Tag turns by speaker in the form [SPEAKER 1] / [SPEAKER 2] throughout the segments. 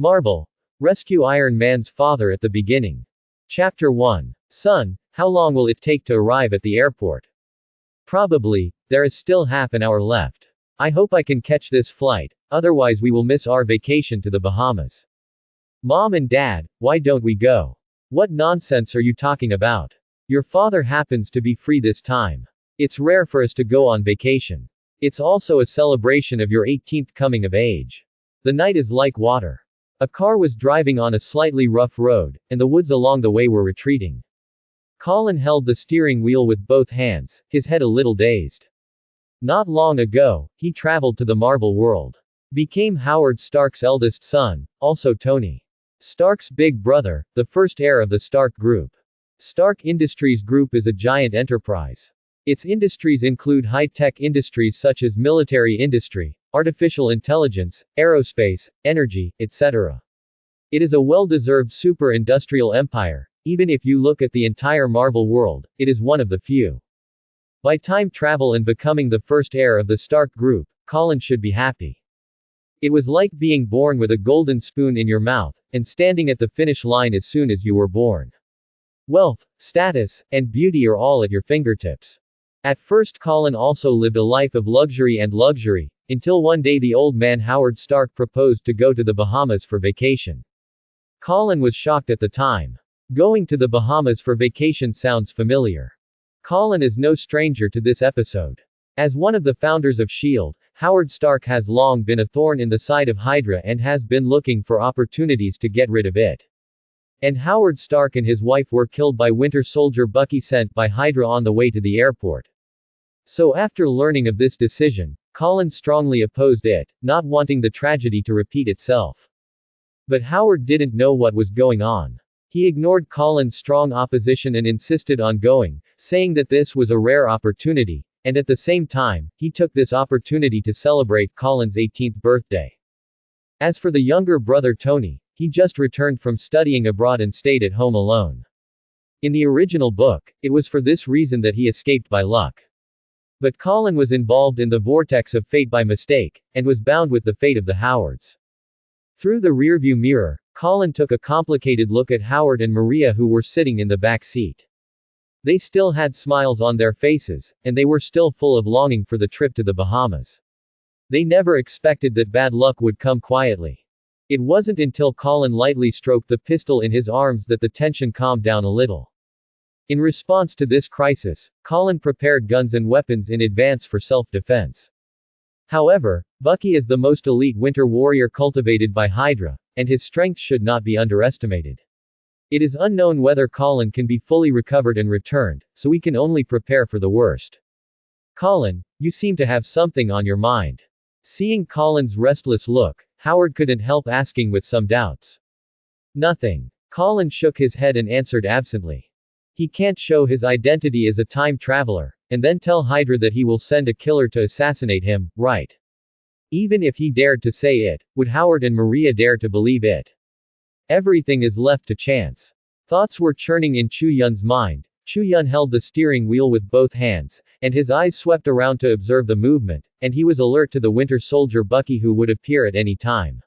[SPEAKER 1] Marvel. Rescue Iron Man's father at the beginning. Chapter 1. Son, how long will it take to arrive at the airport? Probably, there is still half an hour left. I hope I can catch this flight, otherwise we will miss our vacation to the Bahamas. Mom and Dad, why don't we go? What nonsense are you talking about? Your father happens to be free this time. It's rare for us to go on vacation. It's also a celebration of your 18th coming of age. The night is like water. A car was driving on a slightly rough road, and the woods along the way were retreating. Colin held the steering wheel with both hands, his head a little dazed. Not long ago, he traveled to the Marvel world. Became Howard Stark's eldest son, also Tony Stark's big brother, the first heir of the Stark Group. Stark Industries Group is a giant enterprise. Its industries include high-tech industries such as military industry, artificial intelligence, aerospace, energy, etc. It is a well-deserved super-industrial empire. Even if you look at the entire Marvel world, it is one of the few. By time travel and becoming the first heir of the Stark Group, Colin should be happy. It was like being born with a golden spoon in your mouth, and standing at the finish line as soon as you were born. Wealth, status, and beauty are all at your fingertips. At first Colin also lived a life of luxury, until one day the old man Howard Stark proposed to go to the Bahamas for vacation. Colin was shocked at the time. Going to the Bahamas for vacation sounds familiar. Colin is no stranger to this episode. As one of the founders of S.H.I.E.L.D., Howard Stark has long been a thorn in the side of Hydra and has been looking for opportunities to get rid of it. And Howard Stark and his wife were killed by Winter Soldier Bucky sent by Hydra on the way to the airport. So after learning of this decision, Colin strongly opposed it, not wanting the tragedy to repeat itself. But Howard didn't know what was going on. He ignored Colin's strong opposition and insisted on going, saying that this was a rare opportunity, and at the same time, he took this opportunity to celebrate Colin's 18th birthday. As for the younger brother Tony, he just returned from studying abroad and stayed at home alone. In the original book, it was for this reason that he escaped by luck. But Colin was involved in the vortex of fate by mistake, and was bound with the fate of the Howards. Through the rearview mirror, Colin took a complicated look at Howard and Maria, who were sitting in the back seat. They still had smiles on their faces, and they were still full of longing for the trip to the Bahamas. They never expected that bad luck would come quietly. It wasn't until Colin lightly stroked the pistol in his arms that the tension calmed down a little. In response to this crisis, Colin prepared guns and weapons in advance for self-defense. However, Bucky is the most elite winter warrior cultivated by Hydra, and his strength should not be underestimated. It is unknown whether Colin can be fully recovered and returned, so we can only prepare for the worst. Colin, you seem to have something on your mind. Seeing Colin's restless look, Howard couldn't help asking with some doubts. Nothing. Colin shook his head and answered absently. He can't show his identity as a time traveler, and then tell Hydra that he will send a killer to assassinate him, right? Even if he dared to say it, would Howard and Maria dare to believe it? Everything is left to chance. Thoughts were churning in Chu-Yun's mind. Chu-Yun held the steering wheel with both hands, and his eyes swept around to observe the movement, and he was alert to the Winter Soldier Bucky who would appear at any time.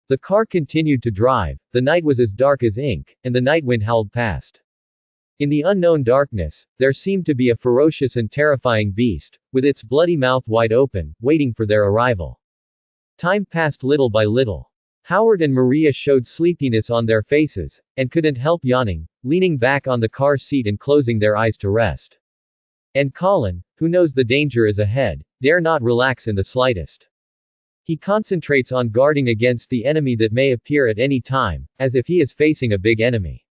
[SPEAKER 1] The car continued to drive, the night was as dark as ink, and the night wind howled past. In the unknown darkness, there seemed to be a ferocious and terrifying beast, with its bloody mouth wide open, waiting for their arrival. Time passed little by little. Howard and Maria showed sleepiness on their faces, and couldn't help yawning, leaning back on the car seat and closing their eyes to rest. And Colin, who knows the danger is ahead, dare not relax in the slightest. He concentrates on guarding against the enemy that may appear at any time, as if he is facing a big enemy.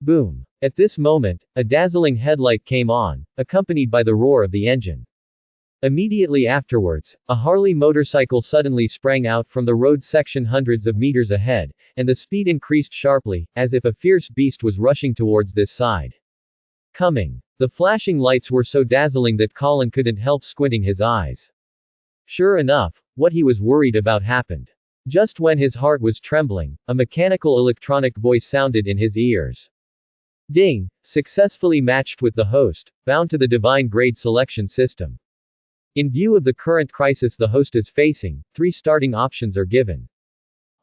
[SPEAKER 1] Boom. At this moment, a dazzling headlight came on, accompanied by the roar of the engine. Immediately afterwards, a Harley motorcycle suddenly sprang out from the road section hundreds of meters ahead, and the speed increased sharply, as if a fierce beast was rushing towards this side. Coming. The flashing lights were so dazzling that Colin couldn't help squinting his eyes. Sure enough, what he was worried about happened. Just when his heart was trembling, a mechanical electronic voice sounded in his ears. Ding! Successfully matched with the host, bound to the divine grade selection system. In view of the current crisis the host is facing, 3 starting options are given.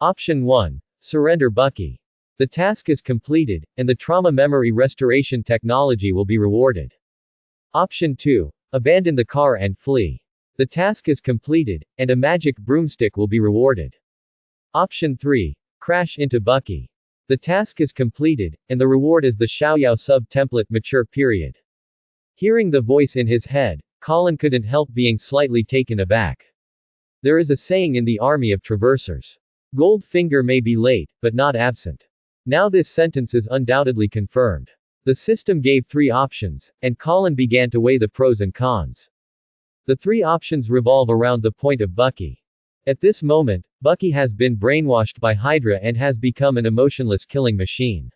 [SPEAKER 1] Option 1. Surrender Bucky. The task is completed, and the trauma memory restoration technology will be rewarded. Option 2. Abandon the car and flee. The task is completed, and a magic broomstick will be rewarded. Option 3. Crash into Bucky. The task is completed, and the reward is the Xiaoyao sub-template mature period. Hearing the voice in his head, Colin couldn't help being slightly taken aback. There is a saying in the army of traversers. Goldfinger may be late, but not absent. Now this sentence is undoubtedly confirmed. The system gave 3 options, and Colin began to weigh the pros and cons. The 3 options revolve around the point of Bucky. At this moment, Bucky has been brainwashed by Hydra and has become an emotionless killing machine.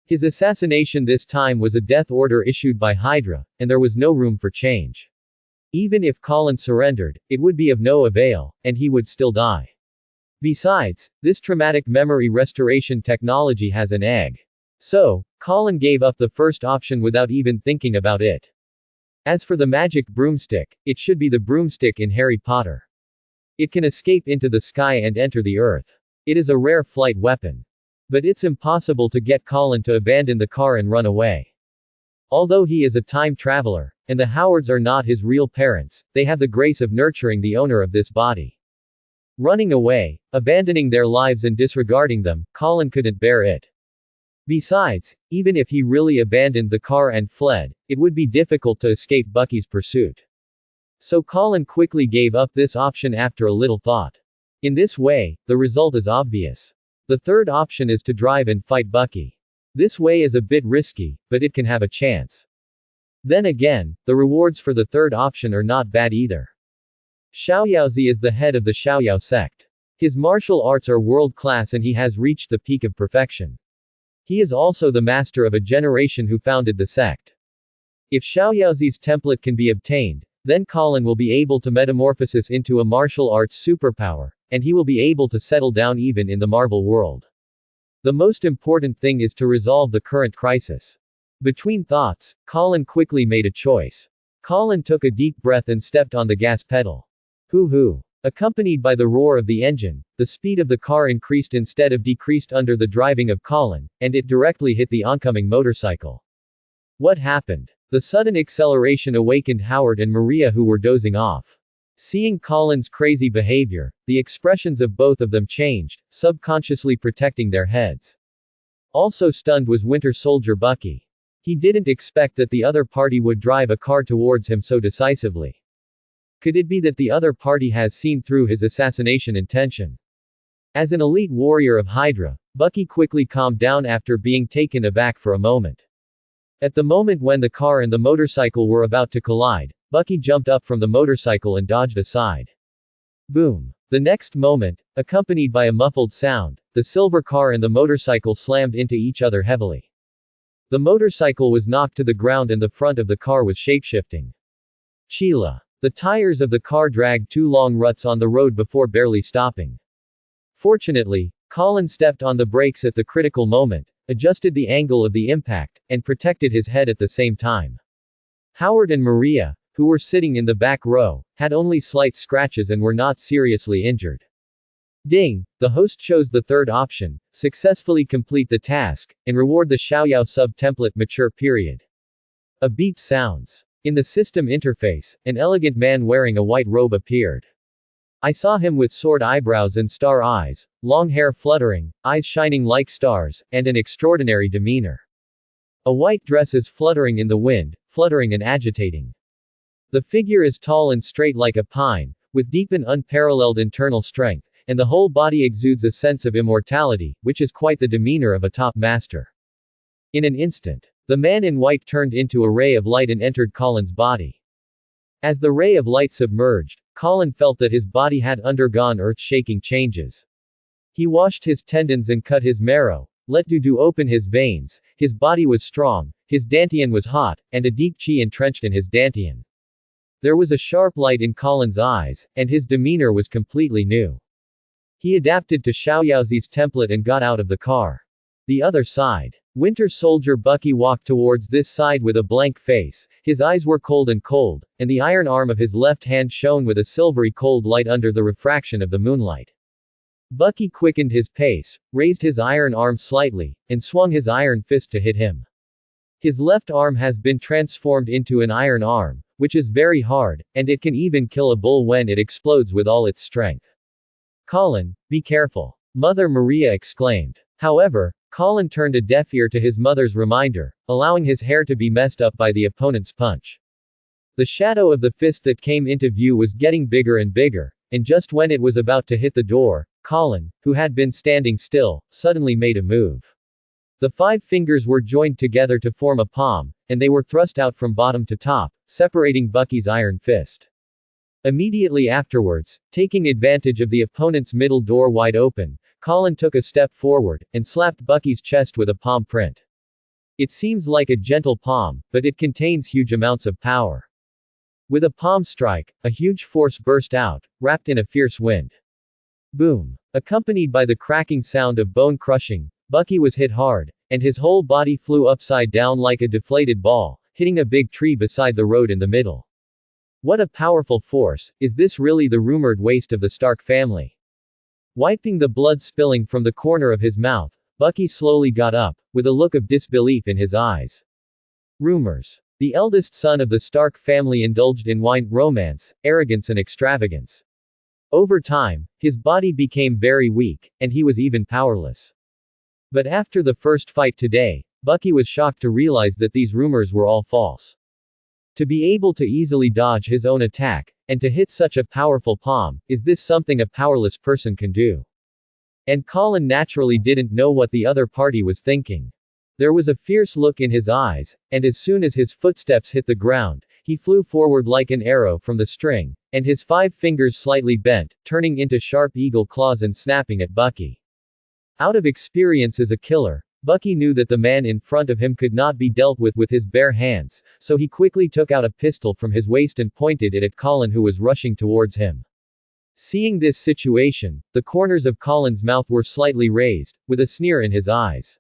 [SPEAKER 1] His assassination this time was a death order issued by Hydra, and there was no room for change. Even if Colin surrendered, it would be of no avail, and he would still die. Besides, this traumatic memory restoration technology has an egg. So, Colin gave up the first option without even thinking about it. As for the magic broomstick, it should be the broomstick in Harry Potter. It can escape into the sky and enter the earth. It is a rare flight weapon. But it's impossible to get Colin to abandon the car and run away. Although he is a time traveler, and the Howards are not his real parents, they have the grace of nurturing the owner of this body. Running away, abandoning their lives and disregarding them, Colin couldn't bear it. Besides, even if he really abandoned the car and fled, it would be difficult to escape Bucky's pursuit. So Colin quickly gave up this option after a little thought. In this way, the result is obvious. The third option is to drive and fight Bucky. This way is a bit risky, but it can have a chance. Then again, the rewards for the third option are not bad either. Xiaoyaozi is the head of the Xiaoyao sect. His martial arts are world-class and he has reached the peak of perfection. He is also the master of a generation who founded the sect. If Xiaoyaozi's template can be obtained, then Colin will be able to metamorphosis into a martial arts superpower, and he will be able to settle down even in the Marvel world. The most important thing is to resolve the current crisis. Between thoughts, Colin quickly made a choice. Colin took a deep breath and stepped on the gas pedal. Hoo-hoo. Accompanied by the roar of the engine, the speed of the car increased instead of decreased under the driving of Colin, and it directly hit the oncoming motorcycle. What happened? The sudden acceleration awakened Howard and Maria, who were dozing off. Seeing Colin's crazy behavior, the expressions of both of them changed, subconsciously protecting their heads. Also stunned was Winter Soldier Bucky. He didn't expect that the other party would drive a car towards him so decisively. Could it be that the other party has seen through his assassination intention? As an elite warrior of Hydra, Bucky quickly calmed down after being taken aback for a moment. At the moment when the car and the motorcycle were about to collide, Bucky jumped up from the motorcycle and dodged aside. Boom. The next moment, accompanied by a muffled sound, the silver car and the motorcycle slammed into each other heavily. The motorcycle was knocked to the ground and the front of the car was shapeshifting. Sheila. The tires of the car dragged 2 long ruts on the road before barely stopping. Fortunately, Colin stepped on the brakes at the critical moment, adjusted the angle of the impact, and protected his head at the same time. Howard and Maria, who were sitting in the back row, had only slight scratches and were not seriously injured. Ding! The host chose the third option, successfully complete the task, and reward the Xiaoyao sub-template mature period. A beep sounds. In the system interface, an elegant man wearing a white robe appeared. I saw him with sword eyebrows and star eyes, long hair fluttering, eyes shining like stars, and an extraordinary demeanor. A white dress is fluttering in the wind, fluttering and agitating. The figure is tall and straight like a pine, with deep and unparalleled internal strength, and the whole body exudes a sense of immortality, which is quite the demeanor of a top master. In an instant, the man in white turned into a ray of light and entered Colin's body. As the ray of light submerged, Colin felt that his body had undergone earth-shaking changes. He washed his tendons and cut his marrow, let Dudu open his veins, his body was strong, his dantian was hot, and a deep chi entrenched in his dantian. There was a sharp light in Colin's eyes, and his demeanor was completely new. He adapted to Xiaoyaozi's template and got out of the car. The other side. Winter Soldier Bucky walked towards this side with a blank face, his eyes were cold, and the iron arm of his left hand shone with a silvery cold light under the refraction of the moonlight. Bucky quickened his pace, raised his iron arm slightly, and swung his iron fist to hit him. His left arm has been transformed into an iron arm, which is very hard, and it can even kill a bull when it explodes with all its strength. "Colin, be careful," Mother Maria exclaimed. However, Colin turned a deaf ear to his mother's reminder, allowing his hair to be messed up by the opponent's punch. The shadow of the fist that came into view was getting bigger and bigger, and just when it was about to hit the door, Colin, who had been standing still, suddenly made a move. The 5 fingers were joined together to form a palm, and they were thrust out from bottom to top, separating Bucky's iron fist. Immediately afterwards, taking advantage of the opponent's middle door wide open, Colin took a step forward, and slapped Bucky's chest with a palm print. It seems like a gentle palm, but it contains huge amounts of power. With a palm strike, a huge force burst out, wrapped in a fierce wind. Boom! Accompanied by the cracking sound of bone crushing, Bucky was hit hard, and his whole body flew upside down like a deflated ball, hitting a big tree beside the road in the middle. What a powerful force! Is this really the rumored waste of the Stark family? Wiping the blood spilling from the corner of his mouth, Bucky slowly got up, with a look of disbelief in his eyes. Rumors. The eldest son of the Stark family indulged in wine, romance, arrogance and extravagance. Over time, his body became very weak, and he was even powerless. But after the first fight today, Bucky was shocked to realize that these rumors were all false. To be able to easily dodge his own attack, and to hit such a powerful palm, is this something a powerless person can do? And Colin naturally didn't know what the other party was thinking. There was a fierce look in his eyes, and as soon as his footsteps hit the ground, he flew forward like an arrow from the string, and his 5 fingers slightly bent, turning into sharp eagle claws and snapping at Bucky. Out of experience as a killer, Bucky knew that the man in front of him could not be dealt with his bare hands, so he quickly took out a pistol from his waist and pointed it at Colin, who was rushing towards him. Seeing this situation, the corners of Colin's mouth were slightly raised, with a sneer in his eyes.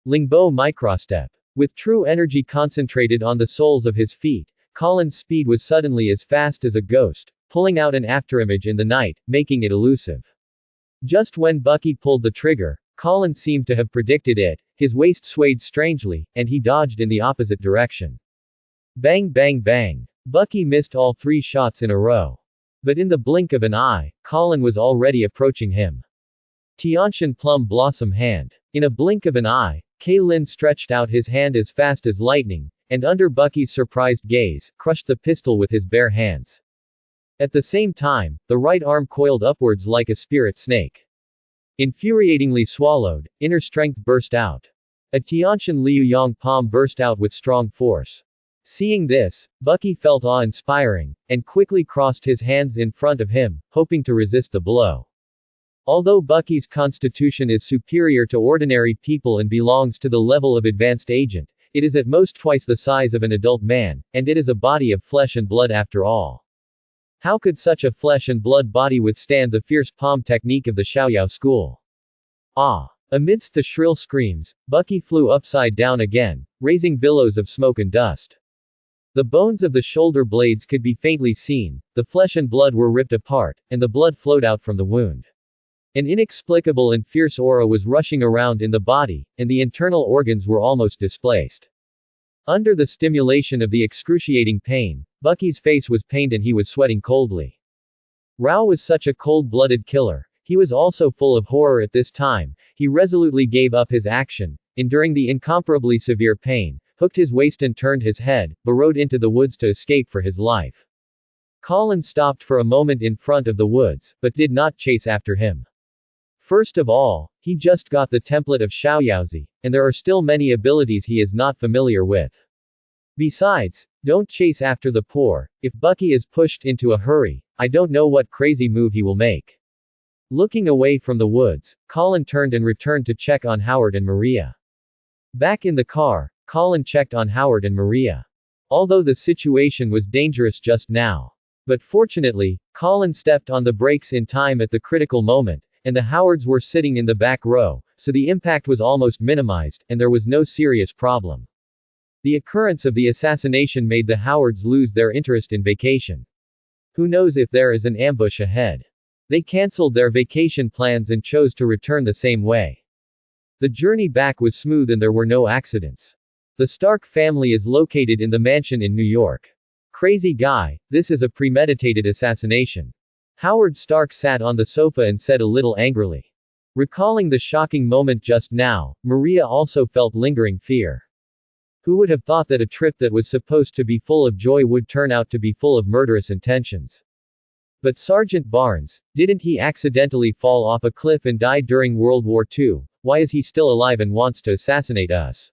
[SPEAKER 1] Lingbo microstep. With true energy concentrated on the soles of his feet, Colin's speed was suddenly as fast as a ghost, pulling out an afterimage in the night, making it elusive. Just when Bucky pulled the trigger, Colin seemed to have predicted it, his waist swayed strangely, and he dodged in the opposite direction. Bang bang bang. Bucky missed all 3 shots in a row. But in the blink of an eye, Colin was already approaching him. Tiantian plum blossom hand. In a blink of an eye, Kay-Lin stretched out his hand as fast as lightning, and under Bucky's surprised gaze, crushed the pistol with his bare hands. At the same time, the right arm coiled upwards like a spirit snake. Infuriatingly swallowed, inner strength burst out. A Tiantian Liu Yang palm burst out with strong force. Seeing this, Bucky felt awe-inspiring, and quickly crossed his hands in front of him, hoping to resist the blow. Although Bucky's constitution is superior to ordinary people and belongs to the level of advanced agent, it is at most twice the size of an adult man, and it is a body of flesh and blood after all. How could such a flesh and blood body withstand the fierce palm technique of the Xiaoyao school? Ah! Amidst the shrill screams, Bucky flew upside down again, raising billows of smoke and dust. The bones of the shoulder blades could be faintly seen, the flesh and blood were ripped apart, and the blood flowed out from the wound. An inexplicable and fierce aura was rushing around in the body, and the internal organs were almost displaced. Under the stimulation of the excruciating pain, Bucky's face was pained and he was sweating coldly. Rao was such a cold-blooded killer. He was also full of horror at this time. He resolutely gave up his action, enduring the incomparably severe pain, hooked his waist and turned his head, burrowed into the woods to escape for his life. Colin stopped for a moment in front of the woods, but did not chase after him. First of all, he just got the template of Xiaoyaozi, and there are still many abilities he is not familiar with. Besides, don't chase after the poor. If Bucky is pushed into a hurry, I don't know what crazy move he will make. Looking away from the woods, Colin turned and returned to check on Howard and Maria. Back in the car, Colin checked on Howard and Maria. Although the situation was dangerous just now. But fortunately, Colin stepped on the brakes in time at the critical moment, and the Howards were sitting in the back row, so the impact was almost minimized, and there was no serious problem. The occurrence of the assassination made the Howards lose their interest in vacation. Who knows if there is an ambush ahead? They cancelled their vacation plans and chose to return the same way. The journey back was smooth and there were no accidents. The Stark family is located in the mansion in New York. Crazy guy, this is a premeditated assassination. Howard Stark sat on the sofa and said a little angrily. Recalling the shocking moment just now, Maria also felt lingering fear. Who would have thought that a trip that was supposed to be full of joy would turn out to be full of murderous intentions? But Sergeant Barnes, didn't he accidentally fall off a cliff and die during World War II? Why is he still alive and wants to assassinate us?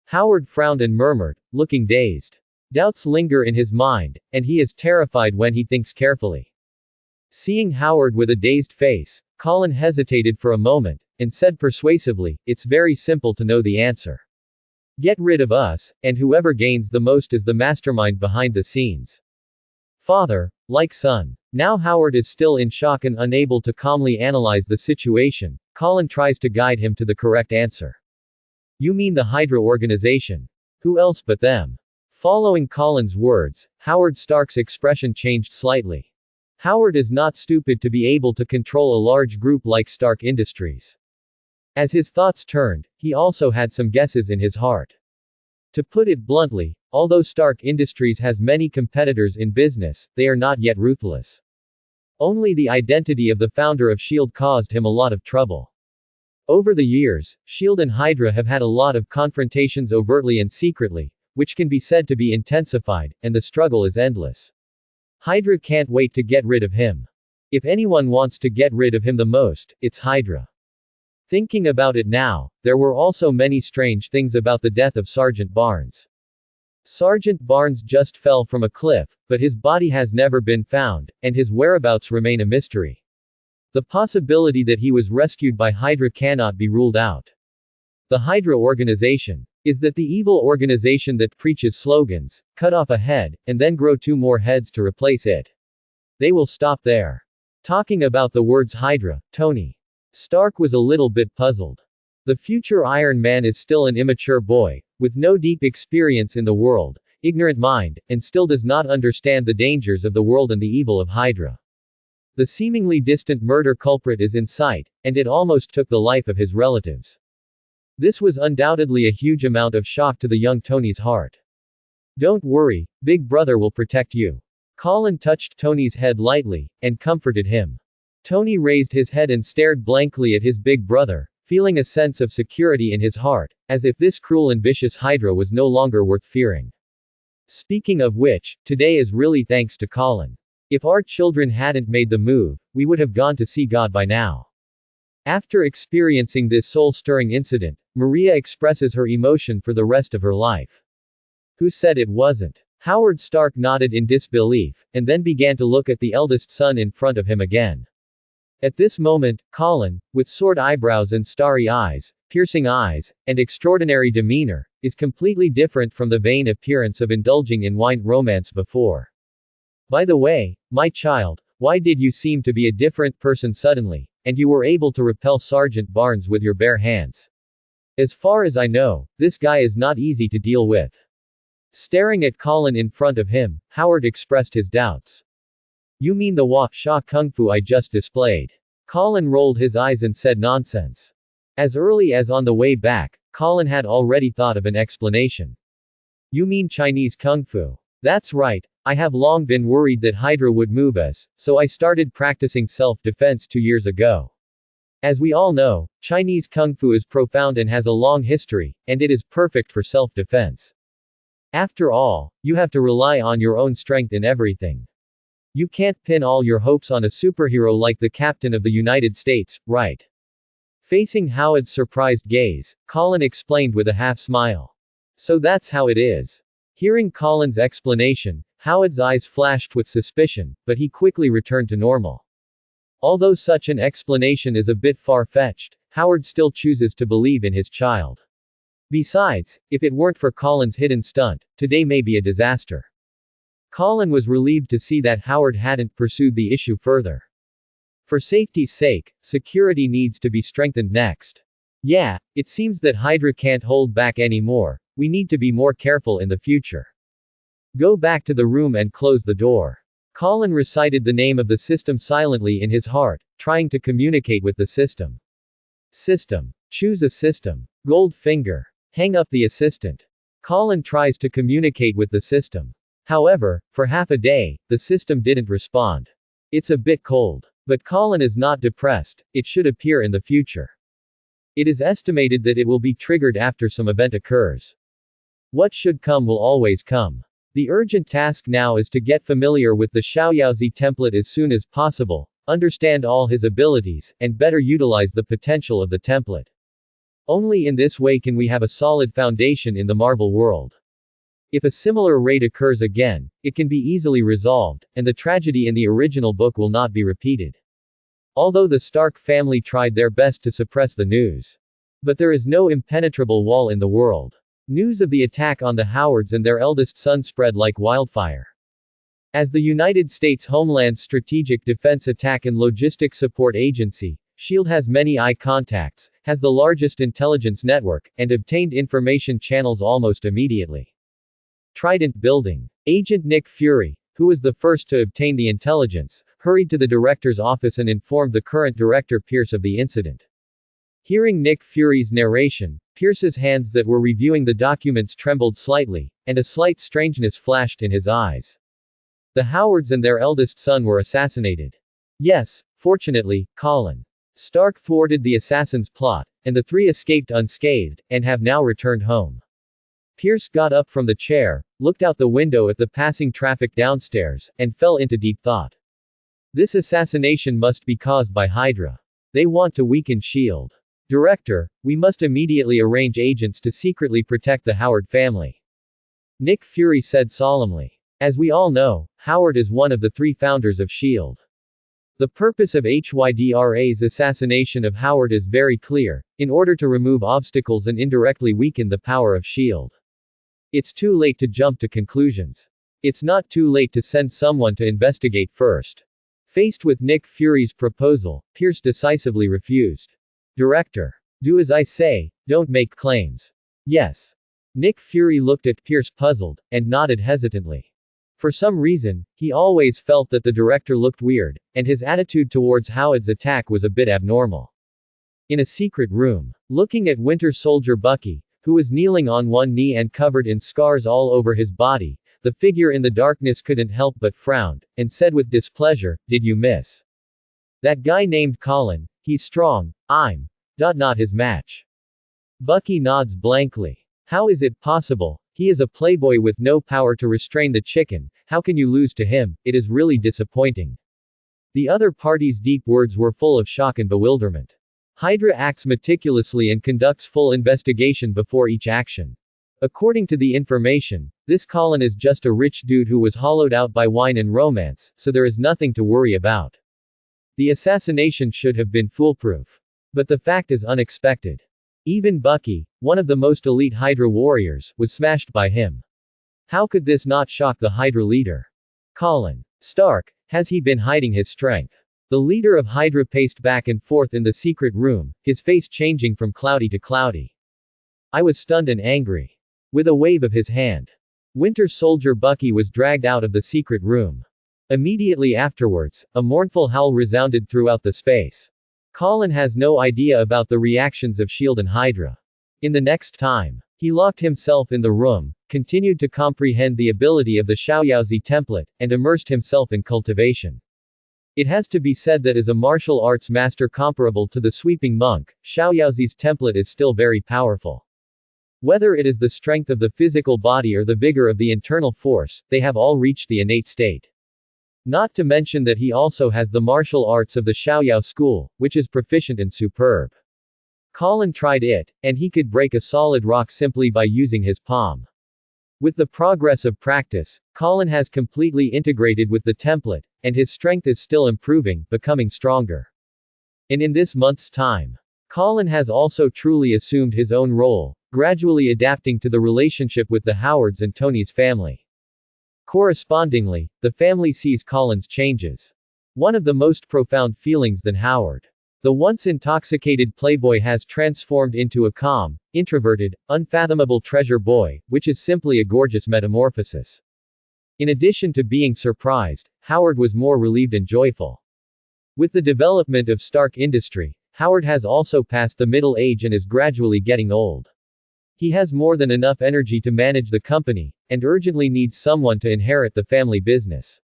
[SPEAKER 1] Howard frowned and murmured, looking dazed. Doubts linger in his mind, and he is terrified when he thinks carefully. Seeing Howard with a dazed face, Colin hesitated for a moment, and said persuasively, "It's very simple to know the answer. Get rid of us, and whoever gains the most is the mastermind behind the scenes." Father, like son. Now Howard is still in shock and unable to calmly analyze the situation. Colin tries to guide him to the correct answer. You mean the Hydra organization? Who else but them? Following Colin's words, Howard Stark's expression changed slightly. Howard is not stupid to be able to control a large group like Stark Industries. As his thoughts turned, he also had some guesses in his heart. To put it bluntly, although Stark Industries has many competitors in business, they are not yet ruthless. Only the identity of the founder of S.H.I.E.L.D. caused him a lot of trouble. Over the years, S.H.I.E.L.D. and Hydra have had a lot of confrontations overtly and secretly, which can be said to be intensified, and the struggle is endless. Hydra can't wait to get rid of him. If anyone wants to get rid of him the most, it's Hydra. Thinking about it now, there were also many strange things about the death of Sergeant Barnes. Sergeant Barnes just fell from a cliff, but his body has never been found, and his whereabouts remain a mystery. The possibility that he was rescued by Hydra cannot be ruled out. The Hydra organization. Is that the evil organization that preaches slogans, cut off a head, and then grow 2 more heads to replace it? They will stop there. Talking about the words Hydra, Tony Stark was a little bit puzzled. The future Iron Man is still an immature boy, with no deep experience in the world, ignorant mind, and still does not understand the dangers of the world and the evil of Hydra. The seemingly distant murder culprit is in sight, and it almost took the life of his relatives. This was undoubtedly a huge amount of shock to the young Tony's heart. Don't worry, Big Brother will protect you. Colin touched Tony's head lightly, and comforted him. Tony raised his head and stared blankly at his big brother, feeling a sense of security in his heart, as if this cruel and vicious Hydra was no longer worth fearing. Speaking of which, today is really thanks to Colin. If our children hadn't made the move, we would have gone to see God by now. After experiencing this soul-stirring incident, Maria expresses her emotion for the rest of her life. Who said it wasn't? Howard Stark nodded in disbelief, and then began to look at the eldest son in front of him again. At this moment, Colin, with sword eyebrows and starry eyes, piercing eyes, and extraordinary demeanor, is completely different from the vain appearance of indulging in wine romance before. By the way, my child, why did you seem to be a different person suddenly, and you were able to repel Sergeant Barnes with your bare hands? As far as I know, this guy is not easy to deal with. Staring at Colin in front of him, Howard expressed his doubts. You mean the Sha Kung Fu I just displayed? Colin rolled his eyes and said nonsense. As early as on the way back, Colin had already thought of an explanation. You mean Chinese Kung Fu? That's right, I have long been worried that Hydra would move us, so I started practicing self-defense 2 years ago. As we all know, Chinese Kung Fu is profound and has a long history, and it is perfect for self-defense. After all, you have to rely on your own strength in everything. You can't pin all your hopes on a superhero like the Captain of the United States, right? Facing Howard's surprised gaze, Colin explained with a half-smile. So that's how it is. Hearing Colin's explanation, Howard's eyes flashed with suspicion, but he quickly returned to normal. Although such an explanation is a bit far-fetched, Howard still chooses to believe in his child. Besides, if it weren't for Colin's hidden stunt, today may be a disaster. Colin was relieved to see that Howard hadn't pursued the issue further. For safety's sake, security needs to be strengthened next. Yeah, it seems that Hydra can't hold back anymore, we need to be more careful in the future. Go back to the room and close the door. Colin recited the name of the system silently in his heart, trying to communicate with the system. System. Choose a system. Goldfinger. Hang up the assistant. Colin tries to communicate with the system. However, for half a day, the system didn't respond. It's a bit cold. But Colin is not depressed, it should appear in the future. It is estimated that it will be triggered after some event occurs. What should come will always come. The urgent task now is to get familiar with the Xiaoyaozi template as soon as possible, understand all his abilities, and better utilize the potential of the template. Only in this way can we have a solid foundation in the Marvel world. If a similar raid occurs again, it can be easily resolved, and the tragedy in the original book will not be repeated. Although the Stark family tried their best to suppress the news. But there is no impenetrable wall in the world. News of the attack on the Howards and their eldest son spread like wildfire. As the United States Homeland Strategic Defense Attack and Logistics Support Agency, SHIELD has many eye contacts, has the largest intelligence network, and obtained information channels almost immediately. Trident Building. Agent Nick Fury, who was the first to obtain the intelligence, hurried to the director's office and informed the current director Pierce of the incident. Hearing Nick Fury's narration, Pierce's hands that were reviewing the documents trembled slightly, and a slight strangeness flashed in his eyes. The Howards and their eldest son were assassinated. Yes, fortunately, Colin Stark thwarted the assassin's plot, and the three escaped unscathed, and have now returned home. Pierce got up from the chair, looked out the window at the passing traffic downstairs, and fell into deep thought. This assassination must be caused by Hydra. They want to weaken SHIELD. Director, we must immediately arrange agents to secretly protect the Howard family. Nick Fury said solemnly. As we all know, Howard is one of the three founders of SHIELD. The purpose of HYDRA's assassination of Howard is very clear, in order to remove obstacles and indirectly weaken the power of SHIELD. It's too late to jump to conclusions. It's not too late to send someone to investigate first. Faced with Nick Fury's proposal, Pierce decisively refused. Director. Do as I say, don't make claims. Yes. Nick Fury looked at Pierce puzzled, and nodded hesitantly. For some reason, he always felt that the director looked weird, and his attitude towards Howard's attack was a bit abnormal. In a secret room, looking at Winter Soldier Bucky, who was kneeling on one knee and covered in scars all over his body, the figure in the darkness couldn't help but frowned, and said with displeasure, "Did you miss that guy named Colin? He's strong, I'm not his match." Bucky nods blankly. How is it possible? He is a playboy with no power to restrain the chicken, how can you lose to him? It is really disappointing. The other party's deep words were full of shock and bewilderment. Hydra acts meticulously and conducts full investigation before each action. According to the information, this Colin is just a rich dude who was hollowed out by wine and romance, so there is nothing to worry about. The assassination should have been foolproof. But the fact is unexpected. Even Bucky, one of the most elite Hydra warriors, was smashed by him. How could this not shock the Hydra leader? Colin Stark, has he been hiding his strength? The leader of Hydra paced back and forth in the secret room, his face changing from cloudy to cloudy. I was stunned and angry. With a wave of his hand, Winter Soldier Bucky was dragged out of the secret room. Immediately afterwards, a mournful howl resounded throughout the space. Colin has no idea about the reactions of SHIELD and Hydra. In the next time, he locked himself in the room, continued to comprehend the ability of the Xiaoyaozi template, and immersed himself in cultivation. It has to be said that as a martial arts master comparable to the sweeping monk, Xiaoyaozi's template is still very powerful. Whether it is the strength of the physical body or the vigor of the internal force, they have all reached the innate state. Not to mention that he also has the martial arts of the Xiaoyao school, which is proficient and superb. Colin tried it, and he could break a solid rock simply by using his palm. With the progress of practice, Colin has completely integrated with the template, and his strength is still improving, becoming stronger. And in this month's time, Colin has also truly assumed his own role, gradually adapting to the relationship with the Howards and Tony's family. Correspondingly, the family sees Colin's changes. One of the most profound feelings than Howard. The once intoxicated playboy has transformed into a calm, introverted, unfathomable treasure boy, which is simply a gorgeous metamorphosis. In addition to being surprised, Howard was more relieved and joyful. With the development of Stark Industry, Howard has also passed the middle age and is gradually getting old. He has more than enough energy to manage the company, and urgently needs someone to inherit the family business.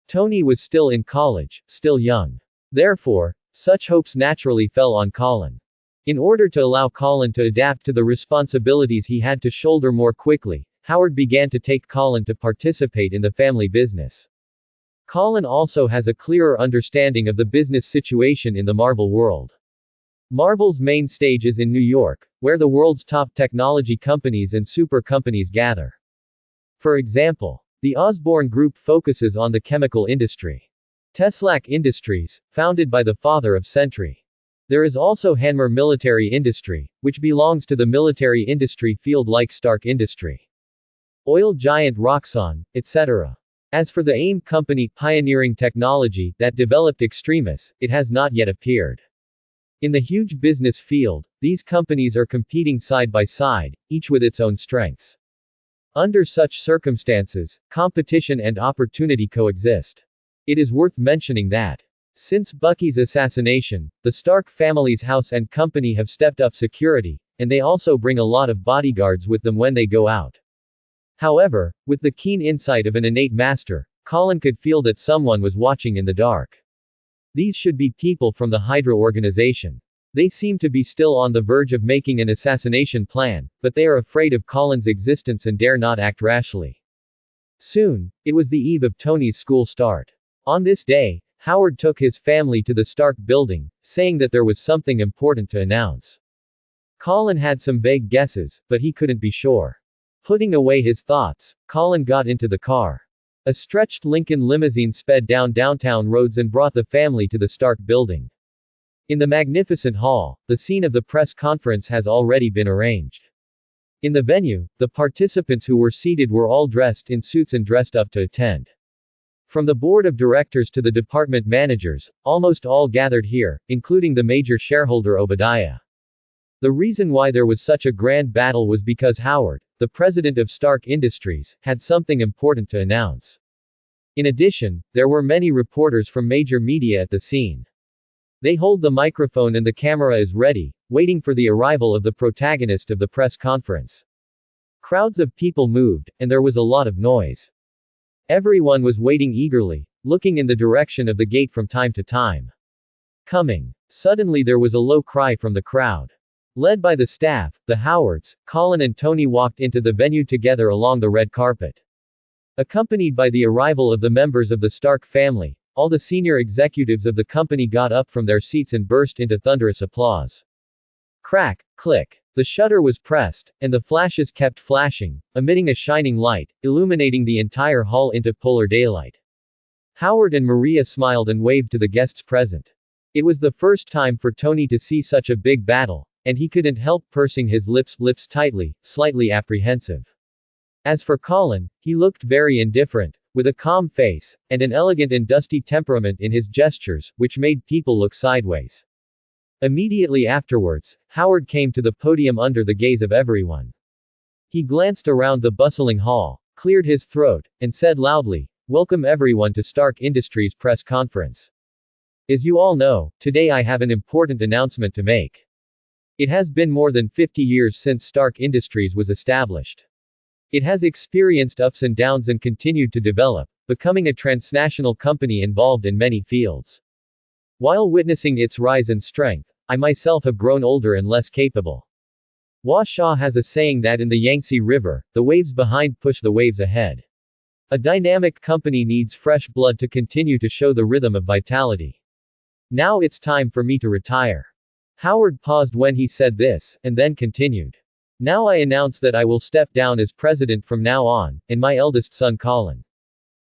[SPEAKER 1] Tony was still in college, still young. Therefore, such hopes naturally fell on Colin. In order to allow Colin to adapt to the responsibilities he had to shoulder more quickly, Howard began to take Colin to participate in the family business. Colin also has a clearer understanding of the business situation in the Marvel world. Marvel's main stage is in New York, where the world's top technology companies and super companies gather. For example, the Osborne Group focuses on the chemical industry. Teslac Industries, founded by the father of Sentry. There is also Hanmer Military Industry, which belongs to the military industry field like Stark Industry. Oil giant Roxxon, etc. As for the AIM company pioneering technology that developed Extremis, it has not yet appeared. In the huge business field, these companies are competing side by side, each with its own strengths. Under such circumstances, competition and opportunity coexist. It is worth mentioning that, since Bucky's assassination, the Stark family's house and company have stepped up security, and they also bring a lot of bodyguards with them when they go out. However, with the keen insight of an innate master, Colin could feel that someone was watching in the dark. These should be people from the Hydra organization. They seem to be still on the verge of making an assassination plan, but they are afraid of Colin's existence and dare not act rashly. Soon, it was the eve of Tony's school start. On this day, Howard took his family to the Stark building, saying that there was something important to announce. Colin had some vague guesses, but he couldn't be sure. Putting away his thoughts, Colin got into the car. A stretched Lincoln limousine sped down downtown roads and brought the family to the Stark building. In the magnificent hall, the scene of the press conference has already been arranged. In the venue, the participants who were seated were all dressed in suits and dressed up to attend. From the board of directors to the department managers, almost all gathered here, including the major shareholder Obadiah. The reason why there was such a grand battle was because Howard, the president of Stark Industries, had something important to announce. In addition, there were many reporters from major media at the scene. They hold the microphone and the camera is ready, waiting for the arrival of the protagonist of the press conference. Crowds of people moved, and there was a lot of noise. Everyone was waiting eagerly, looking in the direction of the gate from time to time. Coming. Suddenly there was a low cry from the crowd. Led by the staff, the Howards, Colin and Tony walked into the venue together along the red carpet. Accompanied by the arrival of the members of the Stark family, all the senior executives of the company got up from their seats and burst into thunderous applause. Crack, click. The shutter was pressed, and the flashes kept flashing, emitting a shining light, illuminating the entire hall into polar daylight. Howard and Maria smiled and waved to the guests present. It was the first time for Tony to see such a big battle, and he couldn't help pursing his lips tightly, slightly apprehensive. As for Colin, he looked very indifferent, with a calm face, and an elegant and dusty temperament in his gestures, which made people look sideways. Immediately afterwards, Howard came to the podium under the gaze of everyone. He glanced around the bustling hall, cleared his throat, and said loudly, "Welcome everyone to Stark Industries press conference. As you all know, today I have an important announcement to make. It has been more than 50 years since Stark Industries was established. It has experienced ups and downs and continued to develop, becoming a transnational company involved in many fields. While witnessing its rise and strength, I myself have grown older and less capable. Shaw has a saying that in the Yangtze River, the waves behind push the waves ahead. A dynamic company needs fresh blood to continue to show the rhythm of vitality. Now it's time for me to retire." Howard paused when he said this, and then continued. "Now I announce that I will step down as president from now on, and my eldest son Colin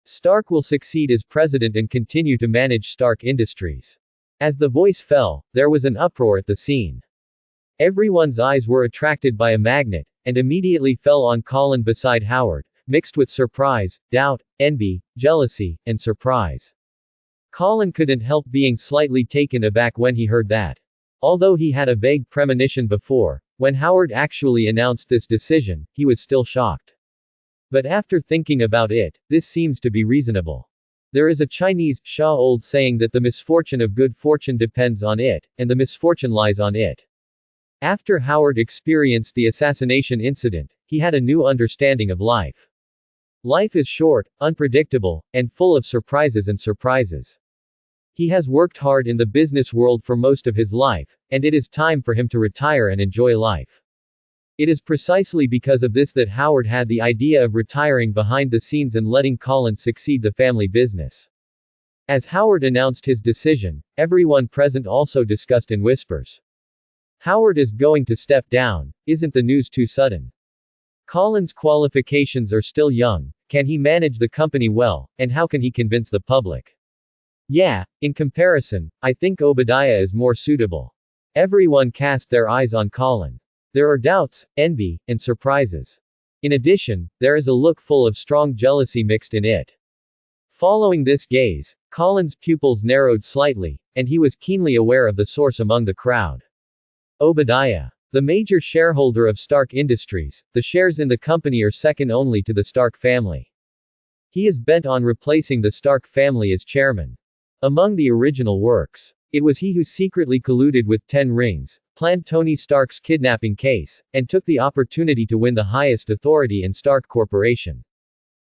[SPEAKER 1] Stark will succeed as president and continue to manage Stark Industries." As the voice fell, there was an uproar at the scene. Everyone's eyes were attracted by a magnet, and immediately fell on Colin beside Howard, mixed with surprise, doubt, envy, jealousy, and surprise. Colin couldn't help being slightly taken aback when he heard that. Although he had a vague premonition before, when Howard actually announced this decision, he was still shocked. But after thinking about it, this seems to be reasonable. There is a Chinese, Sha old saying that the misfortune of good fortune depends on it, and the misfortune lies on it. After Howard experienced the assassination incident, he had a new understanding of life. Life is short, unpredictable, and full of surprises and surprises. He has worked hard in the business world for most of his life, and it is time for him to retire and enjoy life. It is precisely because of this that Howard had the idea of retiring behind the scenes and letting Colin succeed the family business. As Howard announced his decision, everyone present also discussed in whispers. Howard is going to step down. Isn't the news too sudden? Colin's qualifications are still young. Can he manage the company well, and how can he convince the public? Yeah, in comparison, I think Obadiah is more suitable. Everyone cast their eyes on Colin. There are doubts, envy, and surprises. In addition, there is a look full of strong jealousy mixed in it. Following this gaze, Colin's pupils narrowed slightly, and he was keenly aware of the source among the crowd. Obadiah. The major shareholder of Stark Industries, the shares in the company are second only to the Stark family. He is bent on replacing the Stark family as chairman. Among the original works, it was he who secretly colluded with 10 Rings, planned Tony Stark's kidnapping case, and took the opportunity to win the highest authority in Stark Corporation.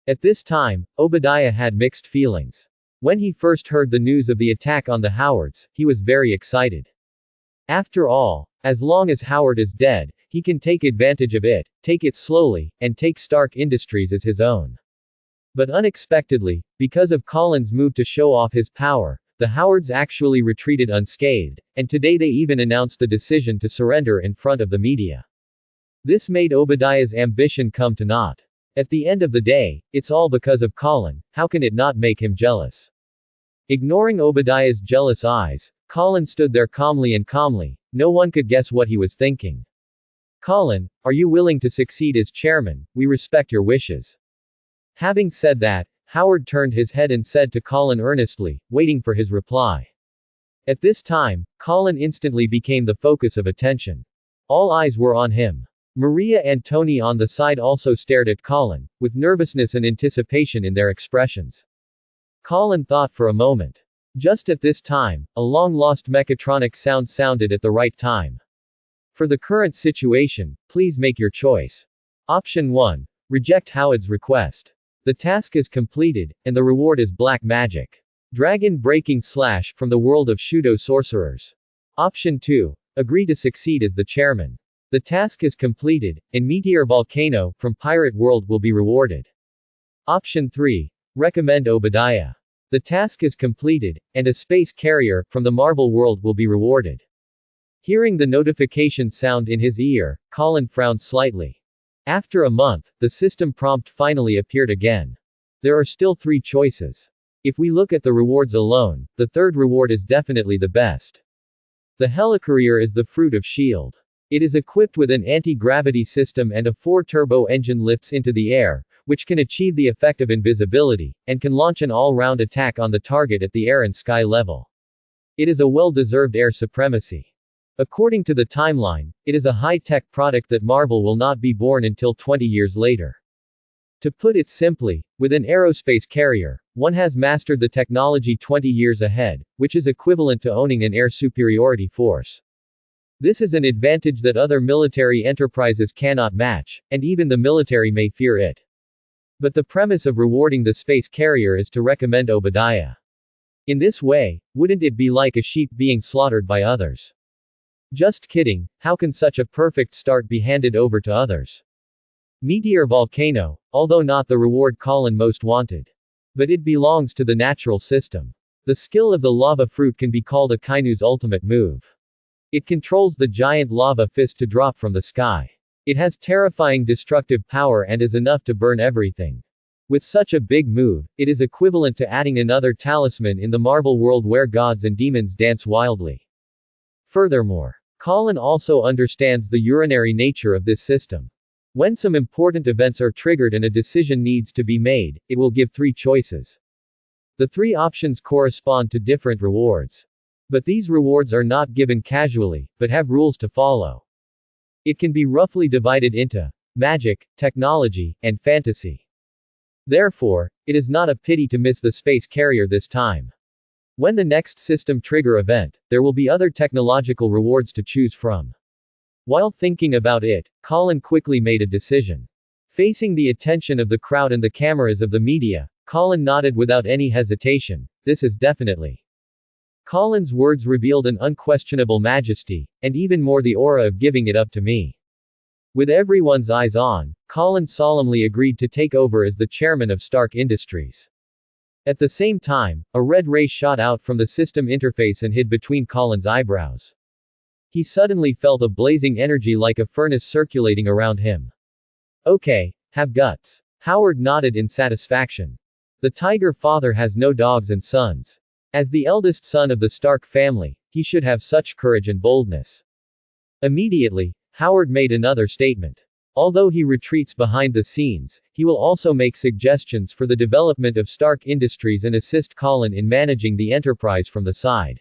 [SPEAKER 1] At this time, Obadiah had mixed feelings. When he first heard the news of the attack on the Howards, he was very excited. After all, as long as Howard is dead, he can take advantage of it, take it slowly, and take Stark Industries as his own. But unexpectedly, because of Colin's move to show off his power, the Howards actually retreated unscathed, and today they even announced the decision to surrender in front of the media. This made Obadiah's ambition come to naught. At the end of the day, it's all because of Colin. How can it not make him jealous? Ignoring Obadiah's jealous eyes, Colin stood there calmly, no one could guess what he was thinking. Colin, are you willing to succeed as chairman? We respect your wishes. Having said that, Howard turned his head and said to Colin earnestly, waiting for his reply. At this time, Colin instantly became the focus of attention. All eyes were on him. Maria and Tony on the side also stared at Colin, with nervousness and anticipation in their expressions. Colin thought for a moment. Just at this time, a long-lost mechatronic sound sounded at the right time. For the current situation, please make your choice. Option 1. Reject Howard's request. The task is completed, and the reward is black magic. Dragon breaking slash from the world of Shudo sorcerers. Option 2. Agree to succeed as the chairman. The task is completed, and Meteor Volcano from Pirate World will be rewarded. Option 3. Recommend Obadiah. The task is completed, and a space carrier from the Marvel world will be rewarded. Hearing the notification sound in his ear, Colin frowned slightly. After a month, the system prompt finally appeared again. There are still 3 choices. If we look at the rewards alone, the third reward is definitely the best. The Helicourier is the fruit of S.H.I.E.L.D. It is equipped with an anti-gravity system and a 4-turbo engine lifts into the air, which can achieve the effect of invisibility, and can launch an all-round attack on the target at the air and sky level. It is a well-deserved air supremacy. According to the timeline, it is a high-tech product that Marvel will not be born until 20 years later. To put it simply, with an aerospace carrier, one has mastered the technology 20 years ahead, which is equivalent to owning an air superiority force. This is an advantage that other military enterprises cannot match, and even the military may fear it. But the premise of rewarding the space carrier is to recommend Obadiah. In this way, wouldn't it be like a sheep being slaughtered by others? Just kidding, how can such a perfect start be handed over to others? Meteor Volcano, although not the reward Colin most wanted. But it belongs to the natural system. The skill of the lava fruit can be called a Kainu's ultimate move. It controls the giant lava fist to drop from the sky. It has terrifying destructive power and is enough to burn everything. With such a big move, it is equivalent to adding another talisman in the Marvel world where gods and demons dance wildly. Furthermore, Colin also understands the urinary nature of this system. When some important events are triggered and a decision needs to be made, it will give 3 choices. The 3 options correspond to different rewards. But these rewards are not given casually, but have rules to follow. It can be roughly divided into magic, technology, and fantasy. Therefore, it is not a pity to miss the space carrier this time. When the next system trigger event, there will be other technological rewards to choose from. While thinking about it, Colin quickly made a decision. Facing the attention of the crowd and the cameras of the media, Colin nodded without any hesitation. This is definitely. Colin's words revealed an unquestionable majesty, and even more the aura of giving it up to me. With everyone's eyes on, Colin solemnly agreed to take over as the chairman of Stark Industries. At the same time, a red ray shot out from the system interface and hid between Colin's eyebrows. He suddenly felt a blazing energy like a furnace circulating around him. Okay, have guts. Howard nodded in satisfaction. The Tiger father has no dogs and sons. As the eldest son of the Stark family, he should have such courage and boldness. Immediately, Howard made another statement. Although he retreats behind the scenes, he will also make suggestions for the development of Stark Industries and assist Colin in managing the enterprise from the side.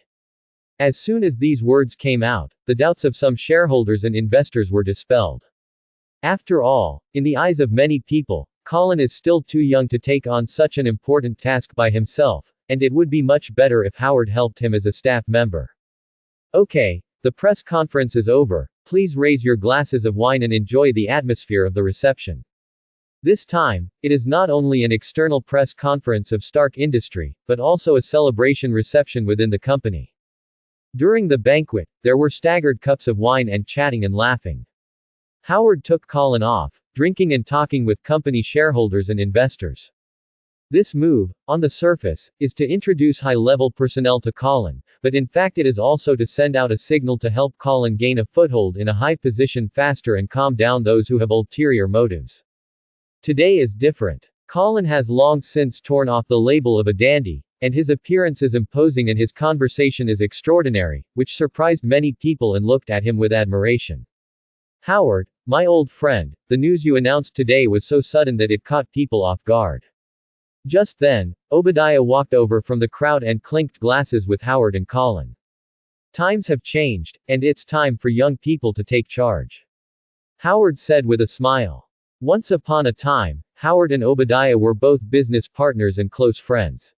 [SPEAKER 1] As soon as these words came out, the doubts of some shareholders and investors were dispelled. After all, in the eyes of many people, Colin is still too young to take on such an important task by himself, and it would be much better if Howard helped him as a staff member. Okay, the press conference is over, please raise your glasses of wine and enjoy the atmosphere of the reception. This time, it is not only an external press conference of Stark Industry, but also a celebration reception within the company. During the banquet, there were staggered cups of wine and chatting and laughing. Howard took Colin off, drinking and talking with company shareholders and investors. This move, on the surface, is to introduce high-level personnel to Colin, but in fact it is also to send out a signal to help Colin gain a foothold in a high position faster and calm down those who have ulterior motives. Today is different. Colin has long since torn off the label of a dandy, and his appearance is imposing and his conversation is extraordinary, which surprised many people and looked at him with admiration. Howard, my old friend, the news you announced today was so sudden that it caught people off guard. Just then, Obadiah walked over from the crowd and clinked glasses with Howard and Colin. Times have changed, and it's time for young people to take charge. Howard said with a smile. Once upon a time, Howard and Obadiah were both business partners and close friends.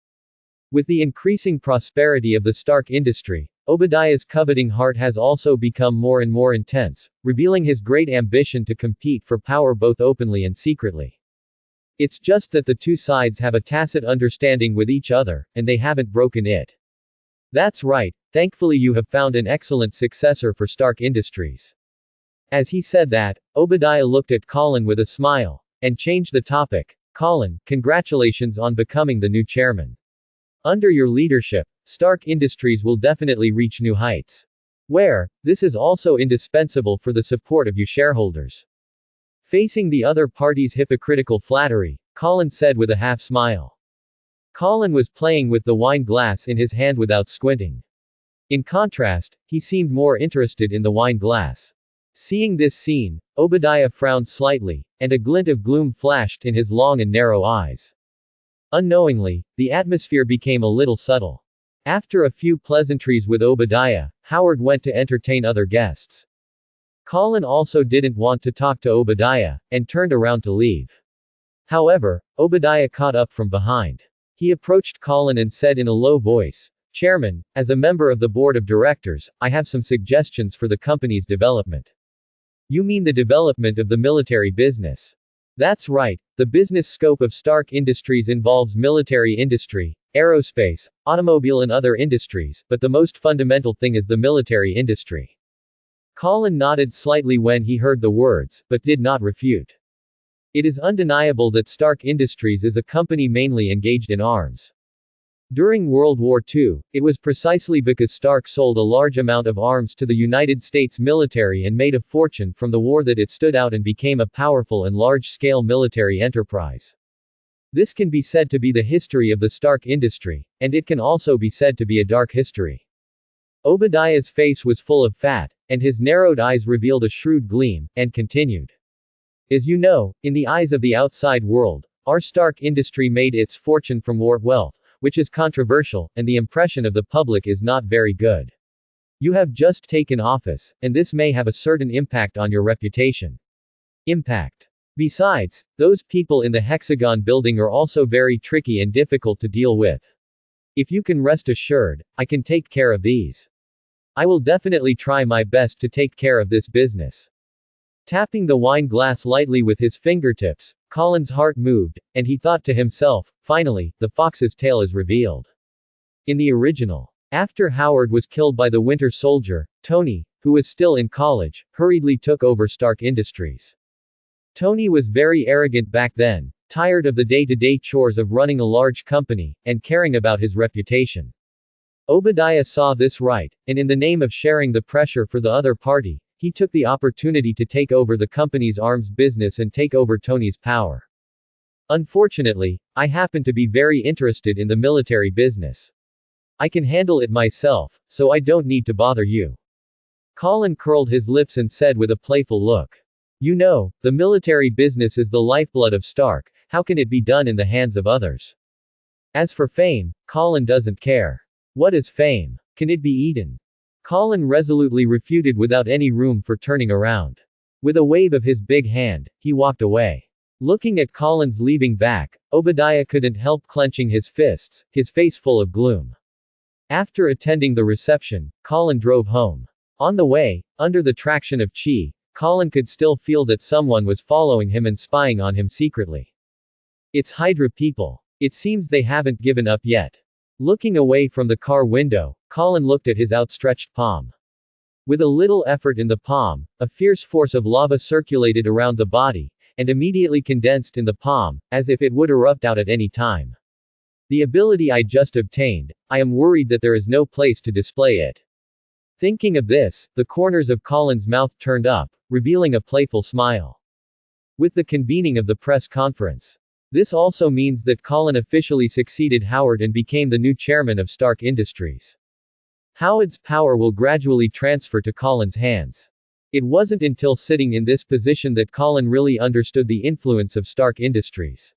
[SPEAKER 1] With the increasing prosperity of the Stark industry, Obadiah's coveting heart has also become more and more intense, revealing his great ambition to compete for power both openly and secretly. It's just that the two sides have a tacit understanding with each other, and they haven't broken it. That's right, thankfully you have found an excellent successor for Stark Industries. As he said that, Obadiah looked at Colin with a smile, and changed the topic. Colin, congratulations on becoming the new chairman. Under your leadership, Stark Industries will definitely reach new heights. This is also indispensable for the support of you shareholders. Facing the other party's hypocritical flattery, Colin said with a half smile. Colin was playing with the wine glass in his hand without squinting. In contrast, he seemed more interested in the wine glass. Seeing this scene, Obadiah frowned slightly, and a glint of gloom flashed in his long and narrow eyes. Unknowingly, the atmosphere became a little subtle. After a few pleasantries with Obadiah, Howard went to entertain other guests. Colin also didn't want to talk to Obadiah, and turned around to leave. However, Obadiah caught up from behind. He approached Colin and said in a low voice, Chairman, as a member of the board of directors, I have some suggestions for the company's development. You mean the development of the military business? That's right, the business scope of Stark Industries involves military industry, aerospace, automobile and other industries, but the most fundamental thing is the military industry. Colin nodded slightly when he heard the words, but did not refute. It is undeniable that Stark Industries is a company mainly engaged in arms. During World War II, it was precisely because Stark sold a large amount of arms to the United States military and made a fortune from the war that it stood out and became a powerful and large-scale military enterprise. This can be said to be the history of the Stark industry, and it can also be said to be a dark history. Obadiah's face was full of fat, and his narrowed eyes revealed a shrewd gleam, and continued. As you know, in the eyes of the outside world, our Stark industry made its fortune from war wealth, which is controversial, and the impression of the public is not very good. You have just taken office, and this may have a certain impact on your reputation. Impact. Besides, those people in the Hexagon building are also very tricky and difficult to deal with. If you can rest assured, I can take care of these. I will definitely try my best to take care of this business. Tapping the wine glass lightly with his fingertips, Colin's heart moved, and he thought to himself, finally, the fox's tail is revealed. In the original, after Howard was killed by the Winter Soldier, Tony, who was still in college, hurriedly took over Stark Industries. Tony was very arrogant back then, tired of the day-to-day chores of running a large company, and caring about his reputation. Obadiah saw this right, and in the name of sharing the pressure for the other party, he took the opportunity to take over the company's arms business and take over Tony's power. Unfortunately, I happen to be very interested in the military business. I can handle it myself, so I don't need to bother you. Colin curled his lips and said with a playful look. You know, the military business is the lifeblood of Stark, how can it be done in the hands of others? As for fame, Colin doesn't care. What is fame? Can it be eaten? Colin resolutely refuted without any room for turning around. With a wave of his big hand, he walked away. Looking at Colin's leaving back, Obadiah couldn't help clenching his fists, his face full of gloom. After attending the reception, Colin drove home. On the way, under the traction of chi, Colin could still feel that someone was following him and spying on him secretly. It's Hydra people. It seems they haven't given up yet. Looking away from the car window, Colin looked at his outstretched palm. With a little effort in the palm, a fierce force of lava circulated around the body, and immediately condensed in the palm, as if it would erupt out at any time. The ability I just obtained, I am worried that there is no place to display it. Thinking of this, the corners of Colin's mouth turned up, revealing a playful smile. With the convening of the press conference, this also means that Colin officially succeeded Howard and became the new chairman of Stark Industries. Howard's power will gradually transfer to Colin's hands. It wasn't until sitting in this position that Colin really understood the influence of Stark Industries.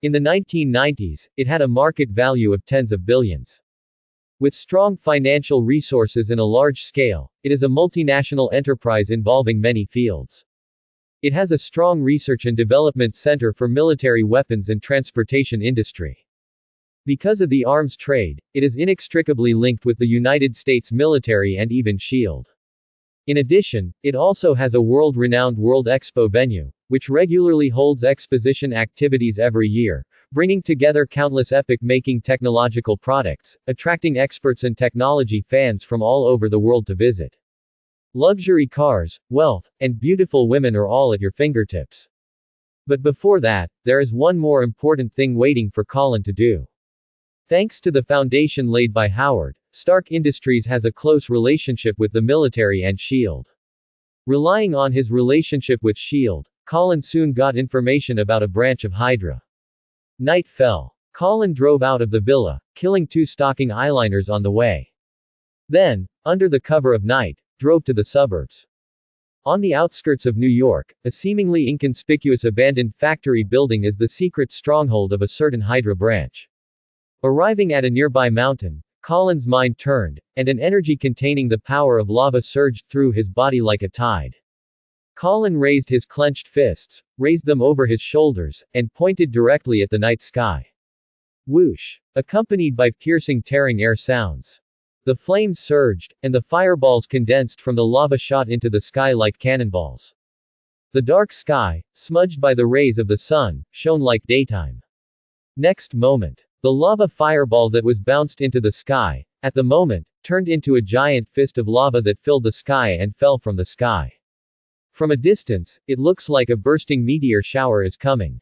[SPEAKER 1] In the 1990s, it had a market value of tens of billions. With strong financial resources and a large scale, it is a multinational enterprise involving many fields. It has a strong research and development center for military weapons and transportation industry. Because of the arms trade, it is inextricably linked with the United States military and even S.H.I.E.L.D. In addition, it also has a world-renowned World Expo venue, which regularly holds exposition activities every year, bringing together countless epic-making technological products, attracting experts and technology fans from all over the world to visit. Luxury cars, wealth, and beautiful women are all at your fingertips. But before that, there is one more important thing waiting for Colin to do. Thanks to the foundation laid by Howard, Stark Industries has a close relationship with the military and S.H.I.E.L.D. Relying on his relationship with S.H.I.E.L.D., Colin soon got information about a branch of Hydra. Night fell. Colin drove out of the villa, killing 2 stalking eyeliners on the way. Then, under the cover of night, drove to the suburbs. On the outskirts of New York, a seemingly inconspicuous abandoned factory building is the secret stronghold of a certain Hydra branch. Arriving at a nearby mountain, Colin's mind turned, and an energy containing the power of lava surged through his body like a tide. Colin raised his clenched fists, raised them over his shoulders, and pointed directly at the night sky. Whoosh! Accompanied by piercing tearing air sounds. The flames surged, and the fireballs condensed from the lava shot into the sky like cannonballs. The dark sky, smudged by the rays of the sun, shone like daytime. Next moment, the lava fireball that was bounced into the sky, at the moment, turned into a giant fist of lava that filled the sky and fell from the sky. From a distance, it looks like a bursting meteor shower is coming.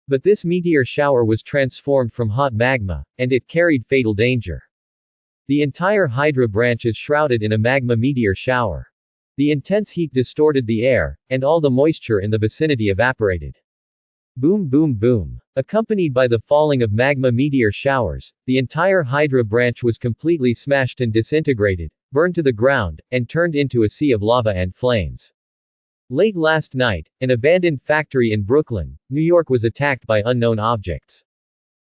[SPEAKER 1] But this meteor shower was transformed from hot magma, and it carried fatal danger. The entire Hydra branch is shrouded in a magma meteor shower. The intense heat distorted the air, and all the moisture in the vicinity evaporated. Boom boom boom. Accompanied by the falling of magma meteor showers, the entire Hydra branch was completely smashed and disintegrated, burned to the ground, and turned into a sea of lava and flames. Late last night, an abandoned factory in Brooklyn, New York was attacked by unknown objects.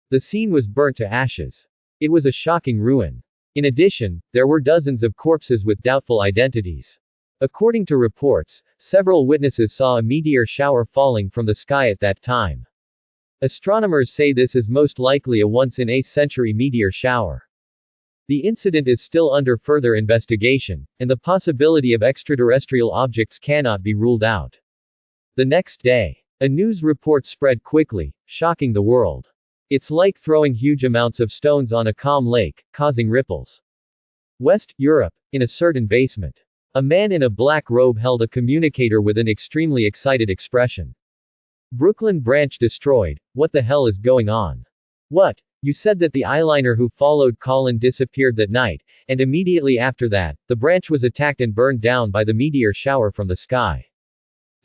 [SPEAKER 1] The scene was burnt to ashes. It was a shocking ruin. In addition, there were dozens of corpses with doubtful identities. According to reports, several witnesses saw a meteor shower falling from the sky at that time. Astronomers say this is most likely a once-in-a-century meteor shower. The incident is still under further investigation, and the possibility of extraterrestrial objects cannot be ruled out. The next day, a news report spread quickly, shocking the world. It's like throwing huge amounts of stones on a calm lake, causing ripples. West Europe, in a certain basement. A man in a black robe held a communicator with an extremely excited expression. Brooklyn branch destroyed, what the hell is going on? What? You said that the eyeliner who followed Colin disappeared that night, and immediately after that, the branch was attacked and burned down by the meteor shower from the sky.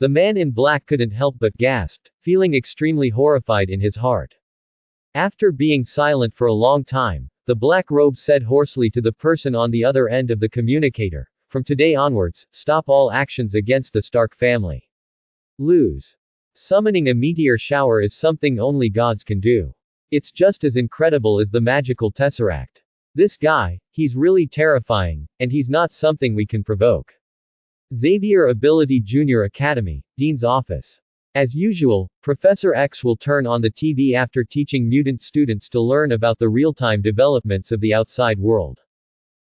[SPEAKER 1] The man in black couldn't help but gasped, feeling extremely horrified in his heart. After being silent for a long time, the black robe said hoarsely to the person on the other end of the communicator, "From today onwards, stop all actions against the Stark family. Lose. Summoning a meteor shower is something only gods can do. It's just as incredible as the magical Tesseract. This guy, he's really terrifying, and he's not something we can provoke." Xavier Ability Junior Academy, Dean's Office. As usual, Professor X will turn on the TV after teaching mutant students to learn about the real-time developments of the outside world.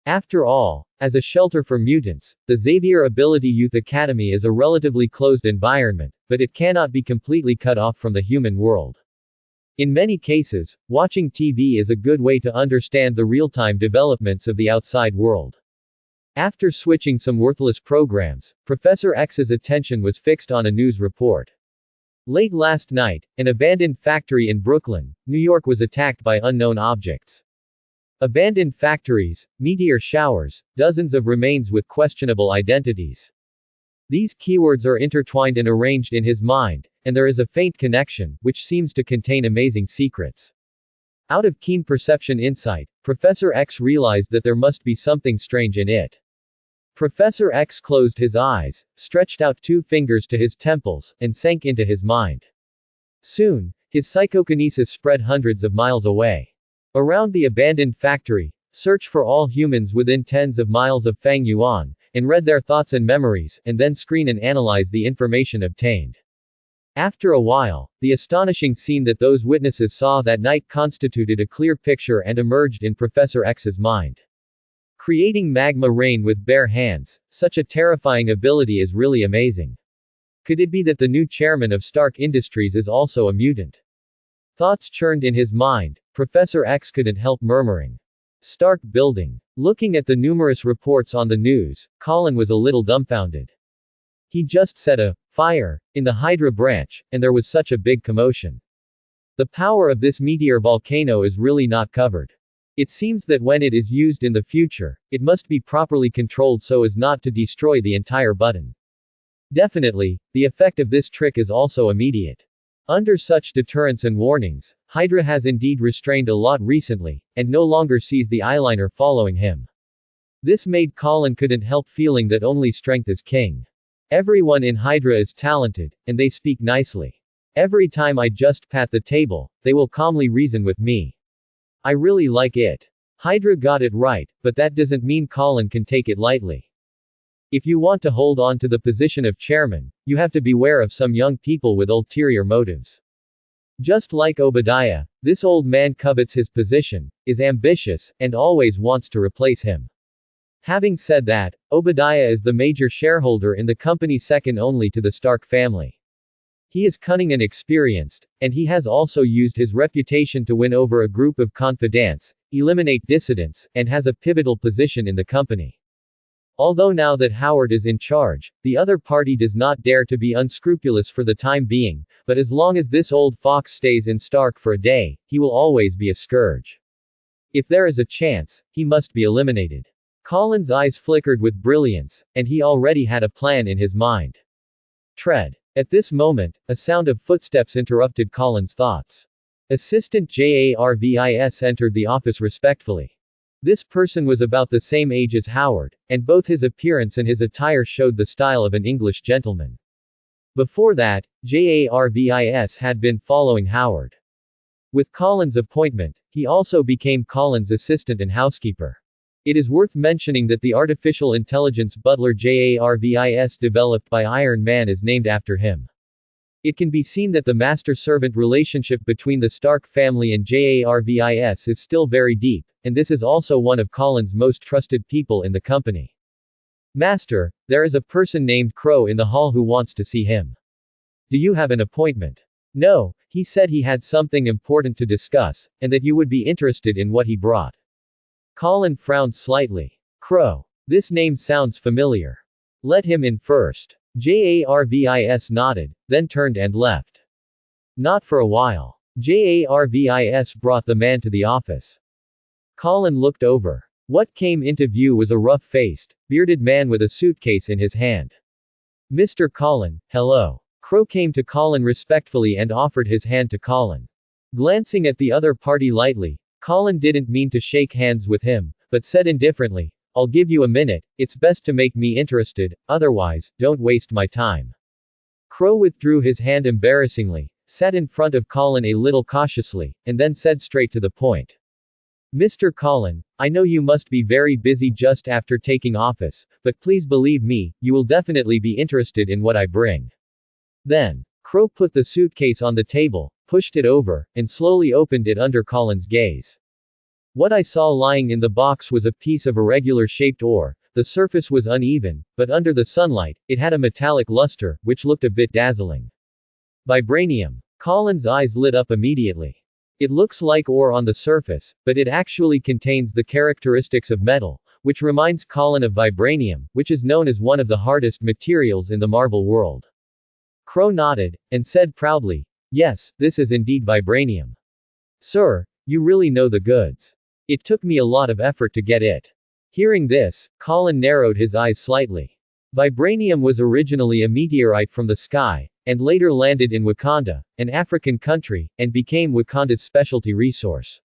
[SPEAKER 1] After all, as a shelter for mutants, the Xavier Ability Youth Academy is a relatively closed environment, but it cannot be completely cut off from the human world. In many cases, watching TV is a good way to understand the real-time developments of the outside world. After switching some worthless programs, Professor X's attention was fixed on a news report. Late last night, an abandoned factory in Brooklyn, New York was attacked by unknown objects. Abandoned factories, meteor showers, dozens of remains with questionable identities. These keywords are intertwined and arranged in his mind, and there is a faint connection, which seems to contain amazing secrets. Out of keen perception insight, Professor X realized that there must be something strange in it. Professor X closed his eyes, stretched out 2 fingers to his temples, and sank into his mind. Soon, his psychokinesis spread hundreds of miles away. Around the abandoned factory, search for all humans within tens of miles of Fang Yuan, and read their thoughts and memories, and then screen and analyze the information obtained. After a while, the astonishing scene that those witnesses saw that night constituted a clear picture and emerged in Professor X's mind. Creating magma rain with bare hands, such a terrifying ability is really amazing. Could it be that the new chairman of Stark Industries is also a mutant? Thoughts churned in his mind, Professor X couldn't help murmuring. Stark Building. Looking at the numerous reports on the news, Colin was a little dumbfounded. He just said a fire in the Hydra branch, and there was such a big commotion. The power of this meteor volcano is really not covered. It seems that when it is used in the future, it must be properly controlled so as not to destroy the entire button. Definitely, the effect of this trick is also immediate. Under such deterrence and warnings, Hydra has indeed restrained a lot recently, and no longer sees the eyeliner following him. This made Colin couldn't help feeling that only strength is king. Everyone in Hydra is talented, and they speak nicely. Every time I just pat the table, they will calmly reason with me. I really like it. Hydra got it right, but that doesn't mean Colin can take it lightly. If you want to hold on to the position of chairman, you have to beware of some young people with ulterior motives. Just like Obadiah, this old man covets his position, is ambitious, and always wants to replace him. Having said that, Obadiah is the major shareholder in the company second only to the Stark family. He is cunning and experienced, and he has also used his reputation to win over a group of confidants, eliminate dissidents, and has a pivotal position in the company. Although now that Howard is in charge, the other party does not dare to be unscrupulous for the time being, but as long as this old fox stays in Stark for a day, he will always be a scourge. If there is a chance, he must be eliminated. Colin's eyes flickered with brilliance, and he already had a plan in his mind. Tread. At this moment, a sound of footsteps interrupted Colin's thoughts. Assistant Jarvis entered the office respectfully. This person was about the same age as Howard, and both his appearance and his attire showed the style of an English gentleman. Before that, Jarvis had been following Howard. With Colin's appointment, he also became Colin's assistant and housekeeper. It is worth mentioning that the artificial intelligence butler JARVIS developed by Iron Man is named after him. It can be seen that the master-servant relationship between the Stark family and JARVIS is still very deep, and this is also one of Colin's most trusted people in the company. Master, there is a person named Crow in the hall who wants to see him. Do you have an appointment? No, he said he had something important to discuss, and that you would be interested in what he brought. Colin frowned slightly. Crow. This name sounds familiar. Let him in first. JARVIS nodded, then turned and left. Not for a while. JARVIS brought the man to the office. Colin looked over. What came into view was a rough-faced, bearded man with a suitcase in his hand. Mr. Colin, hello. Crow came to Colin respectfully and offered his hand to Colin. Glancing at the other party lightly, Colin didn't mean to shake hands with him, but said indifferently, I'll give you a minute, it's best to make me interested, otherwise, don't waste my time. Crow withdrew his hand embarrassingly, sat in front of Colin a little cautiously, and then said straight to the point. Mr. Colin, I know you must be very busy just after taking office, but please believe me, you will definitely be interested in what I bring. Then, Crow put the suitcase on the table, pushed it over, and slowly opened it under Colin's gaze. What I saw lying in the box was a piece of irregular-shaped ore. The surface was uneven, but under the sunlight, it had a metallic luster, which looked a bit dazzling. Vibranium. Colin's eyes lit up immediately. It looks like ore on the surface, but it actually contains the characteristics of metal, which reminds Colin of vibranium, which is known as one of the hardest materials in the Marvel world. Crow nodded, and said proudly, yes, this is indeed vibranium. Sir, you really know the goods. It took me a lot of effort to get it. Hearing this, Colin narrowed his eyes slightly. Vibranium was originally a meteorite from the sky, and later landed in Wakanda, an African country, and became Wakanda's specialty resource.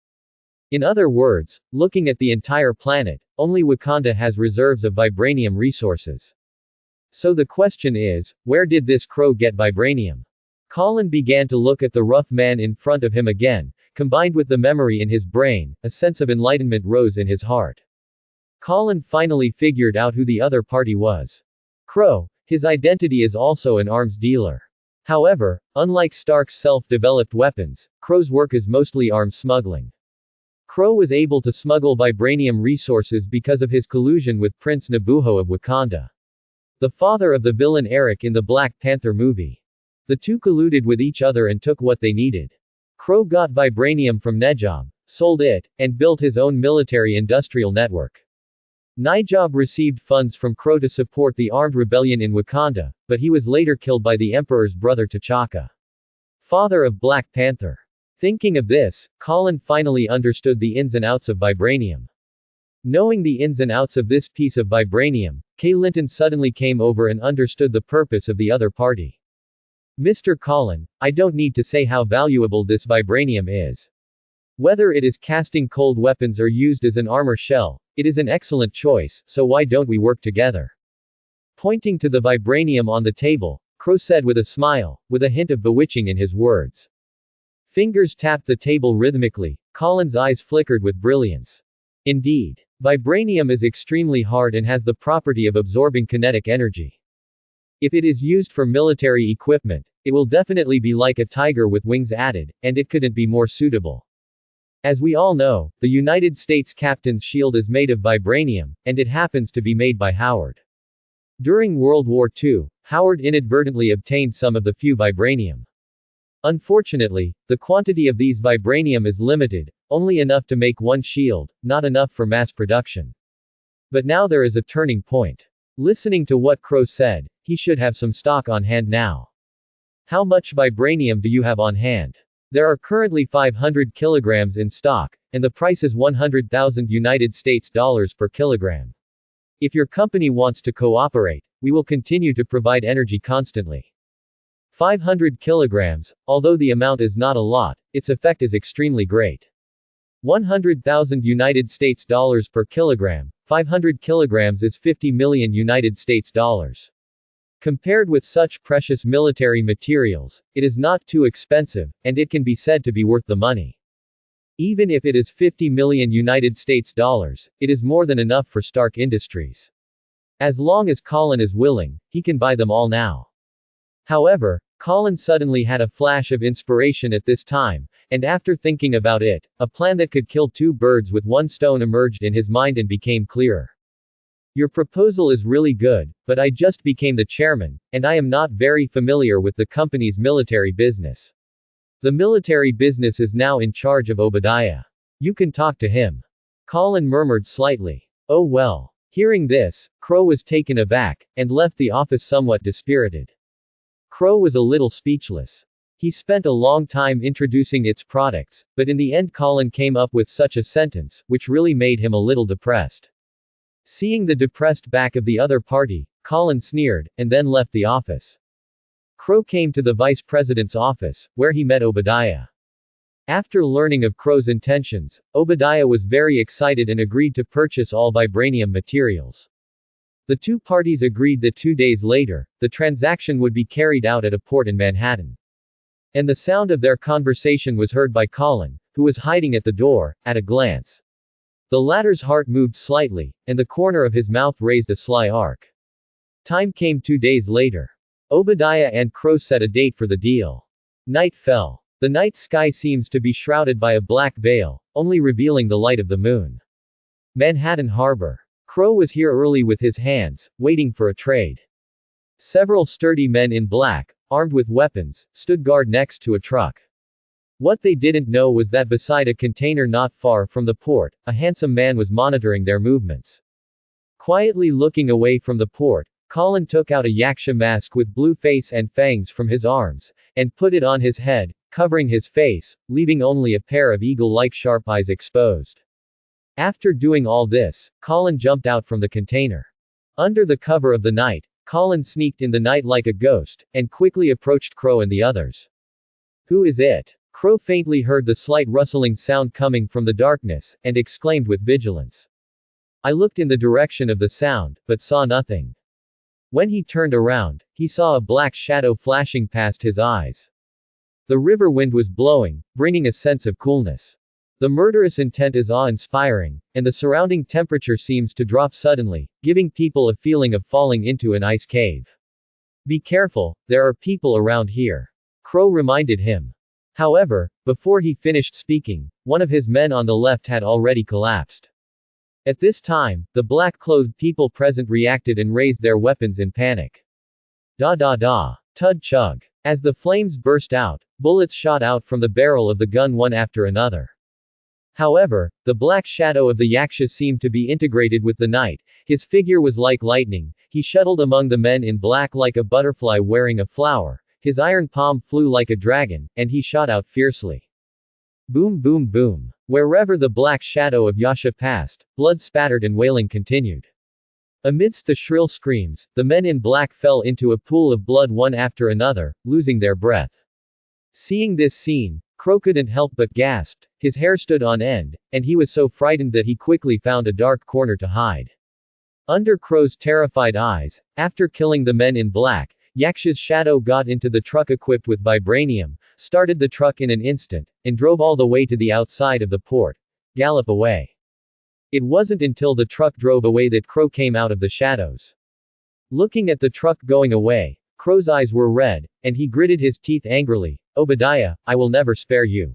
[SPEAKER 1] In other words, looking at the entire planet, only Wakanda has reserves of vibranium resources. So the question is, where did this Crow get vibranium? Colin began to look at the rough man in front of him again. Combined with the memory in his brain, a sense of enlightenment rose in his heart. Colin finally figured out who the other party was. Crow. His identity is also an arms dealer. However, unlike Stark's self-developed weapons, Crow's work is mostly arms smuggling. Crow was able to smuggle vibranium resources because of his collusion with Prince Nabuho of Wakanda, the father of the villain Eric in the Black Panther movie. The two colluded with each other and took what they needed. Crow got vibranium from Nejob, sold it, and built his own military-industrial network. Nejob received funds from Crow to support the armed rebellion in Wakanda, but he was later killed by the Emperor's brother T'Chaka, father of Black Panther. Thinking of this, Colin finally understood the ins and outs of vibranium. Knowing the ins and outs of this piece of vibranium, Kay Linton suddenly came over and understood the purpose of the other party. Mr. Colin, I don't need to say how valuable this vibranium is. Whether it is casting cold weapons or used as an armor shell, it is an excellent choice, so why don't we work together? Pointing to the vibranium on the table, Crow said with a smile, with a hint of bewitching in his words. Fingers tapped the table rhythmically. Colin's eyes flickered with brilliance. Indeed, vibranium is extremely hard and has the property of absorbing kinetic energy. If it is used for military equipment, it will definitely be like a tiger with wings added, and it couldn't be more suitable. As we all know, the United States Captain's Shield is made of vibranium, and it happens to be made by Howard. During World War II, Howard inadvertently obtained some of the few vibranium. Unfortunately, the quantity of these vibranium is limited, only enough to make one shield, not enough for mass production. But now there is a turning point. Listening to what Crow said, he should have some stock on hand now. How much vibranium do you have on hand? There are currently 500 kilograms in stock, and the price is 100,000 United States dollars per kilogram. If your company wants to cooperate, we will continue to provide energy constantly. 500 kilograms, although the amount is not a lot, its effect is extremely great. 100,000 United States dollars per kilogram, 500 kilograms is 50 million United States dollars. Compared with such precious military materials, it is not too expensive, and it can be said to be worth the money. Even if it is 50 million United States dollars, it is more than enough for Stark Industries. As long as Colin is willing, he can buy them all now. However, Colin suddenly had a flash of inspiration at this time, and after thinking about it, a plan that could kill two birds with one stone emerged in his mind and became clearer. Your proposal is really good, but I just became the chairman, and I am not very familiar with the company's military business. The military business is now in charge of Obadiah. You can talk to him. Colin murmured slightly. Oh well. Hearing this, Crow was taken aback, and left the office somewhat dispirited. Crow was a little speechless. He spent a long time introducing its products, but in the end Colin came up with such a sentence, which really made him a little depressed. Seeing the depressed back of the other party, Colin sneered, and then left the office. Crow came to the vice president's office, where he met Obadiah. After learning of Crow's intentions, Obadiah was very excited and agreed to purchase all vibranium materials. The two parties agreed that 2 days later, the transaction would be carried out at a port in Manhattan. And the sound of their conversation was heard by Colin, who was hiding at the door, at a glance. The latter's heart moved slightly, and the corner of his mouth raised a sly arc. Time came 2 days later. Obadiah and Crow set a date for the deal. Night fell. The night sky seems to be shrouded by a black veil, only revealing the light of the moon. Manhattan Harbor. Crow was here early with his hands, waiting for a trade. Several sturdy men in black, armed with weapons, stood guard next to a truck. What they didn't know was that beside a container not far from the port, a handsome man was monitoring their movements. Quietly looking away from the port, Colin took out a yaksha mask with blue face and fangs from his arms, and put it on his head, covering his face, leaving only a pair of eagle-like sharp eyes exposed. After doing all this, Colin jumped out from the container. Under the cover of the night, Colin sneaked in the night like a ghost, and quickly approached Crow and the others. Who is it? Crow faintly heard the slight rustling sound coming from the darkness, and exclaimed with vigilance. I looked in the direction of the sound, but saw nothing. When he turned around, he saw a black shadow flashing past his eyes. The river wind was blowing, bringing a sense of coolness. The murderous intent is awe-inspiring, and the surrounding temperature seems to drop suddenly, giving people a feeling of falling into an ice cave. Be careful, there are people around here. Crow reminded him. However, before he finished speaking, one of his men on the left had already collapsed. At this time, the black-clothed people present reacted and raised their weapons in panic. Da da da. Tud chug. As the flames burst out, bullets shot out from the barrel of the gun one after another. However, the black shadow of the yaksha seemed to be integrated with the night. His figure was like lightning. He shuttled among the men in black like a butterfly wearing a flower. His iron palm flew like a dragon, and he shot out fiercely. Boom boom boom. Wherever the black shadow of Yasha passed, blood spattered and wailing continued. Amidst the shrill screams, the men in black fell into a pool of blood one after another, losing their breath. Seeing this scene, Crow couldn't help but gasped, his hair stood on end, and he was so frightened that he quickly found a dark corner to hide. Under Crow's terrified eyes, after killing the men in black, Yaksha's shadow got into the truck equipped with vibranium, started the truck in an instant, and drove all the way to the outside of the port. Gallop away. It wasn't until the truck drove away that Crow came out of the shadows. Looking at the truck going away, Crow's eyes were red, and he gritted his teeth angrily. Obadiah, I will never spare you.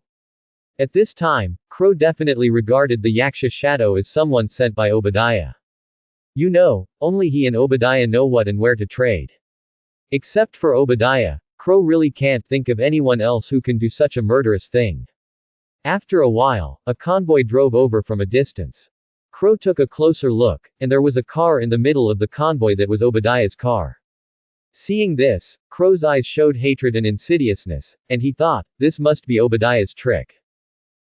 [SPEAKER 1] At this time, Crow definitely regarded the Yaksha shadow as someone sent by Obadiah. You know, only he and Obadiah know what and where to trade. Except for Obadiah, Crow really can't think of anyone else who can do such a murderous thing. After a while, a convoy drove over from a distance. Crow took a closer look, and there was a car in the middle of the convoy that was Obadiah's car. Seeing this, Crow's eyes showed hatred and insidiousness, and he thought, this must be Obadiah's trick.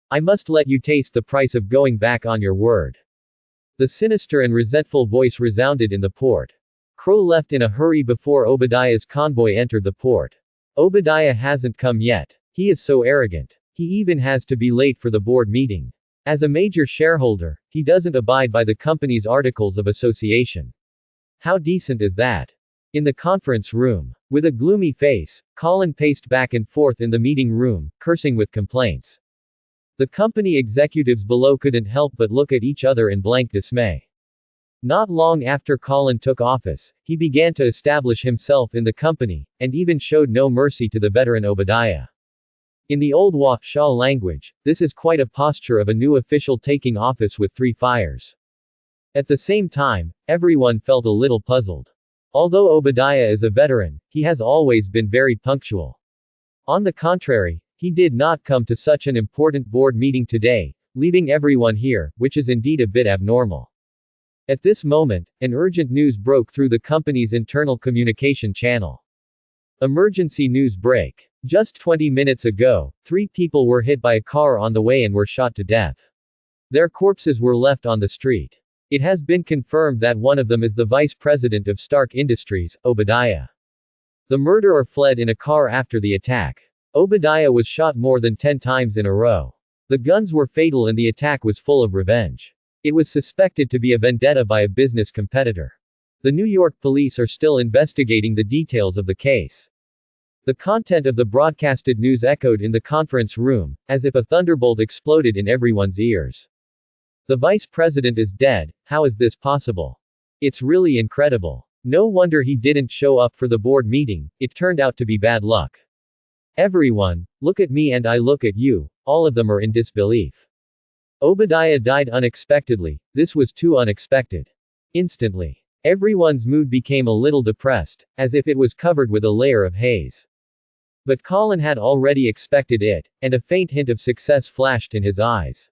[SPEAKER 1] I must let you taste the price of going back on your word. The sinister and resentful voice resounded in the port. Crow left in a hurry before Obadiah's convoy entered the port. Obadiah hasn't come yet. He is so arrogant. He even has to be late for the board meeting. As a major shareholder, he doesn't abide by the company's articles of association. How decent is that? In the conference room, with a gloomy face, Colin paced back and forth in the meeting room, cursing with complaints. The company executives below couldn't help but look at each other in blank dismay. Not long after Colin took office, he began to establish himself in the company, and even showed no mercy to the veteran Obadiah. In the old Shah language, this is quite a posture of a new official taking office with 3 fires. At the same time, everyone felt a little puzzled. Although Obadiah is a veteran, he has always been very punctual. On the contrary, he did not come to such an important board meeting today, leaving everyone here, which is indeed a bit abnormal. At this moment, an urgent news broke through the company's internal communication channel. Emergency news break. Just 20 minutes ago, 3 people were hit by a car on the way and were shot to death. Their corpses were left on the street. It has been confirmed that one of them is the vice president of Stark Industries, Obadiah. The murderer fled in a car after the attack. Obadiah was shot more than 10 times in a row. The guns were fatal and the attack was full of revenge. It was suspected to be a vendetta by a business competitor. The New York police are still investigating the details of the case. The content of the broadcasted news echoed in the conference room, as if a thunderbolt exploded in everyone's ears. The vice president is dead, how is this possible? It's really incredible. No wonder he didn't show up for the board meeting, it turned out to be bad luck. Everyone, look at me and I look at you, all of them are in disbelief. Obadiah died unexpectedly, this was too unexpected. Instantly. Everyone's mood became a little depressed, as if it was covered with a layer of haze. But Colin had already expected it, and a faint hint of success flashed in his eyes.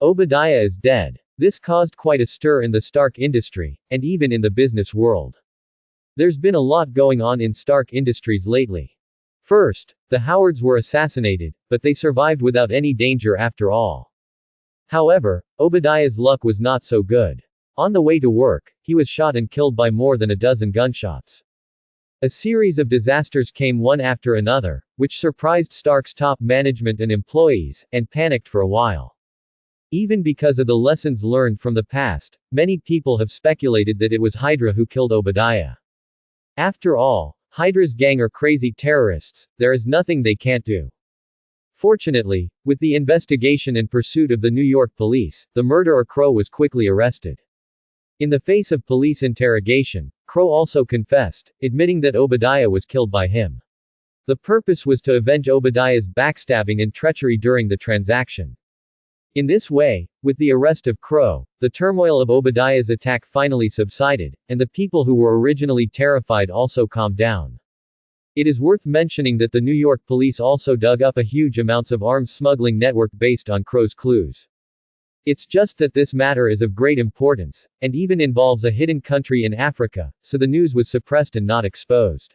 [SPEAKER 1] Obadiah is dead. This caused quite a stir in the Stark industry, and even in the business world. There's been a lot going on in Stark Industries lately. First, the Howards were assassinated, but they survived without any danger after all. However, Obadiah's luck was not so good. On the way to work, he was shot and killed by more than a dozen gunshots. A series of disasters came one after another, which surprised Stark's top management and employees, and panicked for a while. Even because of the lessons learned from the past, many people have speculated that it was Hydra who killed Obadiah. After all, Hydra's gang are crazy terrorists, there is nothing they can't do. Fortunately, with the investigation and pursuit of the New York police, the murderer Crow was quickly arrested. In the face of police interrogation, Crow also confessed, admitting that Obadiah was killed by him. The purpose was to avenge Obadiah's backstabbing and treachery during the transaction. In this way, with the arrest of Crow, the turmoil of Obadiah's attack finally subsided, and the people who were originally terrified also calmed down. It is worth mentioning that the New York police also dug up a huge amounts of arms smuggling network based on Crow's clues. It's just that this matter is of great importance, and even involves a hidden country in Africa, so the news was suppressed and not exposed.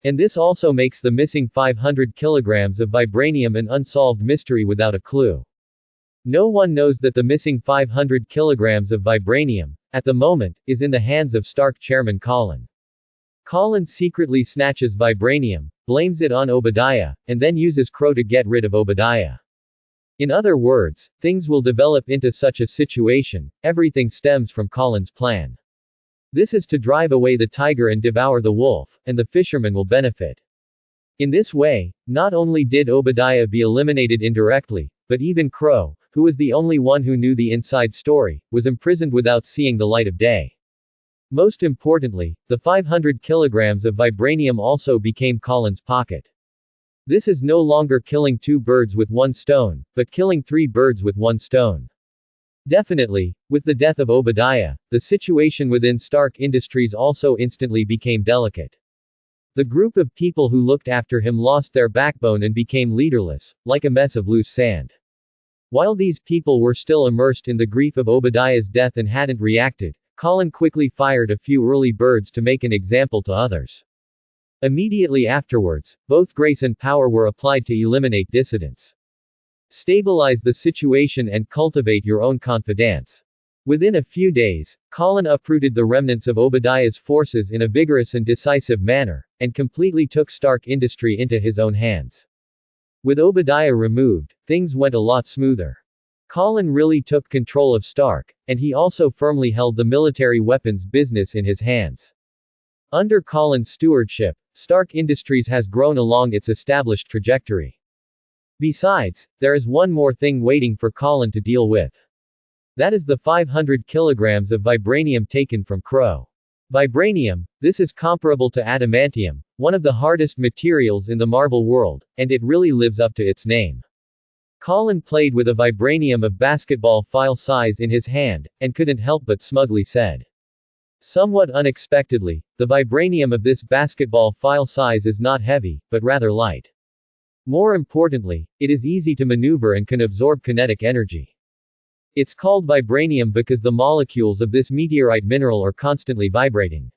[SPEAKER 1] And this also makes the missing 500 kilograms of vibranium an unsolved mystery without a clue. No one knows that the missing 500 kilograms of vibranium, at the moment, is in the hands of Stark chairman Colin. Colin secretly snatches vibranium, blames it on Obadiah, and then uses Crow to get rid of Obadiah. In other words, things will develop into such a situation, everything stems from Colin's plan. This is to drive away the tiger and devour the wolf, and the fisherman will benefit. In this way, not only did Obadiah be eliminated indirectly, but even Crow, who was the only one who knew the inside story, was imprisoned without seeing the light of day. Most importantly, the 500 kilograms of vibranium also became Colin's pocket. This is no longer killing 2 birds with 1 stone, but killing 3 birds with 1 stone. Definitely, with the death of Obadiah, the situation within Stark Industries also instantly became delicate. The group of people who looked after him lost their backbone and became leaderless, like a mess of loose sand. While these people were still immersed in the grief of Obadiah's death and hadn't reacted, Colin quickly fired a few early birds to make an example to others. Immediately afterwards, both grace and power were applied to eliminate dissidents. Stabilize the situation and cultivate your own confidence. Within a few days, Colin uprooted the remnants of Obadiah's forces in a vigorous and decisive manner, and completely took Stark Industry into his own hands. With Obadiah removed, things went a lot smoother. Colin really took control of Stark, and he also firmly held the military weapons business in his hands. Under Colin's stewardship, Stark Industries has grown along its established trajectory. Besides, there is one more thing waiting for Colin to deal with. That is the 500 kilograms of vibranium taken from Crow. Vibranium, this is comparable to adamantium, one of the hardest materials in the Marvel world, and it really lives up to its name. Colin played with a vibranium of basketball file size in his hand, and couldn't help but smugly said. Somewhat unexpectedly, the vibranium of this basketball file size is not heavy, but rather light. More importantly, it is easy to maneuver and can absorb kinetic energy. It's called vibranium because the molecules of this meteorite mineral are constantly vibrating.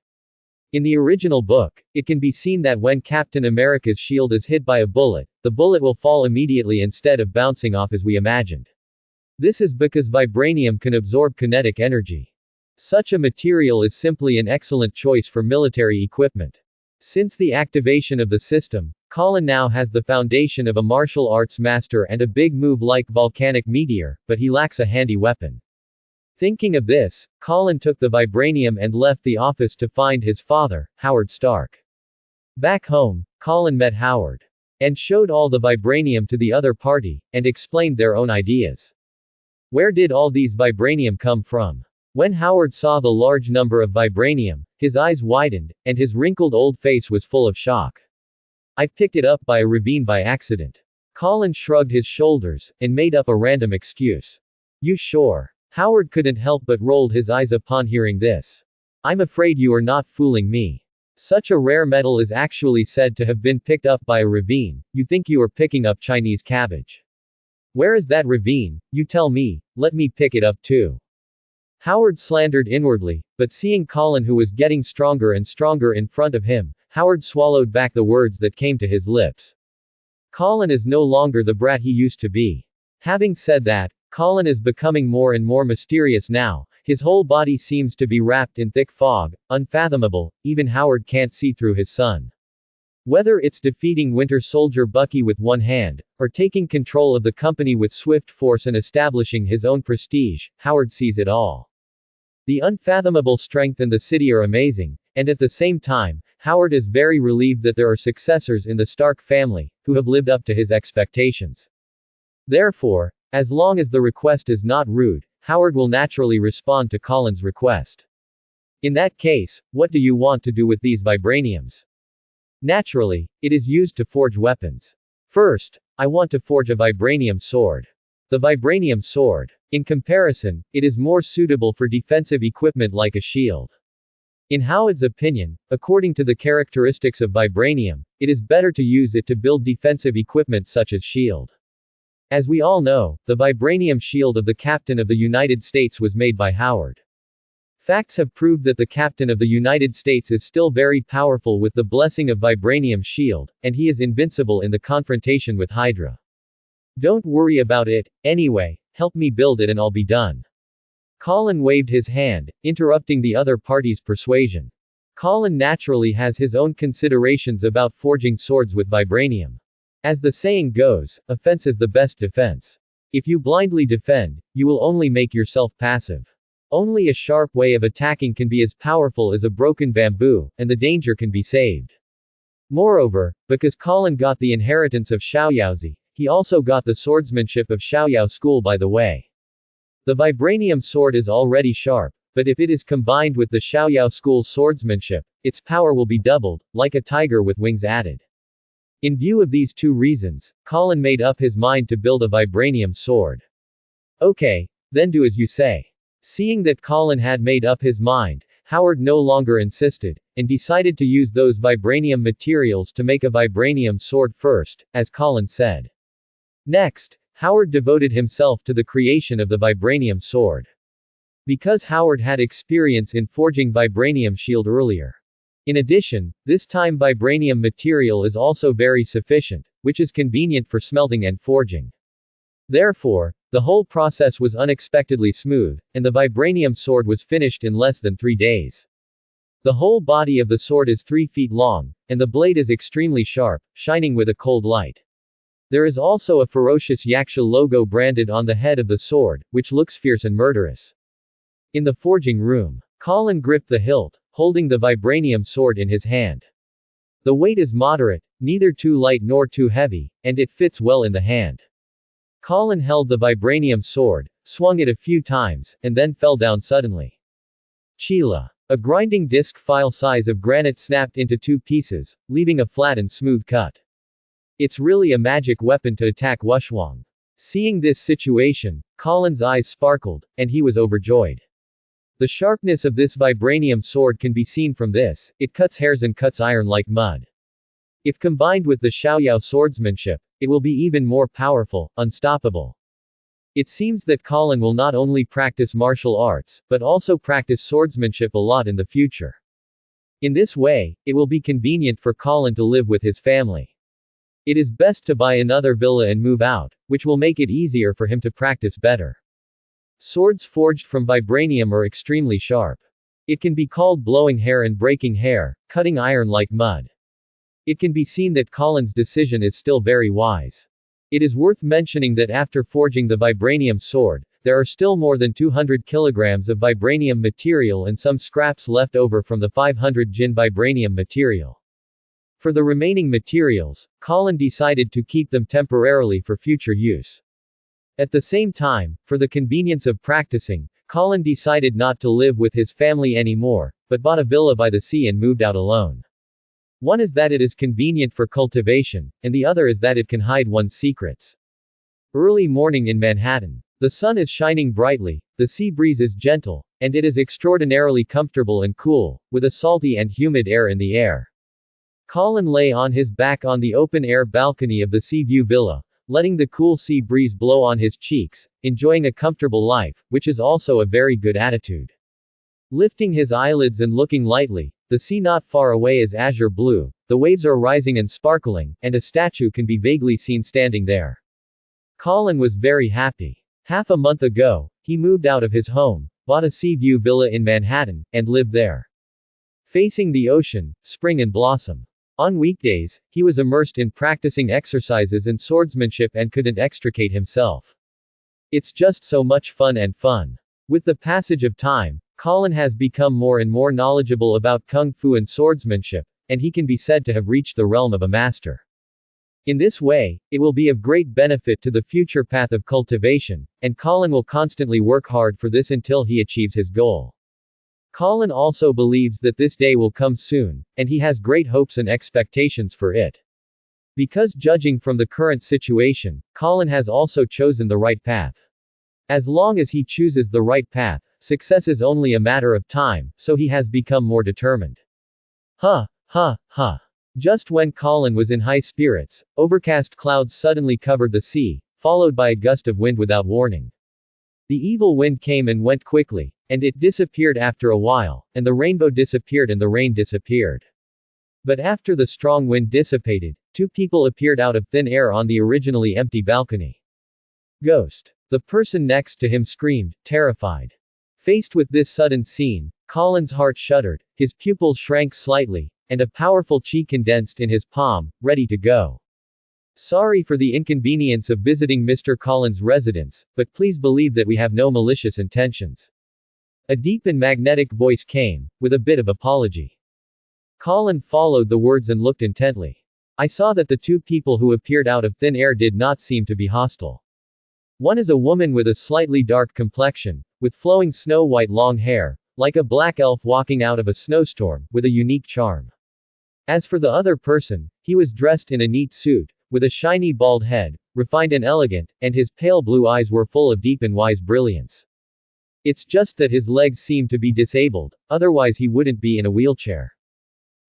[SPEAKER 1] In the original book, it can be seen that when Captain America's shield is hit by a bullet, the bullet will fall immediately instead of bouncing off as we imagined. This is because vibranium can absorb kinetic energy. Such a material is simply an excellent choice for military equipment. Since the activation of the system, Colin now has the foundation of a martial arts master and a big move like volcanic meteor, but he lacks a handy weapon. Thinking of this, Colin took the vibranium and left the office to find his father, Howard Stark. Back home, Colin met Howard and showed all the vibranium to the other party, and explained their own ideas. Where did all these vibranium come from? When Howard saw the large number of vibranium, his eyes widened, and his wrinkled old face was full of shock. I picked it up by a ravine by accident. Colin shrugged his shoulders, and made up a random excuse. You sure? Howard couldn't help but rolled his eyes upon hearing this. I'm afraid you are not fooling me. Such a rare metal is actually said to have been picked up by a ravine. You think you are picking up Chinese cabbage. Where is that ravine? You tell me, let me pick it up too. Howard slandered inwardly, but seeing Colin, who was getting stronger and stronger in front of him, Howard swallowed back the words that came to his lips. Colin is no longer the brat he used to be. Having said that, Colin is becoming more and more mysterious now. His whole body seems to be wrapped in thick fog, unfathomable, even Howard can't see through his sun. Whether it's defeating Winter Soldier Bucky with one hand, or taking control of the company with swift force and establishing his own prestige, Howard sees it all. The unfathomable strength in the city are amazing, and at the same time, Howard is very relieved that there are successors in the Stark family, who have lived up to his expectations. Therefore, as long as the request is not rude, Howard will naturally respond to Colin's request. In that case, what do you want to do with these vibraniums? Naturally, it is used to forge weapons. First, I want to forge a vibranium sword. The vibranium sword. In comparison, it is more suitable for defensive equipment like a shield. In Howard's opinion, according to the characteristics of vibranium, it is better to use it to build defensive equipment such as shield. As we all know, the vibranium shield of the Captain of the United States was made by Howard. Facts have proved that the Captain of the United States is still very powerful with the blessing of vibranium shield, and he is invincible in the confrontation with Hydra. Don't worry about it, anyway, help me build it and I'll be done. Colin waved his hand, interrupting the other party's persuasion. Colin naturally has his own considerations about forging swords with vibranium. As the saying goes, offense is the best defense. If you blindly defend, you will only make yourself passive. Only a sharp way of attacking can be as powerful as a broken bamboo, and the danger can be saved. Moreover, because Colin got the inheritance of Xiaoyaozi, he also got the swordsmanship of Xiaoyao school by the way. The vibranium sword is already sharp, but if it is combined with the Xiaoyao school swordsmanship, its power will be doubled, like a tiger with wings added. In view of these two reasons, Colin made up his mind to build a vibranium sword. Okay, then do as you say. Seeing that Colin had made up his mind, Howard no longer insisted, and decided to use those vibranium materials to make a vibranium sword first, as Colin said. Next, Howard devoted himself to the creation of the vibranium sword. Because Howard had experience in forging vibranium shield earlier. In addition, this time vibranium material is also very sufficient, which is convenient for smelting and forging. Therefore, the whole process was unexpectedly smooth, and the vibranium sword was finished in less than 3 days. The whole body of the sword is 3 feet long, and the blade is extremely sharp, shining with a cold light. There is also a ferocious Yaksha logo branded on the head of the sword, which looks fierce and murderous. In the forging room, Colin gripped the hilt, holding the vibranium sword in his hand. The weight is moderate, neither too light nor too heavy, and it fits well in the hand. Colin held the vibranium sword, swung it a few times, and then fell down suddenly. Chila. A grinding disc file size of granite snapped into two pieces, leaving a flat and smooth cut. It's really a magic weapon to attack Wushwang. Seeing this situation, Colin's eyes sparkled, and he was overjoyed. The sharpness of this vibranium sword can be seen from this, it cuts hairs and cuts iron like mud. If combined with the Xiaoyao swordsmanship, it will be even more powerful, unstoppable. It seems that Colin will not only practice martial arts, but also practice swordsmanship a lot in the future. In this way, it will be convenient for Colin to live with his family. It is best to buy another villa and move out, which will make it easier for him to practice better. Swords forged from vibranium are extremely sharp. It can be called blowing hair and breaking hair, cutting iron like mud. It can be seen that Colin's decision is still very wise. It is worth mentioning that after forging the vibranium sword, there are still more than 200 kilograms of vibranium material and some scraps left over from the 500 Jin vibranium material. For the remaining materials, Colin decided to keep them temporarily for future use. At the same time, for the convenience of practicing, Colin decided not to live with his family anymore, but bought a villa by the sea and moved out alone. One is that it is convenient for cultivation, and the other is that it can hide one's secrets. Early morning in Manhattan. The sun is shining brightly, the sea breeze is gentle, and it is extraordinarily comfortable and cool, with a salty and humid air in the air. Colin lay on his back on the open-air balcony of the Seaview Villa, letting the cool sea breeze blow on his cheeks, enjoying a comfortable life, which is also a very good attitude. Lifting his eyelids and looking lightly, the sea not far away is azure blue, the waves are rising and sparkling, and a statue can be vaguely seen standing there. Colin was very happy. Half a month ago, he moved out of his home, bought a Seaview Villa in Manhattan, and lived there. Facing the ocean, spring in blossom. On weekdays, he was immersed in practicing exercises and swordsmanship and couldn't extricate himself. It's just so much fun and fun. With the passage of time, Colin has become more and more knowledgeable about kung fu and swordsmanship, and he can be said to have reached the realm of a master. In this way, it will be of great benefit to the future path of cultivation, and Colin will constantly work hard for this until he achieves his goal. Colin also believes that this day will come soon, and he has great hopes and expectations for it. Because judging from the current situation, Colin has also chosen the right path. As long as he chooses the right path, success is only a matter of time, so he has become more determined. Just when Colin was in high spirits, overcast clouds suddenly covered the sea, followed by a gust of wind without warning. The evil wind came and went quickly, and it disappeared after a while, and the rainbow disappeared and the rain disappeared. But after the strong wind dissipated, two people appeared out of thin air on the originally empty balcony. Ghost. The person next to him screamed, terrified. Faced with this sudden scene, Colin's heart shuddered, his pupils shrank slightly, and a powerful chi condensed in his palm, ready to go. Sorry for the inconvenience of visiting Mr. Colin's residence, but please believe that we have no malicious intentions. A deep and magnetic voice came, with a bit of apology. Colin followed the words and looked intently. I saw that the two people who appeared out of thin air did not seem to be hostile. One is a woman with a slightly dark complexion, with flowing snow-white long hair, like a black elf walking out of a snowstorm, with a unique charm. As for the other person, he was dressed in a neat suit, with a shiny bald head, refined and elegant, and his pale blue eyes were full of deep and wise brilliance. It's just that his legs seemed to be disabled, otherwise he wouldn't be in a wheelchair.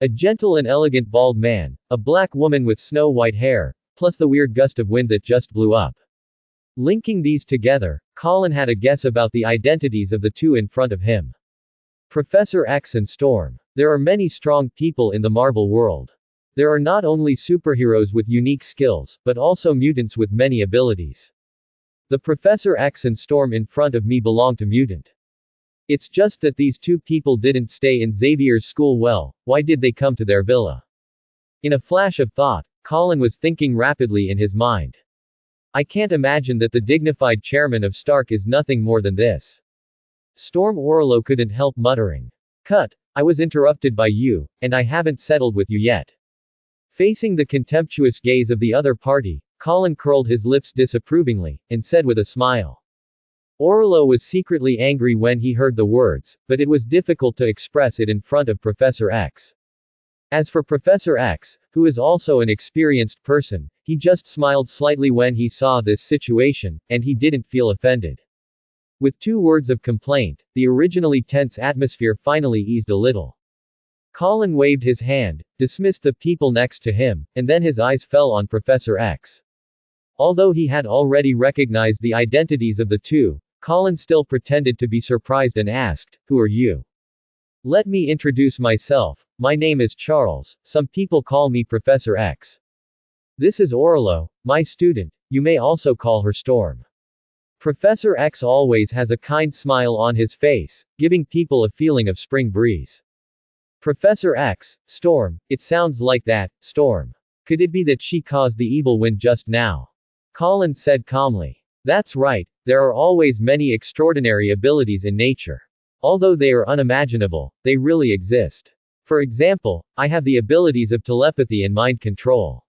[SPEAKER 1] A gentle and elegant bald man, a black woman with snow-white hair, plus the weird gust of wind that just blew up. Linking these together, Colin had a guess about the identities of the two in front of him. Professor X and Storm. There are many strong people in the Marvel world. There are not only superheroes with unique skills, but also mutants with many abilities. The Professor X and Storm in front of me belong to mutant. It's just that these two people didn't stay in Xavier's school well, why did they come to their villa? In a flash of thought, Colin was thinking rapidly in his mind. I can't imagine that the dignified chairman of Stark is nothing more than this. Storm Orlo couldn't help muttering. Cut, I was interrupted by you, and I haven't settled with you yet. Facing the contemptuous gaze of the other party, Colin curled his lips disapprovingly, and said with a smile. Orlo was secretly angry when he heard the words, but it was difficult to express it in front of Professor X. As for Professor X, who is also an experienced person, he just smiled slightly when he saw this situation, and he didn't feel offended. With 2 words of complaint, the originally tense atmosphere finally eased a little. Colin waved his hand, dismissed the people next to him, and then his eyes fell on Professor X. Although he had already recognized the identities of the two, Colin still pretended to be surprised and asked, "Who are you?" "Let me introduce myself. My name is Charles, some people call me Professor X. This is Orlo, my student, you may also call her Storm." Professor X always has a kind smile on his face, giving people a feeling of spring breeze. Professor X, Storm, it sounds like that, Storm. Could it be that she caused the evil wind just now? Colin said calmly. That's right, there are always many extraordinary abilities in nature. Although they are unimaginable, they really exist. For example, I have the abilities of telepathy and mind control.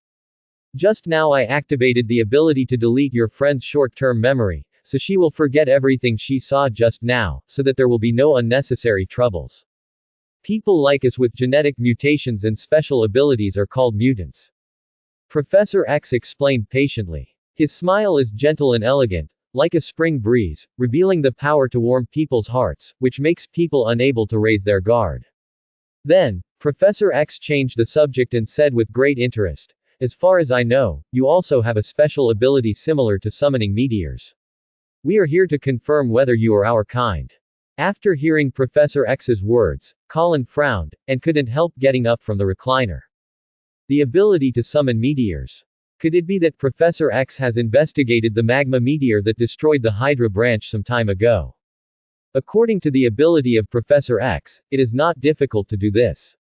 [SPEAKER 1] Just now I activated the ability to delete your friend's short-term memory, so she will forget everything she saw just now, so that there will be no unnecessary troubles. People like us with genetic mutations and special abilities are called mutants. Professor X explained patiently. His smile is gentle and elegant, like a spring breeze, revealing the power to warm people's hearts, which makes people unable to raise their guard. Then, Professor X changed the subject and said with great interest, "As far as I know, you also have a special ability similar to summoning meteors. We are here to confirm whether you are our kind." After hearing Professor X's words, Colin frowned, and couldn't help getting up from the recliner. The ability to summon meteors. Could it be that Professor X has investigated the magma meteor that destroyed the Hydra branch some time ago? According to the ability of Professor X, it is not difficult to do this.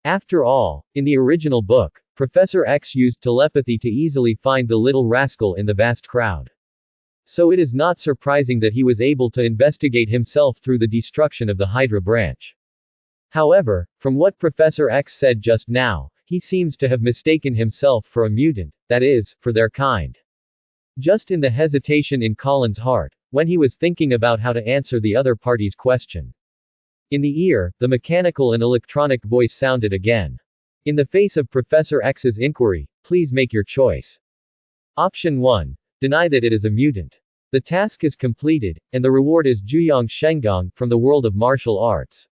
[SPEAKER 1] After all, in the original book, Professor X used telepathy to easily find the little rascal in the vast crowd. So it is not surprising that he was able to investigate himself through the destruction of the Hydra branch. However, from what Professor X said just now, he seems to have mistaken himself for a mutant, that is, for their kind. Just in the hesitation in Colin's heart, when he was thinking about how to answer the other party's question. In the ear, the mechanical and electronic voice sounded again. In the face of Professor X's inquiry, please make your choice. Option 1. Deny that it is a mutant. The task is completed, and the reward is Juyong Shenggong, from the world of martial arts.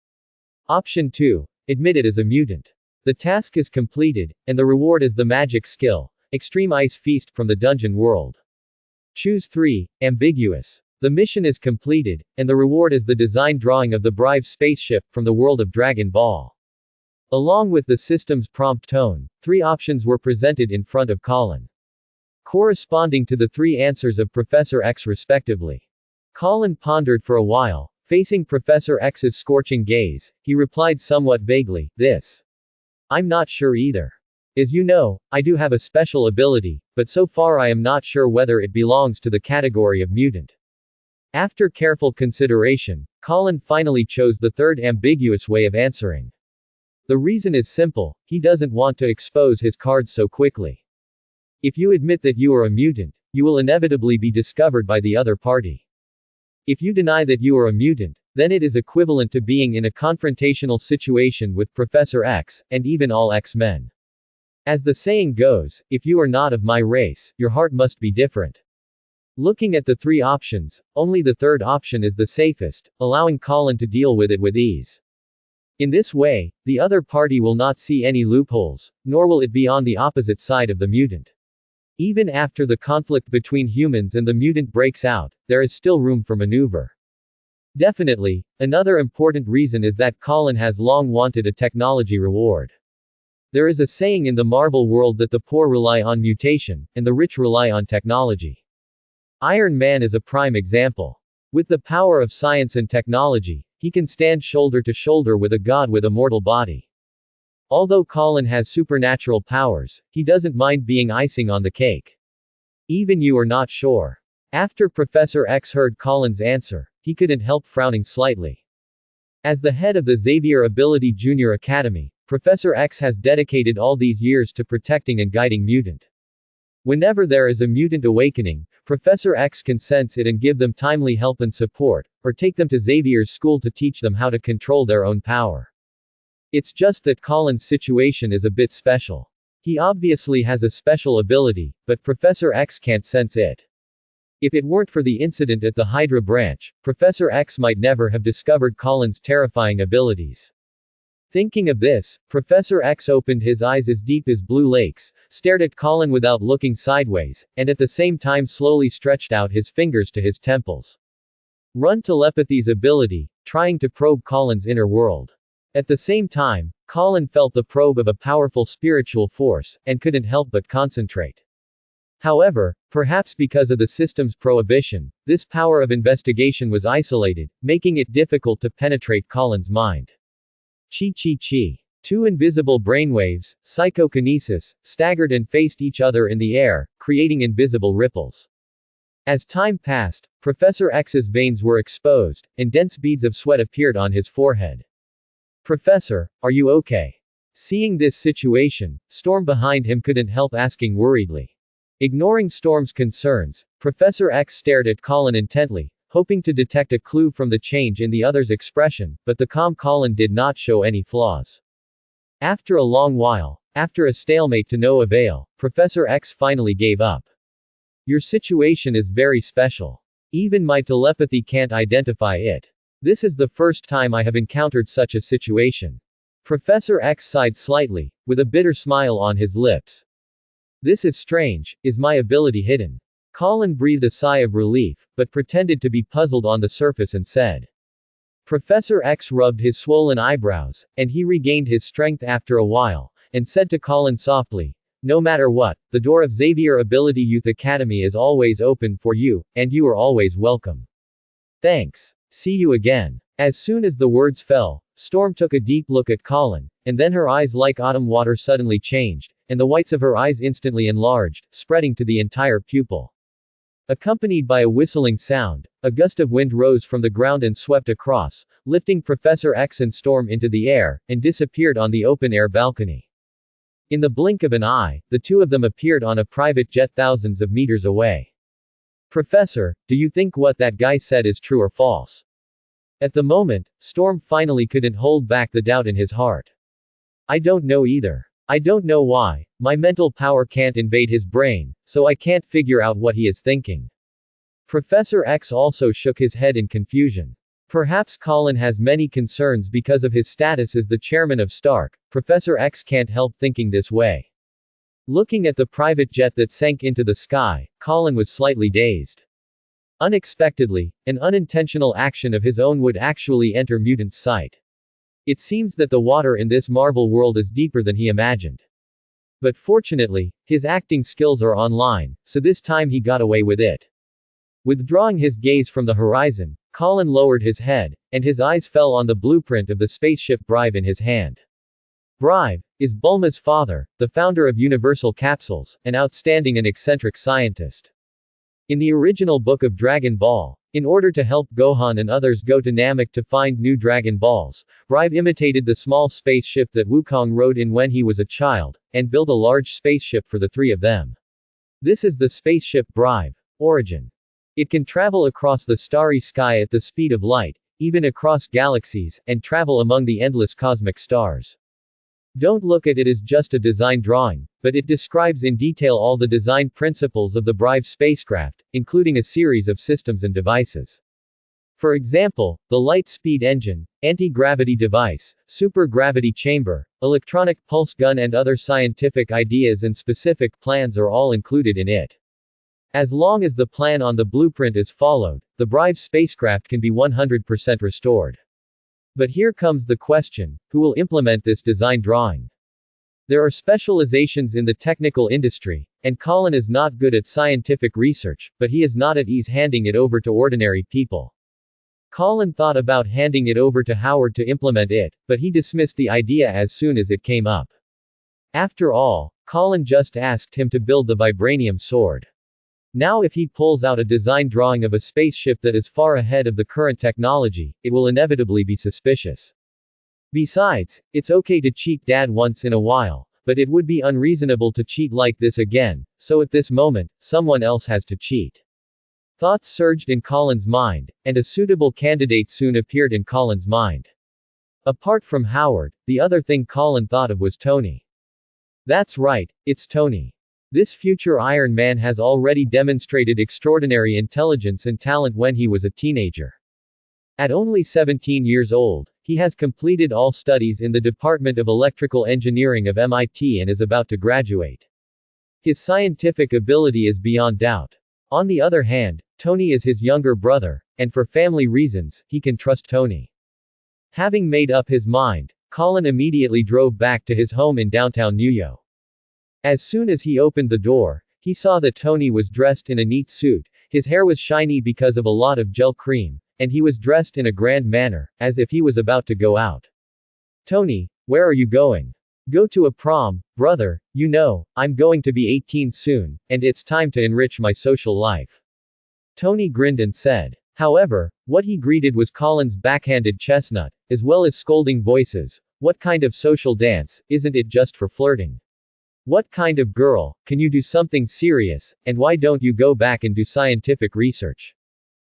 [SPEAKER 1] Option 2. Admit it as a mutant. The task is completed, and the reward is the magic skill, Extreme Ice Feast, from the dungeon world. Choose 3. Ambiguous. The mission is completed, and the reward is the design drawing of the Brive spaceship, from the world of Dragon Ball. Along with the system's prompt tone, 3 options were presented in front of Colin, corresponding to the 3 answers of Professor X respectively. Colin pondered for a while, facing Professor X's scorching gaze, he replied somewhat vaguely, "This. I'm not sure either. As you know, I do have a special ability, but so far I am not sure whether it belongs to the category of mutant." After careful consideration, Colin finally chose the third ambiguous way of answering. The reason is simple, he doesn't want to expose his cards so quickly. If you admit that you are a mutant, you will inevitably be discovered by the other party. If you deny that you are a mutant, then it is equivalent to being in a confrontational situation with Professor X, and even all X-Men. As the saying goes, if you are not of my race, your heart must be different. Looking at the 3 options, only the third option is the safest, allowing Colin to deal with it with ease. In this way, the other party will not see any loopholes, nor will it be on the opposite side of the mutant. Even after the conflict between humans and the mutant breaks out, there is still room for maneuver. Definitely, another important reason is that Colin has long wanted a technology reward. There is a saying in the Marvel world that the poor rely on mutation, and the rich rely on technology. Iron Man is a prime example. With the power of science and technology, he can stand shoulder to shoulder with a god with a mortal body. Although Colin has supernatural powers, he doesn't mind being icing on the cake. Even you are not sure. After Professor X heard Colin's answer, he couldn't help frowning slightly. As the head of the Xavier Ability Junior Academy, Professor X has dedicated all these years to protecting and guiding mutant. Whenever there is a mutant awakening, Professor X can sense it and give them timely help and support, or take them to Xavier's school to teach them how to control their own power. It's just that Colin's situation is a bit special. He obviously has a special ability, but Professor X can't sense it. If it weren't for the incident at the Hydra branch, Professor X might never have discovered Colin's terrifying abilities. Thinking of this, Professor X opened his eyes as deep as blue lakes, stared at Colin without looking sideways, and at the same time slowly stretched out his fingers to his temples. Run telepathy's ability, trying to probe Colin's inner world. At the same time, Colin felt the probe of a powerful spiritual force, and couldn't help but concentrate. However, perhaps because of the system's prohibition, this power of investigation was isolated, making it difficult to penetrate Colin's mind. Chi. Two invisible brainwaves, psychokinesis, staggered and faced each other in the air, creating invisible ripples. As time passed, Professor X's veins were exposed, and dense beads of sweat appeared on his forehead. Professor, are you okay? Seeing this situation, Storm behind him couldn't help asking worriedly. Ignoring Storm's concerns, Professor X stared at Colin intently, hoping to detect a clue from the change in the other's expression, but the calm Colin did not show any flaws. After a long while, after a stalemate to no avail, Professor X finally gave up. Your situation is very special. Even my telepathy can't identify it. This is the first time I have encountered such a situation. Professor X sighed slightly, with a bitter smile on his lips. This is strange. Is my ability hidden? Colin breathed a sigh of relief, but pretended to be puzzled on the surface and said. Professor X rubbed his swollen eyebrows, and he regained his strength after a while, and said to Colin softly, no matter what, the door of Xavier Ability Youth Academy is always open for you, and you are always welcome. Thanks. See you again. As soon as the words fell, Storm took a deep look at Colin, and then her eyes like autumn water suddenly changed, and the whites of her eyes instantly enlarged, spreading to the entire pupil. Accompanied by a whistling sound, a gust of wind rose from the ground and swept across, lifting Professor X and Storm into the air, and disappeared on the open-air balcony. In the blink of an eye, the two of them appeared on a private jet thousands of meters away. Professor, do you think what that guy said is true or false? At the moment, Storm finally couldn't hold back the doubt in his heart. I don't know either. I don't know why. My mental power can't invade his brain, so I can't figure out what he is thinking. Professor X also shook his head in confusion. Perhaps Colin has many concerns because of his status as the chairman of Stark. Professor X can't help thinking this way. Looking at the private jet that sank into the sky, Colin was slightly dazed. Unexpectedly, an unintentional action of his own would actually enter Mutant's sight. It seems that the water in this Marvel world is deeper than he imagined. But fortunately, his acting skills are online, so this time he got away with it. Withdrawing his gaze from the horizon, Colin lowered his head, and his eyes fell on the blueprint of the spaceship Brive in his hand. Brive is Bulma's father, the founder of Universal Capsules, an outstanding and eccentric scientist. In the original book of Dragon Ball, in order to help Gohan and others go to Namek to find new Dragon Balls, Brive imitated the small spaceship that Wukong rode in when he was a child, and built a large spaceship for the three of them. This is the spaceship Brive. Origin. It can travel across the starry sky at the speed of light, even across galaxies, and travel among the endless cosmic stars. Don't look at it as just a design drawing, but it describes in detail all the design principles of the Brive spacecraft, including a series of systems and devices. For example, the light speed engine, anti-gravity device, super-gravity chamber, electronic pulse gun and other scientific ideas and specific plans are all included in it. As long as the plan on the blueprint is followed, the Brive spacecraft can be 100% restored. But here comes the question, who will implement this design drawing? There are specializations in the technical industry, and Colin is not good at scientific research, but he is not at ease handing it over to ordinary people. Colin thought about handing it over to Howard to implement it, but he dismissed the idea as soon as it came up. After all, Colin just asked him to build the vibranium sword. Now if he pulls out a design drawing of a spaceship that is far ahead of the current technology, it will inevitably be suspicious. Besides, it's okay to cheat dad once in a while, but it would be unreasonable to cheat like this again, so at this moment, someone else has to cheat. Thoughts surged in Colin's mind, and a suitable candidate soon appeared in Colin's mind. Apart from Howard, the other thing Colin thought of was Tony. That's right, it's Tony. This future Iron Man has already demonstrated extraordinary intelligence and talent when he was a teenager. At only 17 years old, he has completed all studies in the Department of Electrical Engineering of MIT and is about to graduate. His scientific ability is beyond doubt. On the other hand, Tony is his younger brother, and for family reasons, he can trust Tony. Having made up his mind, Colin immediately drove back to his home in downtown New York. As soon as he opened the door, he saw that Tony was dressed in a neat suit, his hair was shiny because of a lot of gel cream, and he was dressed in a grand manner, as if he was about to go out. Tony, where are you going? Go to a prom, brother, you know, I'm going to be 18 soon, and it's time to enrich my social life. Tony grinned and said. However, what he greeted was Colin's backhanded chestnut, as well as scolding voices. What kind of social dance, isn't it just for flirting? What kind of girl, can you do something serious, and why don't you go back and do scientific research?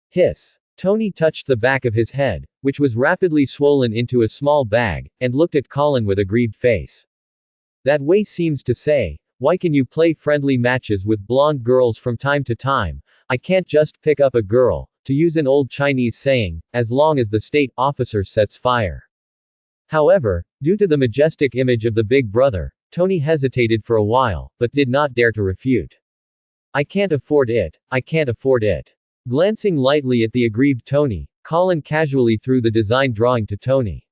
[SPEAKER 1] Hiss. Tony touched the back of his head, which was rapidly swollen into a small bag, and looked at Colin with a grieved face. That way seems to say, why can you play friendly matches with blonde girls from time to time? I can't just pick up a girl, to use an old Chinese saying, as long as the state officer sets fire. However, due to the majestic image of the big brother, Tony hesitated for a while, but did not dare to refute. I can't afford it, I can't afford it. Glancing lightly at the aggrieved Tony, Colin casually threw the design drawing to Tony.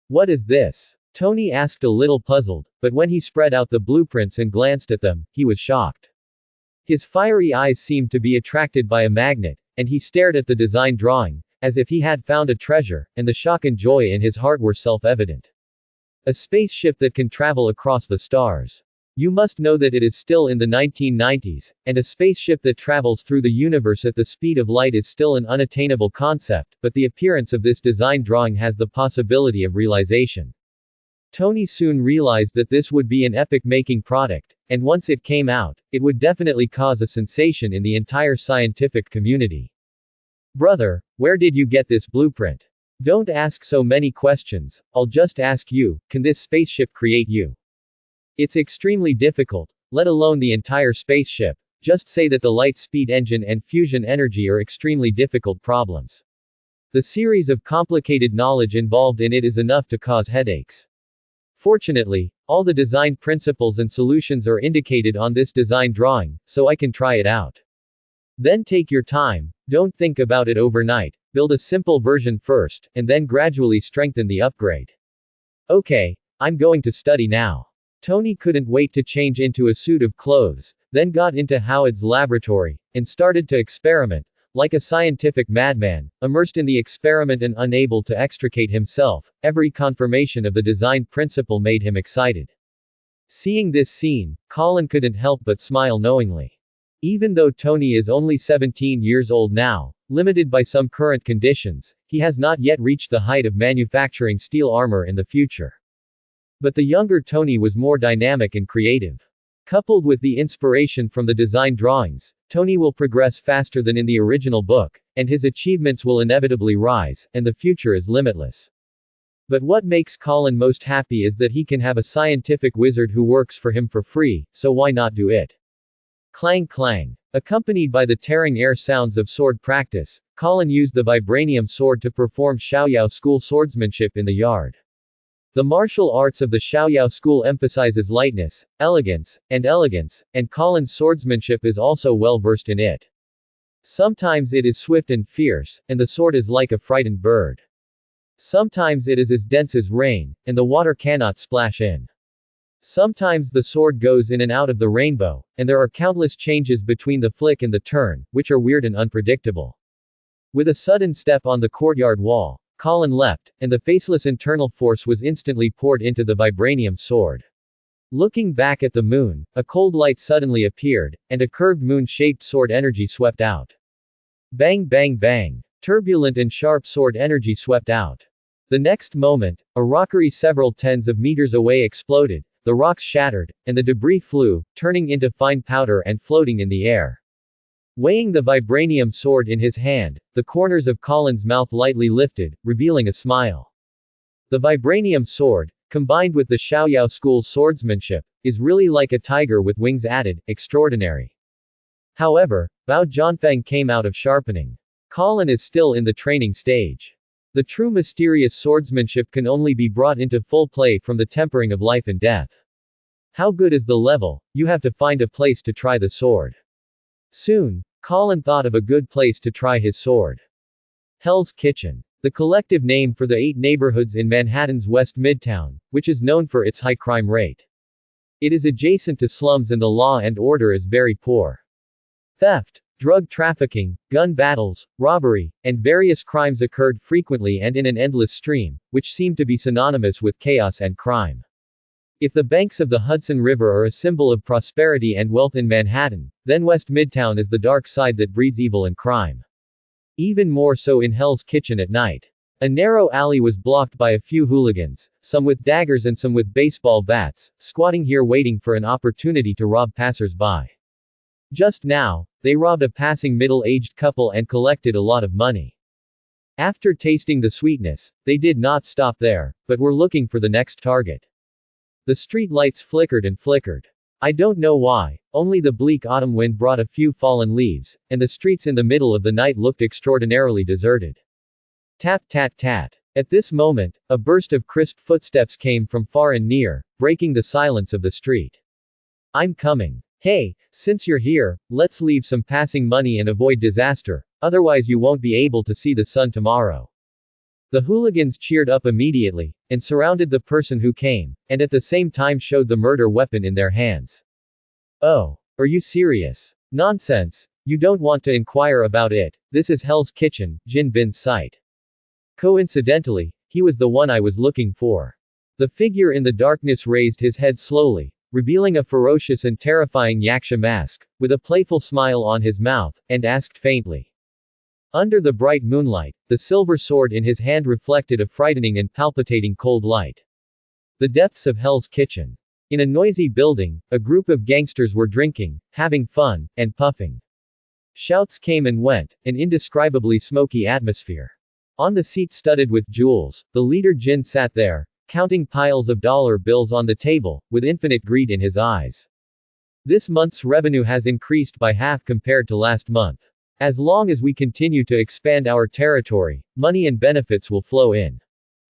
[SPEAKER 1] What is this? Tony asked a little puzzled, but when he spread out the blueprints and glanced at them, he was shocked. His fiery eyes seemed to be attracted by a magnet, and he stared at the design drawing, as if he had found a treasure, and the shock and joy in his heart were self-evident. A spaceship that can travel across the stars. You must know that it is still in the 1990s, and a spaceship that travels through the universe at the speed of light is still an unattainable concept, but the appearance of this design drawing has the possibility of realization. Tony soon realized that this would be an epic-making product, and once it came out, it would definitely cause a sensation in the entire scientific community. Brother, where did you get this blueprint? Don't ask so many questions, I'll just ask you, can this spaceship create you? It's extremely difficult, let alone the entire spaceship, just say that the light speed engine and fusion energy are extremely difficult problems. The series of complicated knowledge involved in it is enough to cause headaches. Fortunately, all the design principles and solutions are indicated on this design drawing, so I can try it out. Then take your time, don't think about it overnight, build a simple version first, and then gradually strengthen the upgrade. Okay, I'm going to study now. Tony couldn't wait to change into a suit of clothes, then got into Howard's laboratory, and started to experiment, like a scientific madman, immersed in the experiment and unable to extricate himself. Every confirmation of the design principle made him excited. Seeing this scene, Colin couldn't help but smile knowingly. Even though Tony is only 17 years old now, limited by some current conditions, he has not yet reached the height of manufacturing steel armor in the future. But the younger Tony was more dynamic and creative. Coupled with the inspiration from the design drawings, Tony will progress faster than in the original book, and his achievements will inevitably rise, and the future is limitless. But what makes Colin most happy is that he can have a scientific wizard who works for him for free, so why not do it? Clang clang. Accompanied by the tearing air sounds of sword practice, Colin used the vibranium sword to perform Xiaoyao school swordsmanship in the yard. The martial arts of the Xiaoyao school emphasizes lightness, elegance, and Colin's swordsmanship is also well versed in it. Sometimes it is swift and fierce, and the sword is like a frightened bird. Sometimes it is as dense as rain, and the water cannot splash in. Sometimes the sword goes in and out of the rainbow, and there are countless changes between the flick and the turn, which are weird and unpredictable. With a sudden step on the courtyard wall, Colin leapt, and the faceless internal force was instantly poured into the vibranium sword. Looking back at the moon, a cold light suddenly appeared, and a curved moon-shaped sword energy swept out. Bang bang bang. Turbulent and sharp sword energy swept out. The next moment, a rockery several tens of meters away exploded, the rocks shattered, and the debris flew, turning into fine powder and floating in the air. Weighing the vibranium sword in his hand, the corners of Colin's mouth lightly lifted, revealing a smile. The vibranium sword, combined with the Xiaoyao school's swordsmanship, is really like a tiger with wings added, extraordinary. However, Bao Jianfeng came out of sharpening. Colin is still in the training stage. The true mysterious swordsmanship can only be brought into full play from the tempering of life and death. How good is the level? You have to find a place to try the sword. Soon, Colin thought of a good place to try his sword. Hell's Kitchen. The collective name for the 8 neighborhoods in Manhattan's West Midtown, which is known for its high crime rate. It is adjacent to slums and the law and order is very poor. Theft, drug trafficking, gun battles, robbery, and various crimes occurred frequently and in an endless stream, which seemed to be synonymous with chaos and crime. If the banks of the Hudson River are a symbol of prosperity and wealth in Manhattan, then West Midtown is the dark side that breeds evil and crime. Even more so in Hell's Kitchen at night. A narrow alley was blocked by a few hooligans, some with daggers and some with baseball bats, squatting here waiting for an opportunity to rob passers-by. Just now, they robbed a passing middle-aged couple and collected a lot of money. After tasting the sweetness, they did not stop there, but were looking for the next target. The street lights flickered and flickered. I don't know why, only the bleak autumn wind brought a few fallen leaves, and the streets in the middle of the night looked extraordinarily deserted. Tap tat tat. At this moment, a burst of crisp footsteps came from far and near, breaking the silence of the street. I'm coming. Hey, since you're here, let's leave some passing money and avoid disaster, otherwise you won't be able to see the sun tomorrow. The hooligans cheered up immediately, and surrounded the person who came, and at the same time showed the murder weapon in their hands. Oh, are you serious? Nonsense. You don't want to inquire about it, this is Hell's Kitchen, Jin Bin's site. Coincidentally, he was the one I was looking for. The figure in the darkness raised his head slowly, revealing a ferocious and terrifying yaksha mask, with a playful smile on his mouth, and asked faintly. Under the bright moonlight, the silver sword in his hand reflected a frightening and palpitating cold light. The depths of Hell's Kitchen. In a noisy building, a group of gangsters were drinking, having fun, and puffing. Shouts came and went, an indescribably smoky atmosphere. On the seat studded with jewels, the leader Jin sat there, counting piles of dollar bills on the table, with infinite greed in his eyes. This month's revenue has increased by half compared to last month. As long as we continue to expand our territory, money and benefits will flow in.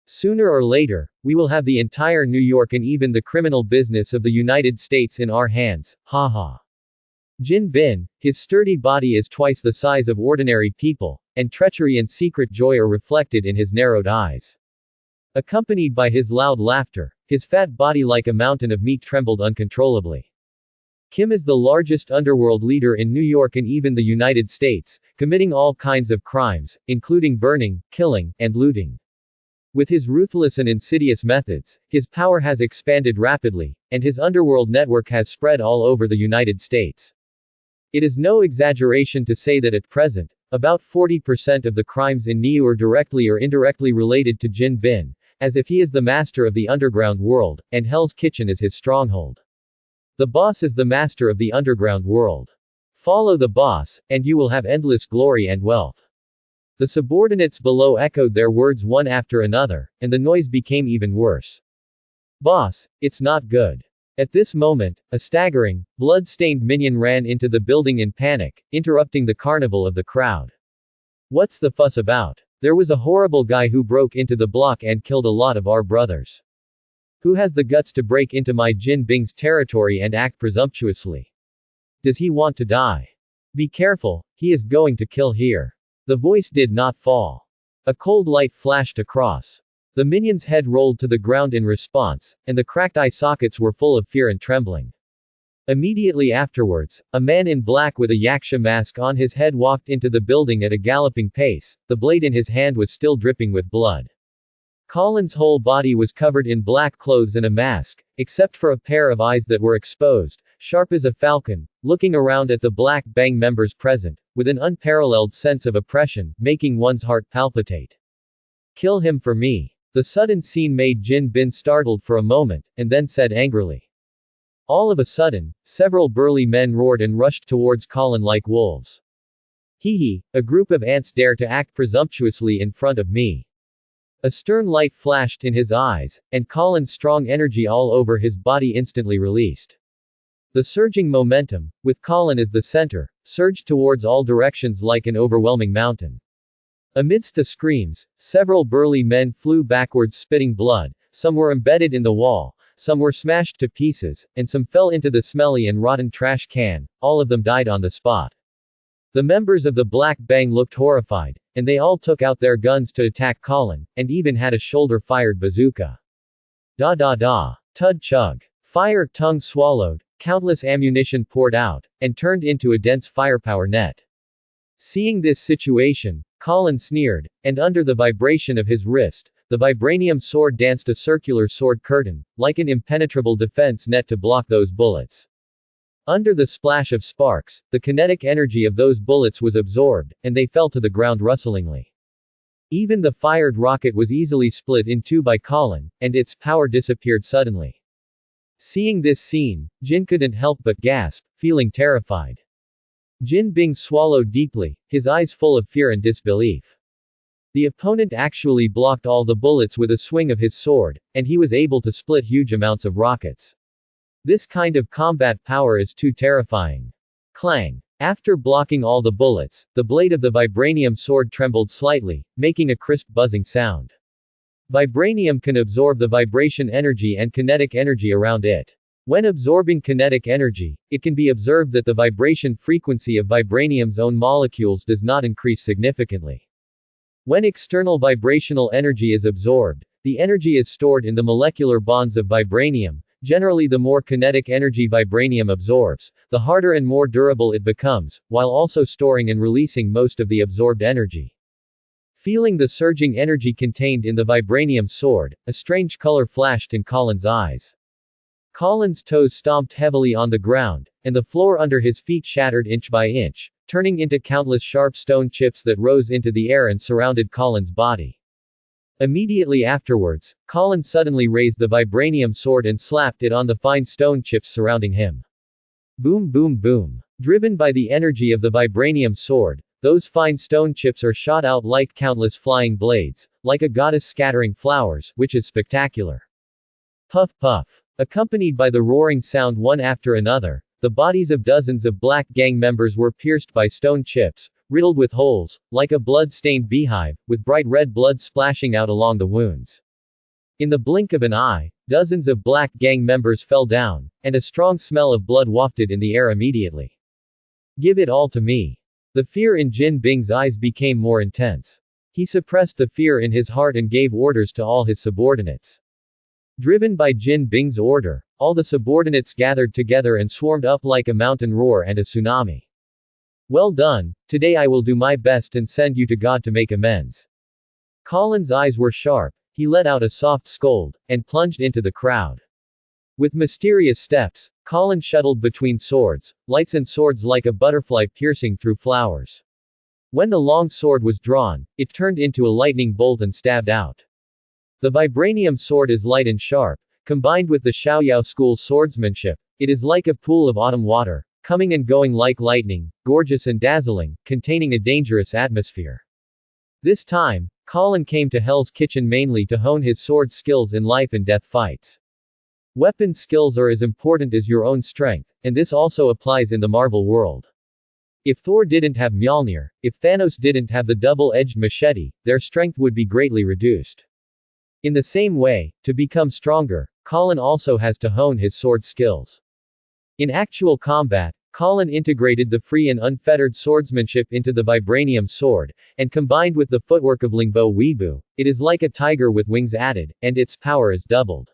[SPEAKER 1] Sooner or later, we will have the entire New York and even the criminal business of the United States in our hands, haha. Jin Bin, his sturdy body is twice the size of ordinary people, and treachery and secret joy are reflected in his narrowed eyes. Accompanied by his loud laughter, his fat body like a mountain of meat trembled uncontrollably. Kim is the largest underworld leader in New York and even the United States, committing all kinds of crimes, including burning, killing, and looting. With his ruthless and insidious methods, his power has expanded rapidly, and his underworld network has spread all over the United States. It is no exaggeration to say that at present, about 40% of the crimes in NEU are directly or indirectly related to Jin Bin, as if he is the master of the underground world, and Hell's Kitchen is his stronghold. The boss is the master of the underground world. Follow the boss, and you will have endless glory and wealth. The subordinates below echoed their words one after another, and the noise became even worse. Boss, it's not good. At this moment, a staggering, blood-stained minion ran into the building in panic, interrupting the carnival of the crowd. What's the fuss about? There was a horrible guy who broke into the block and killed a lot of our brothers. Who has the guts to break into my Jin Bing's territory and act presumptuously? Does he want to die? Be careful, he is going to kill here. The voice did not fall. A cold light flashed across. The minion's head rolled to the ground in response, and the cracked eye sockets were full of fear and trembling. Immediately afterwards, a man in black with a yaksha mask on his head walked into the building at a galloping pace, the blade in his hand was still dripping with blood. Colin's whole body was covered in black clothes and a mask, except for a pair of eyes that were exposed, sharp as a falcon, looking around at the Black Bang members present, with an unparalleled sense of oppression, making one's heart palpitate. Kill him for me. The sudden scene made Jin Bin startled for a moment, and then said angrily. All of a sudden, several burly men roared and rushed towards Colin like wolves. Hee, a group of ants dare to act presumptuously in front of me. A stern light flashed in his eyes, and Colin's strong energy all over his body instantly released. The surging momentum, with Colin as the center, surged towards all directions like an overwhelming mountain. Amidst the screams, several burly men flew backwards spitting blood, some were embedded in the wall, some were smashed to pieces, and some fell into the smelly and rotten trash can, all of them died on the spot. The members of the Black Bang looked horrified, and they all took out their guns to attack Colin, and even had a shoulder-fired bazooka. Da da da. Tud chug. Fire tongue swallowed, countless ammunition poured out, and turned into a dense firepower net. Seeing this situation, Colin sneered, and under the vibration of his wrist, the vibranium sword danced a circular sword curtain, like an impenetrable defense net to block those bullets. Under the splash of sparks, the kinetic energy of those bullets was absorbed, and they fell to the ground rustlingly. Even the fired rocket was easily split in two by Colin, and its power disappeared suddenly. Seeing this scene, Jin couldn't help but gasp, feeling terrified. Jin Bing swallowed deeply, his eyes full of fear and disbelief. The opponent actually blocked all the bullets with a swing of his sword, and he was able to split huge amounts of rockets. This kind of combat power is too terrifying. Clang. After blocking all the bullets, the blade of the vibranium sword trembled slightly, making a crisp buzzing sound. Vibranium can absorb the vibration energy and kinetic energy around it. When absorbing kinetic energy, it can be observed that the vibration frequency of vibranium's own molecules does not increase significantly. When external vibrational energy is absorbed, the energy is stored in the molecular bonds of vibranium. Generally, the more kinetic energy vibranium absorbs, the harder and more durable it becomes, while also storing and releasing most of the absorbed energy. Feeling the surging energy contained in the vibranium sword, a strange color flashed in Colin's eyes. Colin's toes stomped heavily on the ground, and the floor under his feet shattered inch by inch, turning into countless sharp stone chips that rose into the air and surrounded Colin's body. Immediately afterwards, Colin suddenly raised the vibranium sword and slapped it on the fine stone chips surrounding him. Boom boom boom. Driven by the energy of the vibranium sword, those fine stone chips are shot out like countless flying blades, like a goddess scattering flowers, which is spectacular. Puff puff. Accompanied by the roaring sound one after another, the bodies of dozens of Black Gang members were pierced by stone chips, riddled with holes, like a blood-stained beehive, with bright red blood splashing out along the wounds. In the blink of an eye, dozens of Black Gang members fell down, and a strong smell of blood wafted in the air immediately. Give it all to me. The fear in Jin Bing's eyes became more intense. He suppressed the fear in his heart and gave orders to all his subordinates. Driven by Jin Bing's order, all the subordinates gathered together and swarmed up like a mountain roar and a tsunami. Well done, today I will do my best and send you to God to make amends. Colin's eyes were sharp, he let out a soft scold, and plunged into the crowd. With mysterious steps, Colin shuttled between swords, lights and swords like a butterfly piercing through flowers. When the long sword was drawn, it turned into a lightning bolt and stabbed out. The vibranium sword is light and sharp, combined with the Xiaoyao school swordsmanship, it is like a pool of autumn water, coming and going like lightning, gorgeous and dazzling, containing a dangerous atmosphere. This time, Colin came to Hell's Kitchen mainly to hone his sword skills in life and death fights. Weapon skills are as important as your own strength, and this also applies in the Marvel world. If Thor didn't have Mjolnir, if Thanos didn't have the double-edged machete, their strength would be greatly reduced. In the same way, to become stronger, Colin also has to hone his sword skills. In actual combat, Colin integrated the free and unfettered swordsmanship into the vibranium sword, and combined with the footwork of Lingbo Weibo, it is like a tiger with wings added, and its power is doubled.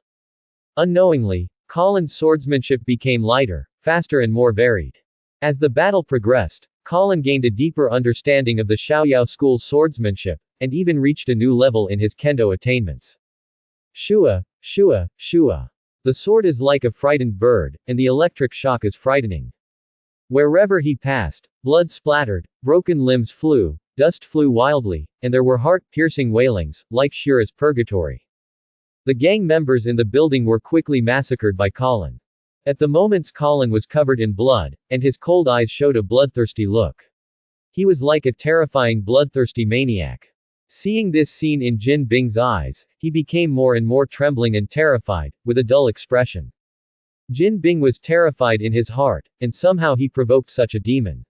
[SPEAKER 1] Unknowingly, Colin's swordsmanship became lighter, faster and more varied. As the battle progressed, Colin gained a deeper understanding of the Xiaoyao school's swordsmanship, and even reached a new level in his kendo attainments. Shua, shua, shua. The sword is like a frightened bird, and the electric shock is frightening. Wherever he passed, blood splattered, broken limbs flew, dust flew wildly, and there were heart-piercing wailings, like Shura's purgatory. The gang members in the building were quickly massacred by Colin. At the moment Colin was covered in blood, and his cold eyes showed a bloodthirsty look. He was like a terrifying bloodthirsty maniac. Seeing this scene in Jin Bing's eyes, he became more and more trembling and terrified, with a dull expression. Jin Bing was terrified in his heart, and somehow he provoked such a demon.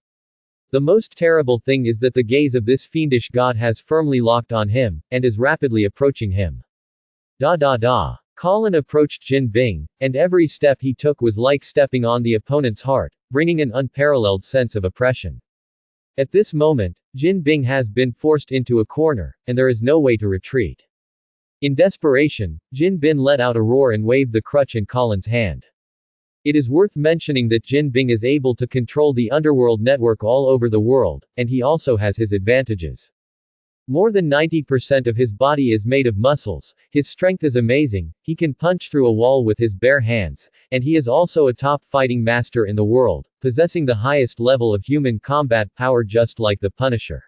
[SPEAKER 1] The most terrible thing is that the gaze of this fiendish god has firmly locked on him, and is rapidly approaching him. Colin approached Jin Bing, and every step he took was like stepping on the opponent's heart, bringing an unparalleled sense of oppression. At this moment, Jin Bing has been forced into a corner, and there is no way to retreat. In desperation, Jin Bing let out a roar and waved the crutch in Colin's hand. It is worth mentioning that Jin Bing is able to control the underworld network all over the world, and he also has his advantages. More than 90% of his body is made of muscles, his strength is amazing, he can punch through a wall with his bare hands, and he is also a top fighting master in the world, possessing the highest level of human combat power just like the Punisher.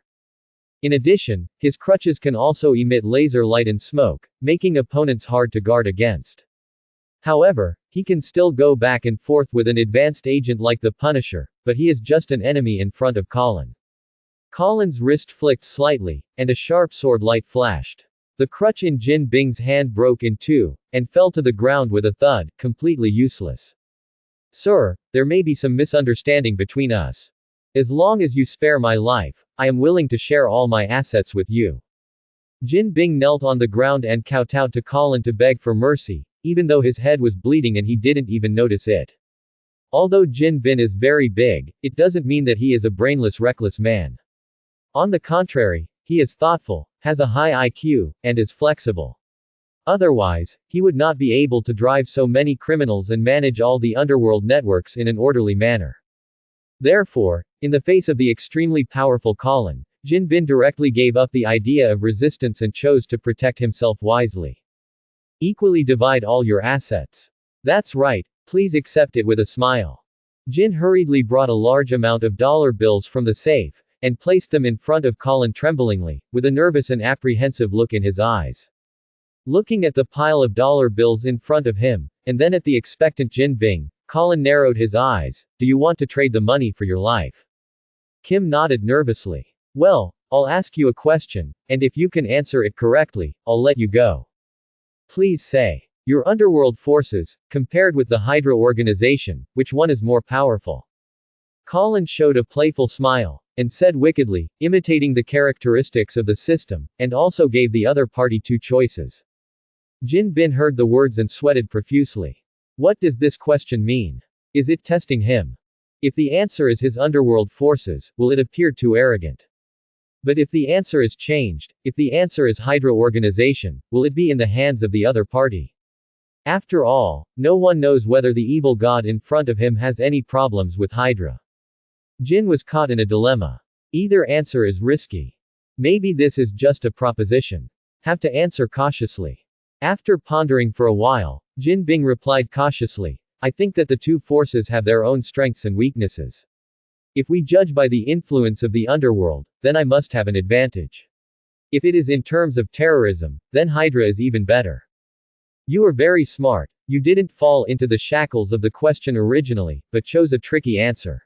[SPEAKER 1] In addition, his crutches can also emit laser light and smoke, making opponents hard to guard against. However, he can still go back and forth with an advanced agent like the Punisher, but he is just an enemy in front of Colin. Colin's wrist flicked slightly, and a sharp sword light flashed. The crutch in Jin Bing's hand broke in two, and fell to the ground with a thud, completely useless. Sir, there may be some misunderstanding between us. As long as you spare my life, I am willing to share all my assets with you. Jin Bing knelt on the ground and kowtowed to Colin to beg for mercy, even though his head was bleeding and he didn't even notice it. Although Jin Bing is very big, it doesn't mean that he is a brainless, reckless man. On the contrary, he is thoughtful, has a high IQ, and is flexible. Otherwise, he would not be able to drive so many criminals and manage all the underworld networks in an orderly manner. Therefore, in the face of the extremely powerful Colin, Jin Bing directly gave up the idea of resistance and chose to protect himself wisely. Equally divide all your assets. That's right, please accept it with a smile. Jin hurriedly brought a large amount of dollar bills from the safe, and placed them in front of Colin tremblingly, with a nervous and apprehensive look in his eyes. Looking at the pile of dollar bills in front of him, and then at the expectant Jin Bing, Colin narrowed his eyes. Do you want to trade the money for your life? Kim nodded nervously. Well, I'll ask you a question, and if you can answer it correctly, I'll let you go. Please say. Your underworld forces, compared with the Hydra organization, which one is more powerful? Colin showed a playful smile, and said wickedly, imitating the characteristics of the system, and also gave the other party two choices. Jin Bing heard the words and sweated profusely. What does this question mean? Is it testing him? If the answer is his underworld forces, will it appear too arrogant? But if the answer is changed, if the answer is Hydra organization, will it be in the hands of the other party? After all, no one knows whether the evil god in front of him has any problems with Hydra. Jin was caught in a dilemma. Either answer is risky. Maybe this is just a proposition. Have to answer cautiously. After pondering for a while, Jin Bing replied cautiously, I think that the two forces have their own strengths and weaknesses. If we judge by the influence of the underworld, then I must have an advantage. If it is in terms of terrorism, then Hydra is even better. You are very smart. You didn't fall into the shackles of the question originally, but chose a tricky answer.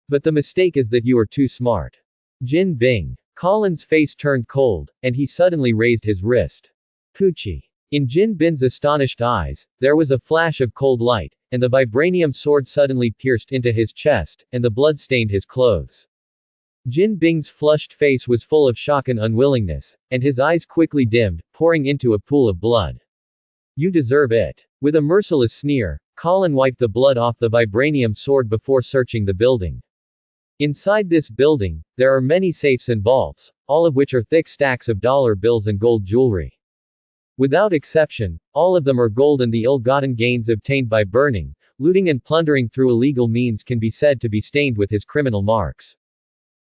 [SPEAKER 1] But the mistake is that you are too smart. Jin Bing. Colin's face turned cold, and he suddenly raised his wrist. Poochie. In Jin Bing's astonished eyes, there was a flash of cold light, and the vibranium sword suddenly pierced into his chest, and the blood stained his clothes. Jin Bing's flushed face was full of shock and unwillingness, and his eyes quickly dimmed, pouring into a pool of blood. You deserve it. With a merciless sneer, Colin wiped the blood off the vibranium sword before searching the building. Inside this building, there are many safes and vaults, all of which are thick stacks of dollar bills and gold jewelry. Without exception, all of them are gold, and the ill-gotten gains obtained by burning, looting and plundering through illegal means can be said to be stained with his criminal marks.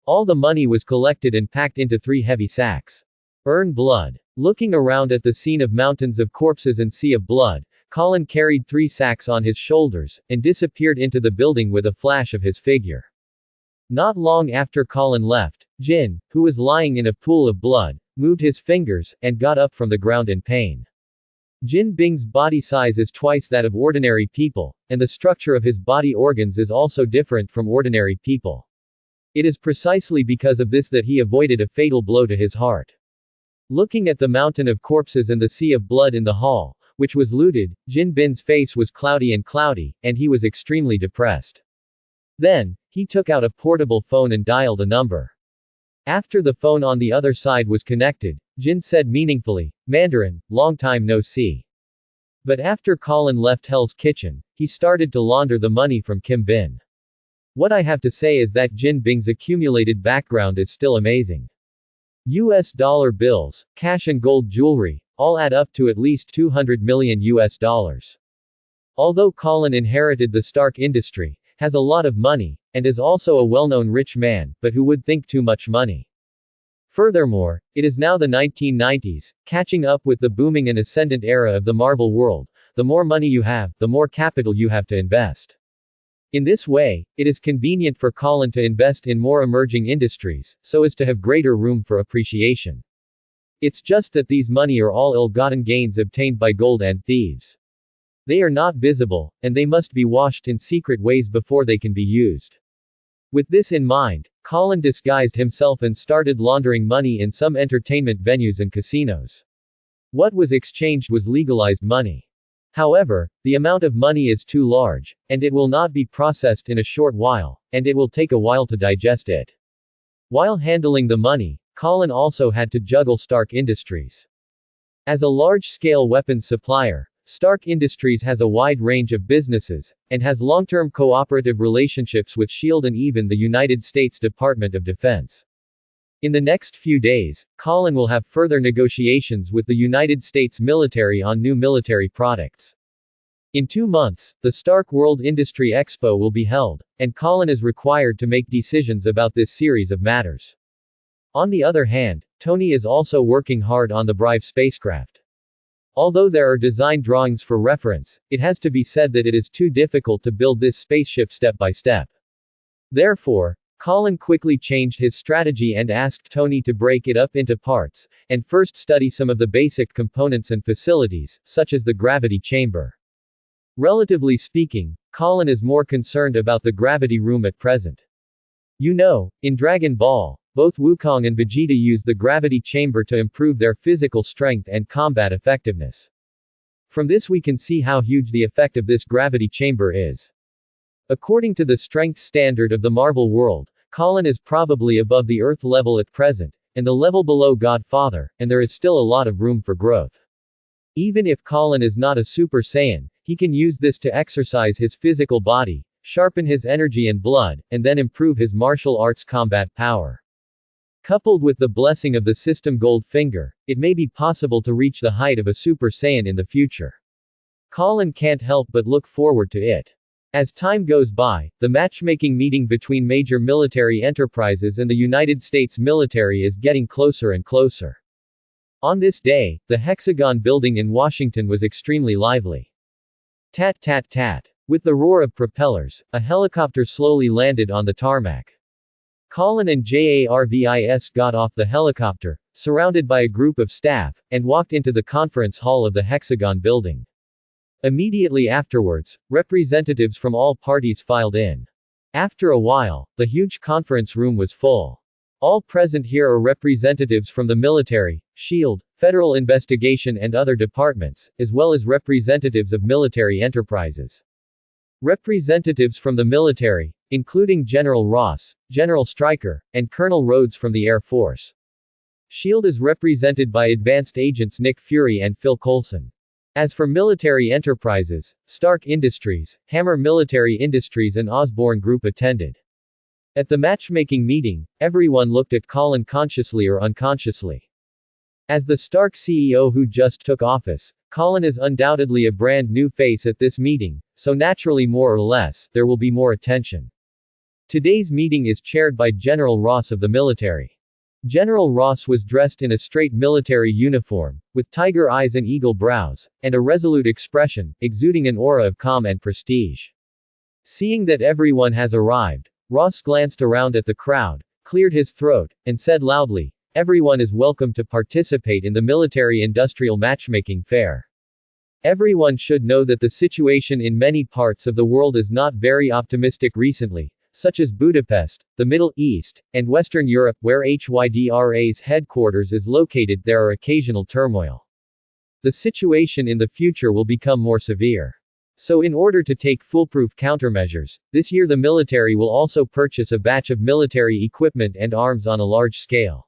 [SPEAKER 1] All the money was collected and packed into 3 heavy sacks. Earn blood. Looking around at the scene of mountains of corpses and sea of blood, Colin carried 3 sacks on his shoulders, and disappeared into the building with a flash of his figure. Not long after Colin left, Jin, who was lying in a pool of blood, moved his fingers, and got up from the ground in pain. Jin Bing's body size is twice that of ordinary people, and the structure of his body organs is also different from ordinary people. It is precisely because of this that he avoided a fatal blow to his heart. Looking at the mountain of corpses and the sea of blood in the hall, which was looted, Jin Bin's face was cloudy, and he was extremely depressed. Then, he took out a portable phone and dialed a number. After the phone on the other side was connected, Jin said meaningfully, "Mandarin, long time no see." But after Colin left Hell's Kitchen, he started to launder the money from Kim Bin. What I have to say is that Jin Bing's accumulated background is still amazing. US dollar bills, cash and gold jewelry, all add up to at least $200 million US dollars. Although Colin inherited the Stark industry, has a lot of money, and is also a well-known rich man, but who would think too much money. Furthermore, it is now the 1990s, catching up with the booming and ascendant era of the Marvel world. The more money you have, the more capital you have to invest. In this way, it is convenient for Colin to invest in more emerging industries, so as to have greater room for appreciation. It's just that these money are all ill-gotten gains obtained by gold and thieves. They are not visible, and they must be washed in secret ways before they can be used. With this in mind, Colin disguised himself and started laundering money in some entertainment venues and casinos. What was exchanged was legalized money. However, the amount of money is too large, and it will not be processed in a short while, and it will take a while to digest it. While handling the money, Colin also had to juggle Stark Industries. As a large-scale weapons supplier, Stark Industries has a wide range of businesses, and has long-term cooperative relationships with SHIELD and even the United States Department of Defense. In the next few days, Colin will have further negotiations with the United States military on new military products. In 2 months, the Stark World Industry Expo will be held, and Colin is required to make decisions about this series of matters. On the other hand, Tony is also working hard on the Brive spacecraft. Although there are design drawings for reference, it has to be said that it is too difficult to build this spaceship step by step. Therefore, Colin quickly changed his strategy and asked Tony to break it up into parts, and first study some of the basic components and facilities, such as the gravity chamber. Relatively speaking, Colin is more concerned about the gravity room at present. You know, in Dragon Ball, both Wukong and Vegeta use the gravity chamber to improve their physical strength and combat effectiveness. From this we can see how huge the effect of this gravity chamber is. According to the strength standard of the Marvel world, Colin is probably above the Earth level at present, and the level below Godfather, and there is still a lot of room for growth. Even if Colin is not a Super Saiyan, he can use this to exercise his physical body, sharpen his energy and blood, and then improve his martial arts combat power. Coupled with the blessing of the system Goldfinger, it may be possible to reach the height of a Super Saiyan in the future. Colin can't help but look forward to it. As time goes by, the matchmaking meeting between major military enterprises and the United States military is getting closer and closer. On this day, the Hexagon building in Washington was extremely lively. Tat tat tat. With the roar of propellers, a helicopter slowly landed on the tarmac. Colin and Jarvis got off the helicopter, surrounded by a group of staff, and walked into the conference hall of the Hexagon building. Immediately afterwards, representatives from all parties filed in. After a while, the huge conference room was full. All present here are representatives from the military, SHIELD, Federal Investigation and other departments, as well as representatives of military enterprises. Representatives from the military, including General Ross, General Stryker, and Colonel Rhodes from the Air Force. SHIELD is represented by advanced agents Nick Fury and Phil Coulson. As for military enterprises, Stark Industries, Hammer Military Industries and Osborne Group attended. At the matchmaking meeting, everyone looked at Colin consciously or unconsciously. As the Stark CEO who just took office, Colin is undoubtedly a brand new face at this meeting, so naturally more or less, there will be more attention. Today's meeting is chaired by General Ross of the military. General Ross was dressed in a straight military uniform, with tiger eyes and eagle brows, and a resolute expression, exuding an aura of calm and prestige. Seeing that everyone has arrived, Ross glanced around at the crowd, cleared his throat, and said loudly, "Everyone is welcome to participate in the military-industrial matchmaking fair. Everyone should know that the situation in many parts of the world is not very optimistic recently, such as Budapest, the Middle East, and Western Europe, where HYDRA's headquarters is located. There are occasional turmoil. The situation in the future will become more severe. So in order to take foolproof countermeasures, this year the military will also purchase a batch of military equipment and arms on a large scale.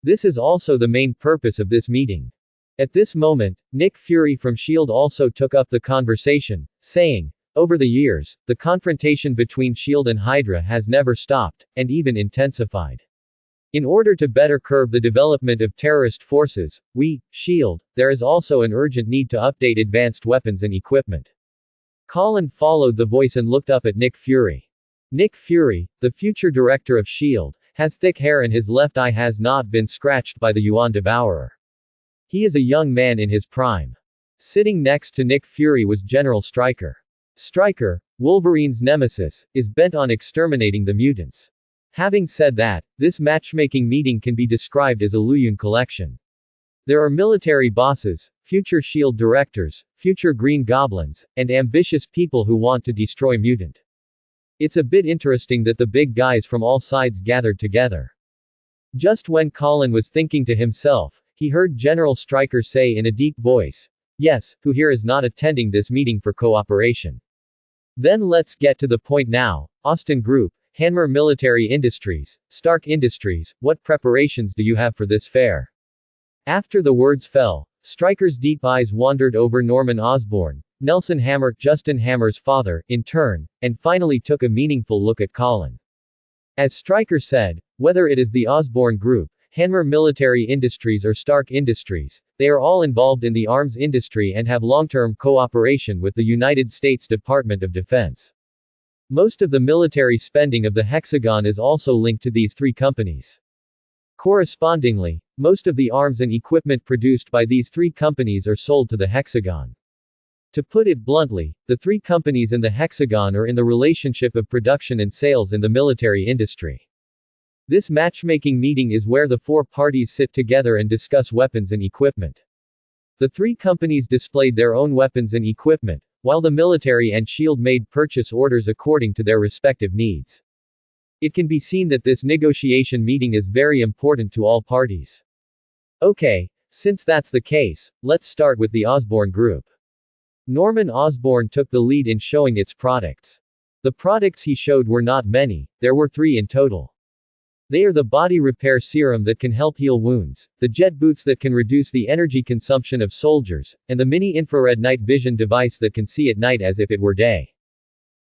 [SPEAKER 1] This is also the main purpose of this meeting. At this moment, Nick Fury from S.H.I.E.L.D. also took up the conversation, saying, "Over the years, the confrontation between S.H.I.E.L.D. and Hydra has never stopped, and even intensified. In order to better curb the development of terrorist forces, we, S.H.I.E.L.D., there is also an urgent need to update advanced weapons and equipment." Colin followed the voice and looked up at Nick Fury. Nick Fury, the future director of S.H.I.E.L.D., has thick hair and his left eye has not been scratched by the Yuan Devourer. He is a young man in his prime. Sitting next to Nick Fury was General Stryker. Stryker, Wolverine's nemesis, is bent on exterminating the mutants. Having said that, this matchmaking meeting can be described as a Luyun collection. There are military bosses, future S.H.I.E.L.D. directors, future Green Goblins, and ambitious people who want to destroy mutant. It's a bit interesting that the big guys from all sides gathered together. Just when Colin was thinking to himself, he heard General Stryker say in a deep voice, "Yes, who here is not attending this meeting for cooperation? Then let's get to the point now. Austin Group, Hanmer Military Industries, Stark Industries, what preparations do you have for this fair?" After the words fell, Stryker's deep eyes wandered over Norman Osborn, Nelson Hammer, Justin Hammer's father, in turn, and finally took a meaningful look at Colin. As Stryker said, whether it is the Osborn Group, Hanmer Military Industries or Stark Industries, they are all involved in the arms industry and have long-term cooperation with the United States Department of Defense. Most of the military spending of the Hexagon is also linked to these three companies. Correspondingly, most of the arms and equipment produced by these three companies are sold to the Hexagon. To put it bluntly, the three companies in the Hexagon are in the relationship of production and sales in the military industry. This matchmaking meeting is where the four parties sit together and discuss weapons and equipment. The three companies displayed their own weapons and equipment, while the military and S.H.I.E.L.D. made purchase orders according to their respective needs. It can be seen that this negotiation meeting is very important to all parties. Okay, since that's the case, let's start with the Osborn Group. Norman Osborn took the lead in showing its products. The products he showed were not many, there were 3 in total. They are the body repair serum that can help heal wounds, the jet boots that can reduce the energy consumption of soldiers, and the mini-infrared night vision device that can see at night as if it were day.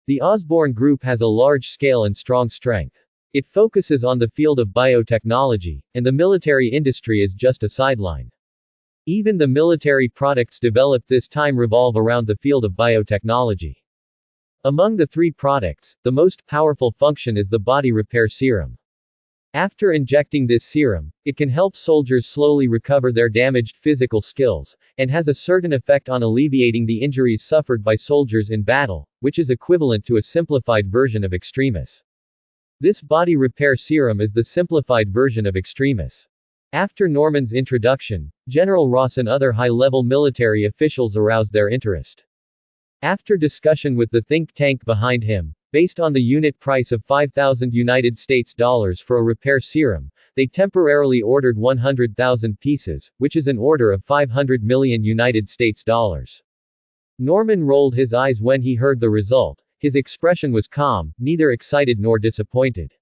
[SPEAKER 1] The Osborn Group has a large scale and strong strength. It focuses on the field of biotechnology, and the military industry is just a sideline. Even the military products developed this time revolve around the field of biotechnology. Among the 3 products, the most powerful function is the body repair serum. After injecting this serum, it can help soldiers slowly recover their damaged physical skills, and has a certain effect on alleviating the injuries suffered by soldiers in battle, which is equivalent to a simplified version of Extremis. This body repair serum is the simplified version of Extremis. After Norman's introduction, General Ross and other high-level military officials aroused their interest. After discussion with the think tank behind him, based on the unit price of $5,000 for a repair serum, they temporarily ordered 100,000 pieces, which is an order of $500 million. Norman rolled his eyes when he heard the result. His expression was calm, neither excited nor disappointed.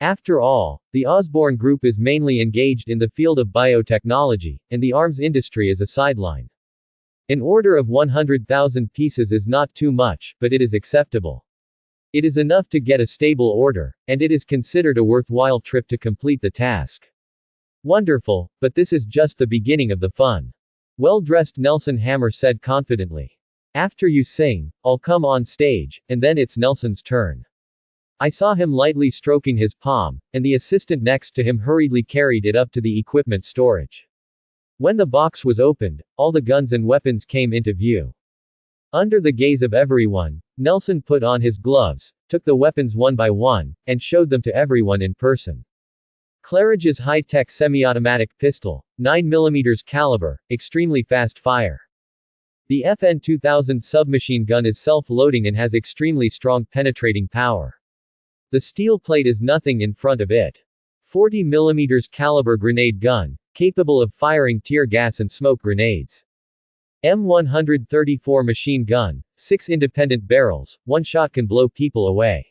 [SPEAKER 1] After all, the Osborn Group is mainly engaged in the field of biotechnology, and the arms industry is a sideline. An order of 100,000 pieces is not too much, but it is acceptable. It is enough to get a stable order, and it is considered a worthwhile trip to complete the task. Wonderful, but this is just the beginning of the fun. Well-dressed Nelson Hammer said confidently. After you sing, I'll come on stage, and then it's Nelson's turn. I saw him lightly stroking his palm, and the assistant next to him hurriedly carried it up to the equipment storage. When the box was opened, all the guns and weapons came into view. Under the gaze of everyone, Nelson put on his gloves, took the weapons one by one, and showed them to everyone in person. Claridge's high-tech semi-automatic pistol, 9mm caliber, extremely fast fire. The FN 2000 submachine gun is self-loading and has extremely strong penetrating power. The steel plate is nothing in front of it. 40 mm caliber grenade gun, capable of firing tear gas and smoke grenades. M134 machine gun, 6 independent barrels, one shot can blow people away.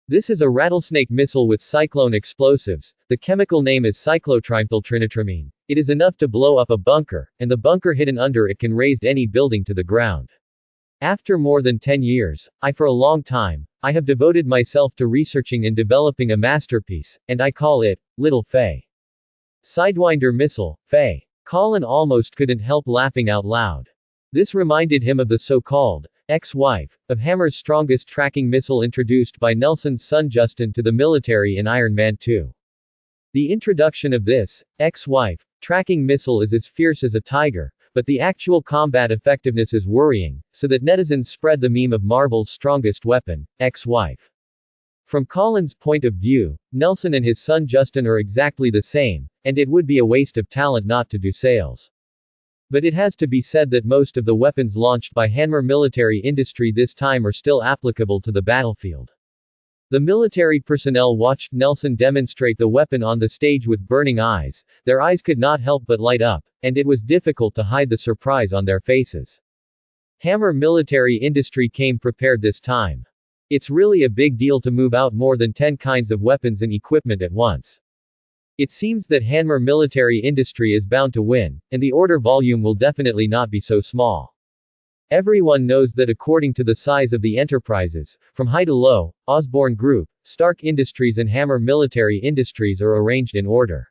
[SPEAKER 1] This is a rattlesnake missile with cyclone explosives. The chemical name is cyclotrimethyltrinitramine. It is enough to blow up a bunker, and the bunker hidden under it can raise any building to the ground. After more than 10 years, for a long time, I have devoted myself to researching and developing a masterpiece, and I call it, Little Faye. Sidewinder missile, Faye. Colin almost couldn't help laughing out loud. This reminded him of the so-called ex-wife of Hammer's strongest tracking missile introduced by Nelson's son Justin to the military in Iron Man 2. The introduction of this ex-wife tracking missile is as fierce as a tiger, but the actual combat effectiveness is worrying, so that netizens spread the meme of Marvel's strongest weapon, ex-wife. From Colin's point of view, Nelson and his son Justin are exactly the same, and it would be a waste of talent not to do sales. But it has to be said that most of the weapons launched by Hanmer military industry this time are still applicable to the battlefield. The military personnel watched Nelson demonstrate the weapon on the stage with burning eyes. Their eyes could not help but light up, and it was difficult to hide the surprise on their faces. Hammer military industry came prepared this time. It's really a big deal to move out more than 10 kinds of weapons and equipment at once. It seems that Hanmer military industry is bound to win, and the order volume will definitely not be so small. Everyone knows that according to the size of the enterprises, from high to low, Osborne Group, Stark Industries and Hammer Military Industries are arranged in order.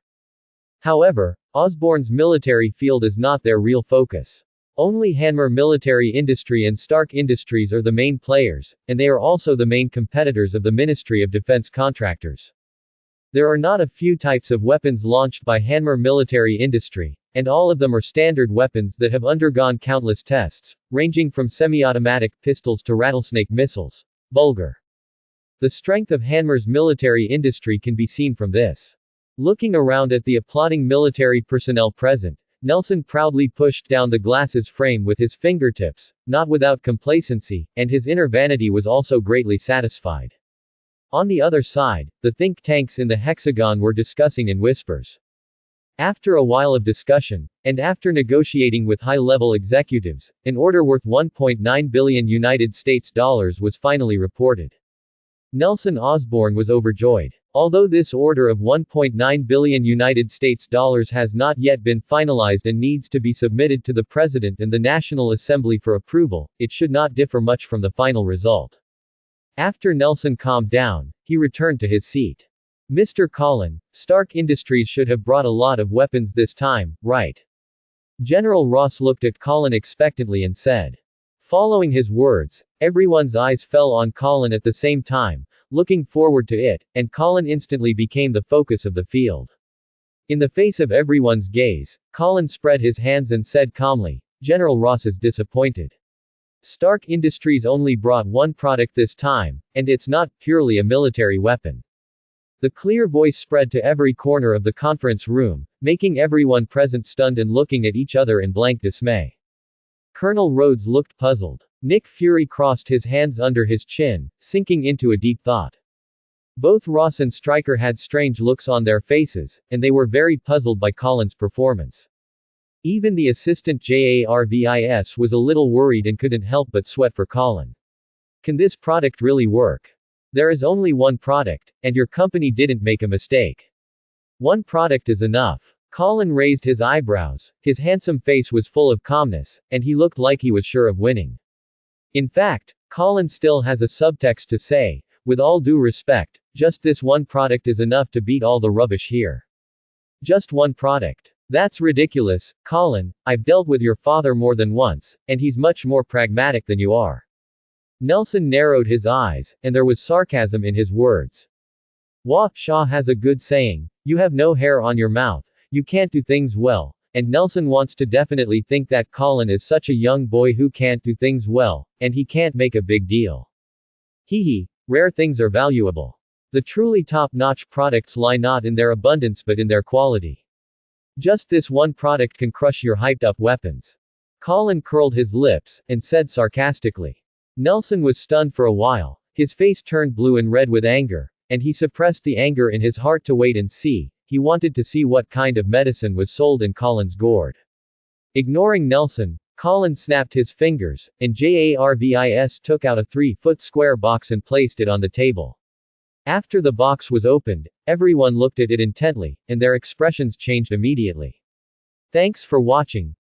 [SPEAKER 1] However, Osborne's military field is not their real focus. Only Hanmer Military Industry and Stark Industries are the main players, and they are also the main competitors of the Ministry of Defense contractors. There are not a few types of weapons launched by Hanmer military industry, and all of them are standard weapons that have undergone countless tests, ranging from semi-automatic pistols to rattlesnake missiles. Vulgar. The strength of Hanmer's military industry can be seen from this. Looking around at the applauding military personnel present, Nelson proudly pushed down the glass's frame with his fingertips, not without complacency, and his inner vanity was also greatly satisfied. On the other side, the think tanks in the hexagon were discussing in whispers. After a while of discussion, and after negotiating with high-level executives, an order worth $1.9 billion United States dollars was finally reported. Nelson Osborne was overjoyed. Although this order of $1.9 billion United States dollars has not yet been finalized and needs to be submitted to the President and the National Assembly for approval, it should not differ much from the final result. After Nelson calmed down, he returned to his seat. Mr. Colin, Stark Industries should have brought a lot of weapons this time, right? General Ross looked at Colin expectantly and said. Following his words, everyone's eyes fell on Colin at the same time, looking forward to it, and Colin instantly became the focus of the field. In the face of everyone's gaze, Colin spread his hands and said calmly, General Ross is disappointed. Stark Industries only brought one product this time, and it's not purely a military weapon. The clear voice spread to every corner of the conference room, making everyone present stunned and looking at each other in blank dismay. Colonel Rhodes looked puzzled. Nick Fury crossed his hands under his chin, sinking into a deep thought. Both Ross and Stryker had strange looks on their faces, and they were very puzzled by Colin's performance. Even the assistant JARVIS was a little worried and couldn't help but sweat for Colin. Can this product really work? There is only one product, and your company didn't make a mistake. One product is enough. Colin raised his eyebrows, his handsome face was full of calmness, and he looked like he was sure of winning. In fact, Colin still has a subtext to say, with all due respect, just this one product is enough to beat all the rubbish here. Just one product. That's ridiculous, Colin. I've dealt with your father more than once, and he's much more pragmatic than you are. Nelson narrowed his eyes, and there was sarcasm in his words. Shaw has a good saying, you have no hair on your mouth, you can't do things well, and Nelson wants to definitely think that Colin is such a young boy who can't do things well, and he can't make a big deal. Rare things are valuable. The truly top-notch products lie not in their abundance but in their quality. Just this one product can crush your hyped-up weapons. Colin curled his lips, and said sarcastically. Nelson was stunned for a while. His face turned blue and red with anger, and he suppressed the anger in his heart to wait and see. He wanted to see what kind of medicine was sold in Colin's gourd. Ignoring Nelson, Colin snapped his fingers, and Jarvis took out a 3-foot square box and placed it on the table. After the box was opened, everyone looked at it intently, and their expressions changed immediately. Thanks for watching.